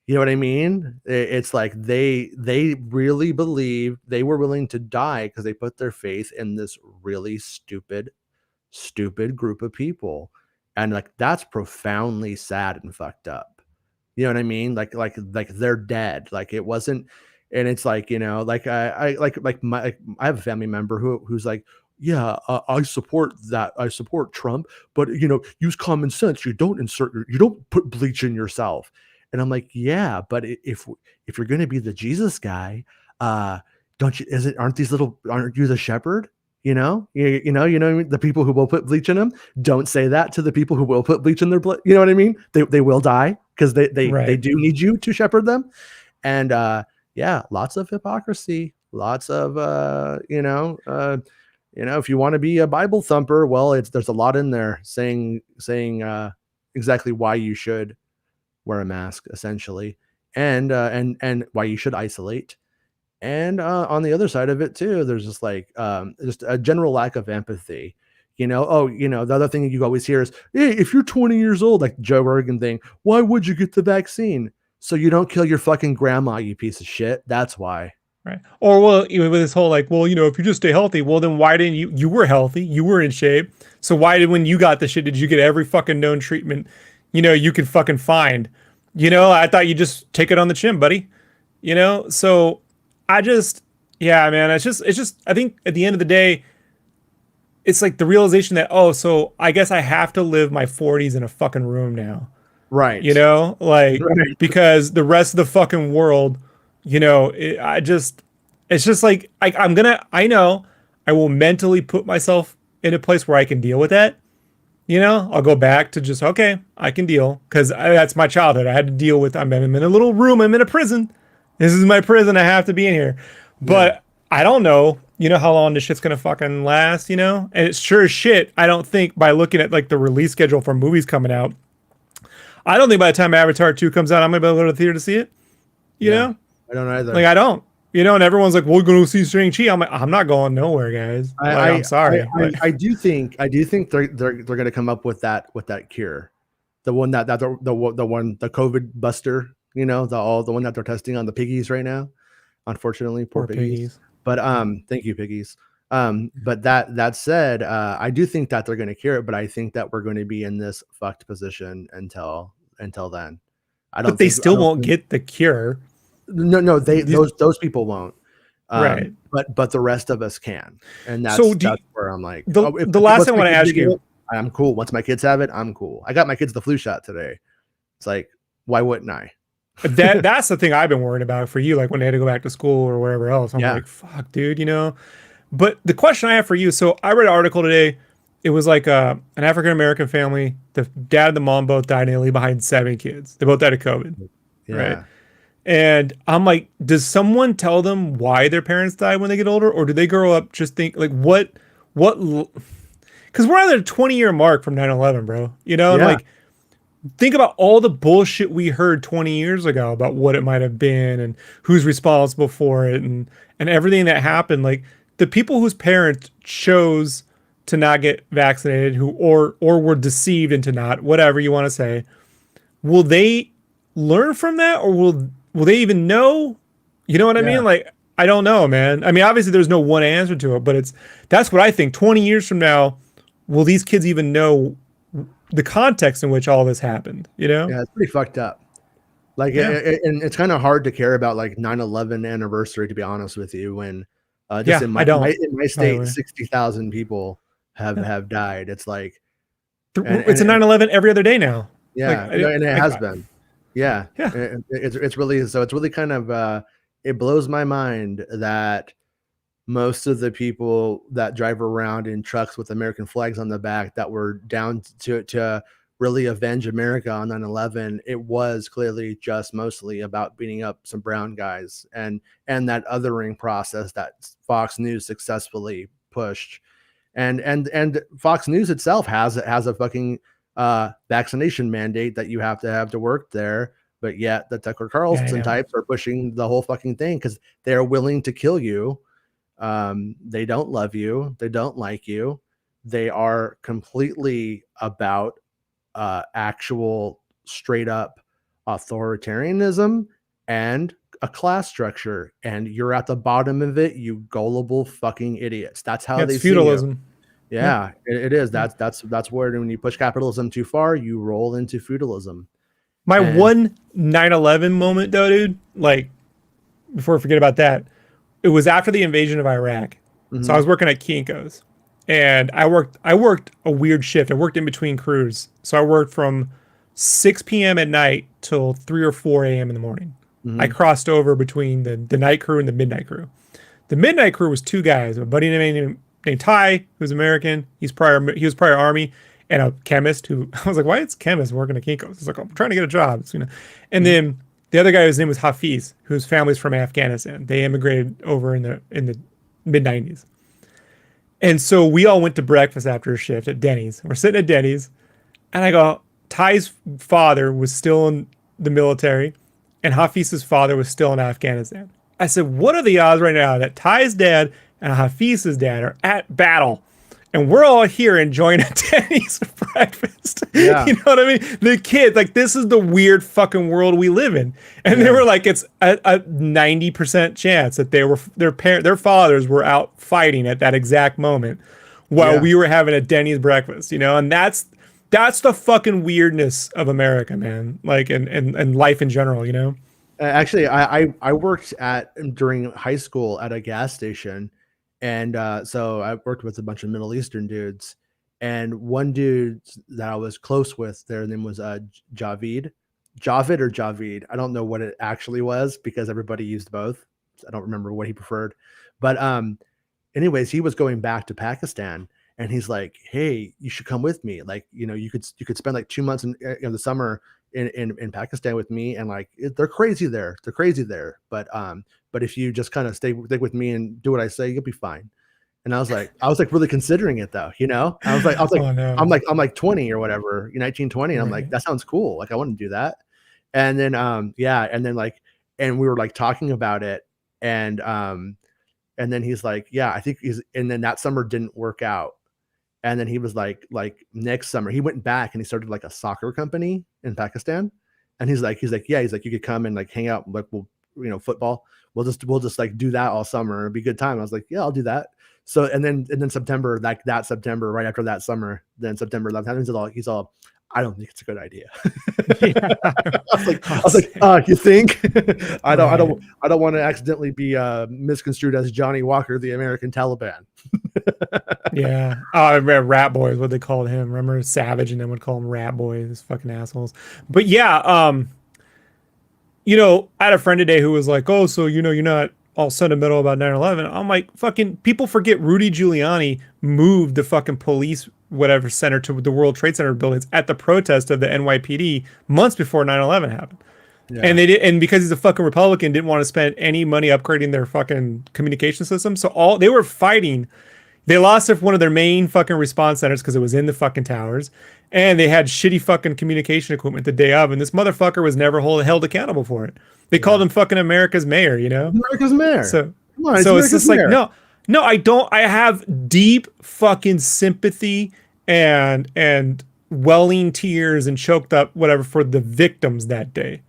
You know what I mean? It's like they really believe, they were willing to die because they put their faith in this really stupid group of people. And like, that's profoundly sad and fucked up. You know what I mean? Like they're dead. Like it wasn't, and it's like, I have a family member who's like, yeah, I support that. I support Trump, but use common sense. You don't put bleach in yourself. And I'm like, yeah, but if you're going to be the Jesus guy, aren't you the shepherd? The people who will put bleach in them, don't say that to the people who will put bleach in their blood. You know what I mean? They will die because they Right. do need you to shepherd them. And yeah, lots of hypocrisy, lots of if you want to be a Bible thumper, well, there's a lot in there saying exactly why you should wear a mask, essentially, and why you should isolate. And on the other side of it too, there's just like just a general lack of empathy. The other thing you always hear is, hey, if you're 20 years old, like Joe Rogan thing, why would you get the vaccine? So you don't kill your fucking grandma, you piece of shit. That's why. Right. Or, well, even with this whole like, well, if you just stay healthy, well, then why didn't you were healthy, you were in shape. So why when you got the shit, did you get every fucking known treatment, you could fucking find, I thought you just take it on the chin, buddy, So yeah, man, it's just, I think at the end of the day, it's like the realization that, oh, so I guess I have to live my 40s in a fucking room now. Right. Like, right. Because the rest of the fucking world, it's just like, I know I will mentally put myself in a place where I can deal with that. I'll go back to just, okay, I can deal, because that's my childhood. I had to deal with, I'm in a little room, I'm in a prison. This is my prison, I have to be in here. But I don't know, how long this shit's gonna fucking last, and it's sure as shit, I don't think by looking at like the release schedule for movies coming out, I don't think by the time Avatar 2 comes out, I'm gonna be able to go to the theater to see it. You know? I don't either. Like, I don't. You know, and everyone's like, "We're going to see Shang-Chi." I'm like, I'm not going nowhere, guys. I'm sorry. I do think they're going to come up with that cure, the one that the one the COVID buster, you know, the one that they're testing on the piggies right now. Unfortunately, poor piggies. But thank you, piggies. But that said, I do think that they're going to cure it, but I think that we're going to be in this fucked position until then. But they still won't get the cure. No, those people won't. Right. But the rest of us can, and that's where I'm like, the last thing I want to ask you. I'm cool. Once my kids have it, I'm cool. I got my kids the flu shot today. It's like, why wouldn't I? That's the thing I've been worried about for you, like when they had to go back to school or wherever else. I'm like, fuck, dude, you know. But the question I have for you, so I read an article today. It was like an African American family. The dad and the mom both died, and they leave behind 7 kids. They both died of COVID. Yeah. Right. And I'm like, does someone tell them why their parents died when they get older, or do they grow up just think like what? Because we're at a 20-year mark from 9/11, bro. You know, and like, think about all the bullshit we heard 20 years ago about what it might have been and who's responsible for it and everything that happened. Like the people whose parents chose to not get vaccinated, or were deceived into not, whatever you want to say, will they learn from that, or will they even know? You know what I mean? Like, I don't know, man. I mean, obviously there's no one answer to it, but that's what I think. 20 years from now, will these kids even know the context in which all this happened? You know? Yeah, it's pretty fucked up. Like, and it's kind of hard to care about like 9/11 anniversary, to be honest with you, when just in my state, 60,000 people have died. It's like, it's a 9/11 every other day now. Yeah, like, and it has been. Yeah. It's really kind of it blows my mind that most of the people that drive around in trucks with American flags on the back that were down to really avenge America on 9/11, it was clearly just mostly about beating up some brown guys and that othering process that Fox News successfully pushed. And Fox News itself has a fucking vaccination mandate that you have to work there, but yet the Tucker Carlson types are pushing the whole fucking thing because they're willing to kill you. They don't love you. They don't like you. They are completely about actual straight up authoritarianism and a class structure, and you're at the bottom of it, you gullible fucking idiots. That's how they see feudalism. Yeah, it is. That's where when you push capitalism too far, you roll into feudalism. My one 9/11 moment, though, dude, like, before I forget about that, it was after the invasion of Iraq. So I was working at Kinko's, and I worked a weird shift. I worked in between crews. So I worked from 6 p.m. at night till 3 or 4 a.m. in the morning. I crossed over between the night crew and the midnight crew. The midnight crew was 2 guys, a buddy named Ty, who's American. He was prior Army, and a chemist who I was like, why is chemist working at Kinko's? It's like, I'm trying to get a job. You know. And then the other guy, his name was Hafiz, whose family's from Afghanistan. They immigrated over in the mid 90s. And so we all went to breakfast after a shift at Denny's. We're sitting at Denny's, and I go, Ty's father was still in the military, and Hafiz's father was still in Afghanistan. I said, what are the odds right now that Ty's dad and Hafiz's dad are at battle, and we're all here enjoying a Denny's breakfast? Yeah. You know what I mean? The kids, like, this is the weird fucking world we live in. And they were like, it's a 90% chance that their fathers were out fighting at that exact moment while we were having a Denny's breakfast, you know? And that's the fucking weirdness of America, man. Like, and life in general, you know? Actually, I worked during high school at a gas station, and so I worked with a bunch of Middle Eastern dudes, and one dude that I was close with, their name was Javid or Javid. I don't know what it actually was because everybody used both. I don't remember what he preferred, but anyways, he was going back to Pakistan, and he's like, hey, you should come with me. Like, you know, you could spend like 2 months in the summer in Pakistan with me, and like they're crazy there. But if you just kind of stick with me and do what I say, you'll be fine. And I was like really considering it though, you know. I was like, oh, no. I'm like 20 or whatever, 19, 20, and I'm like, that sounds cool. Like I want to do that. And then and we were like talking about it, And then he's like, yeah, I think and then that summer didn't work out. And then he was like next summer he went back and he started like a soccer company in Pakistan. And he's like, yeah, he's like, you could come and like hang out, like we'll, football. We'll just like do that all summer. It'll be a good time. I was like, yeah, I'll do that. So and then September, like that September, right after that summer, then September 11th, he's all, I don't think it's a good idea. Yeah. I was like, you think? I don't want to accidentally be misconstrued as Johnny Walker, the American Taliban. Yeah. Oh, I remember Rat Boy is what they called him. Remember Savage and then would call him Rat Boy, these fucking assholes. But yeah, I had a friend today who was like, oh, so you're not all sentimental about 9/11. I'm like, fucking people forget Rudy Giuliani moved the fucking police whatever center to the World Trade Center buildings at the protest of the NYPD months before 9/11 happened. Yeah. And they did, and because he's a fucking Republican, didn't want to spend any money upgrading their fucking communication system. So they were fighting. They lost one of their main fucking response centers because it was in the fucking towers, and they had shitty fucking communication equipment the day of, and this motherfucker was never held accountable for it. They called him fucking America's mayor, America's mayor. So it's just like, no, I don't. I have deep fucking sympathy and welling tears and choked up whatever for the victims that day.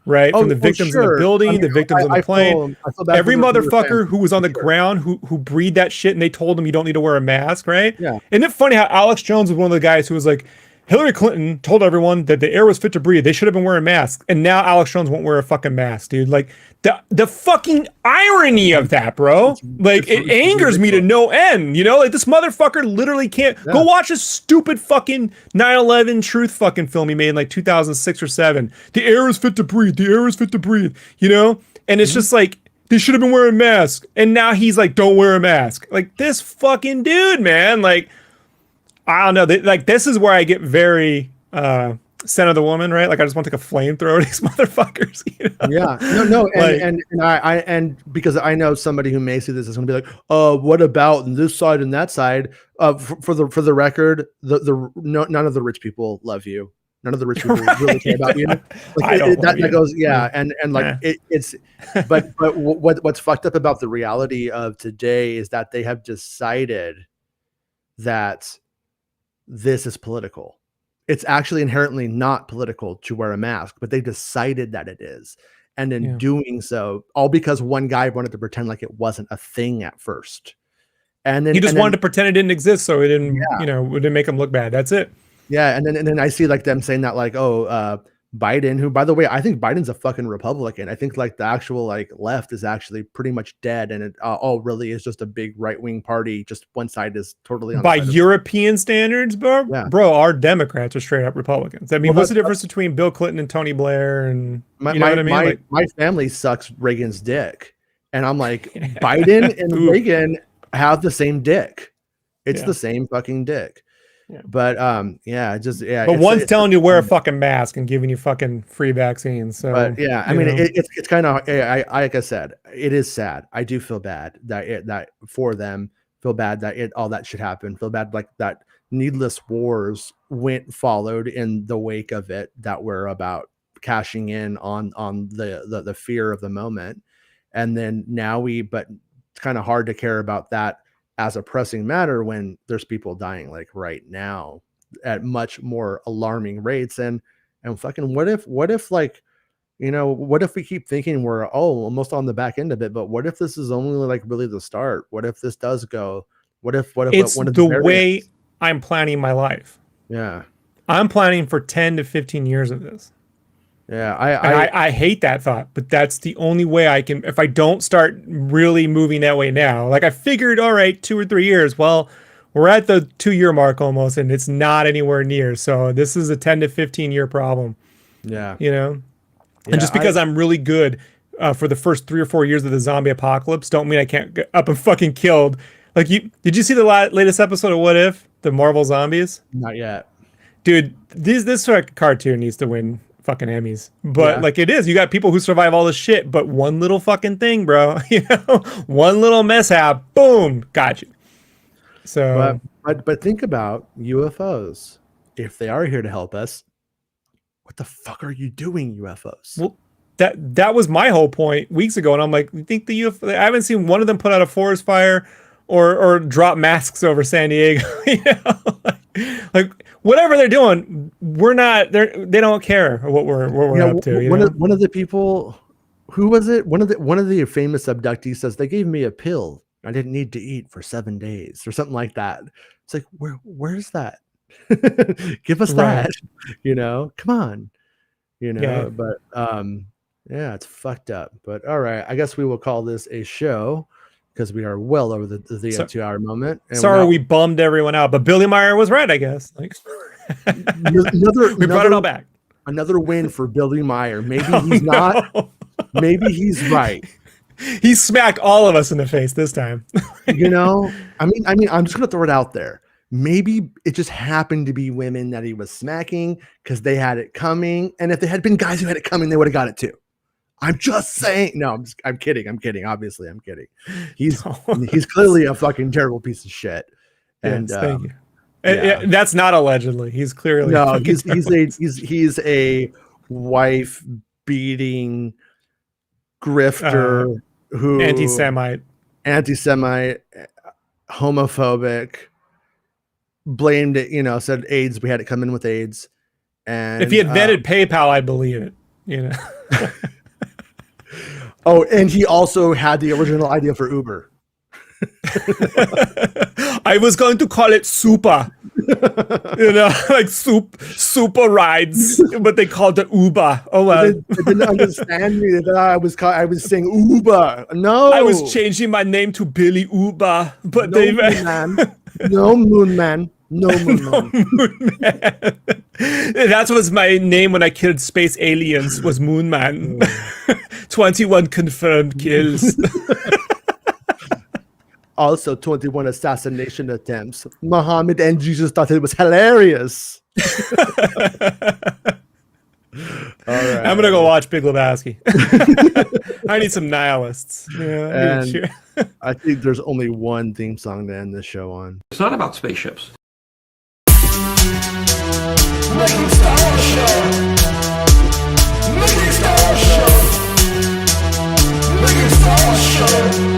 Right? From the victims in the building, the victims on the plane. Every motherfucker who was on the ground who breathed that shit and they told him you don't need to wear a mask, right? Yeah. Isn't it funny how Alex Jones was one of the guys who was like, Hillary Clinton told everyone that the air was fit to breathe. They should have been wearing masks. And now Alex Jones won't wear a fucking mask, dude. Like the fucking irony of that, bro. Like it angers me to no end, Like this motherfucker literally can't go watch a stupid fucking 9/11 truth fucking film he made in like 2006 or 7. The air is fit to breathe. The air is fit to breathe, And it's just like, they should have been wearing masks. And now he's like, don't wear a mask. Like this fucking dude, man. Like, I don't know. This is where I get very scent of the woman, right? Like I just want to take a flamethrower at these motherfuckers. Yeah, no, and because I know somebody who may see this is going to be like, what about this side and that side? For the record, none of the rich people love you. None of the rich people really care about you. Like that goes, and like it's, but what's fucked up about the reality of today is that they have decided that this is political. It's actually inherently not political to wear a mask, but they decided that it is. And in doing so, all because one guy wanted to pretend like it wasn't a thing at first. And then he just wanted to pretend it didn't exist. So it didn't, it didn't make him look bad. That's it. Yeah. And then I see like them saying that like, Biden, who by the way, I think Biden's a fucking Republican. I think like the actual like left is actually pretty much dead. And it all really is just a big right-wing party. Just one side is totally on by European standards, bro. Yeah. Bro, our Democrats are straight up Republicans. I mean, what's the difference between Bill Clinton and Tony Blair? And you know what I mean? My family sucks Reagan's dick. And I'm like, Biden and Reagan have the same dick. It's the same fucking dick. Yeah. But But one's telling you to wear a fucking mask and giving you fucking free vaccines. So, but I mean, it's kind of like I said, it is sad. I do feel bad that for them. Feel bad that all that should happen. Feel bad like that needless wars followed in the wake of it that were about cashing in on the fear of the moment, and then now but it's kind of hard to care about that as a pressing matter when there's people dying like right now at much more alarming rates. And fucking what if like, what if we keep thinking we're almost on the back end of it, but what if this is only like really the start? What if this does go? What if it's the way I'm planning my life? Yeah. I'm planning for 10 to 15 years of this. Yeah, I hate that thought, but that's the only way I can. If I don't start really moving that way now, like I figured, all right, 2 or 3 years. Well, we're at the 2-year mark almost, and it's not anywhere near. So this is a 10 to 15 year problem. Yeah, and just because I'm really good for the first 3 or 4 years of the zombie apocalypse, don't mean I can't get up and fucking killed. Like did you see the latest episode of What If? The Marvel Zombies? Not yet, dude. This sort of cartoon needs to win fucking Emmys, but like it is, you got people who survive all this shit, but one little fucking thing, bro, one little mishap, boom, got you. So but think about UFOs. If they are here to help us, what the fuck are you doing, UFOs? Well, that was my whole point weeks ago, and I'm like, you think the UFO? I haven't seen one of them put out a forest fire or drop masks over San Diego. You know, like whatever they're doing, they don't care what we're up to. One of the people, who was it? One of the famous abductees says they gave me a pill I didn't need to eat for 7 days or something like that. It's like, where's that? Give us that, come on, but yeah, it's fucked up. But all right, I guess we will call this a show because we are well over the 2-hour moment. And sorry, we bummed everyone out, but Billy Meyer was right, I guess. Like, we brought it all back. Another win for Billy Meyer. Maybe he's not. Maybe he's right. He smacked all of us in the face this time. I mean, I'm just gonna throw it out there. Maybe it just happened to be women that he was smacking because they had it coming, and if they had been guys who had it coming, they would have got it too. I'm just saying. No, I'm kidding. Obviously, I'm kidding. He's clearly a fucking terrible piece of shit. And yes, thank you. Yeah. That's not allegedly. He's clearly he's a wife beating grifter who anti-Semite, homophobic. Blamed it, said AIDS. We had it come in with AIDS, and if he invented PayPal, I'd believe it. Oh, and he also had the original idea for Uber. I was going to call it Super, like super rides, but they called it Uber. Oh well, they didn't understand me that I was saying Uber. No, I was changing my name to Billy Uber, but no moon man. No moon man. No moon man. That was my name when I killed space aliens. Was Moon Man. 21 confirmed kills. Also 21 assassination attempts. Muhammad and Jesus thought it was hilarious. All right. I'm gonna go watch Big Lebowski. I need some nihilists. Yeah, and I think there's only one theme song to end this show on. It's not about spaceships. Making Star Wars Show. Making Star Wars Show. Making Star Wars Show.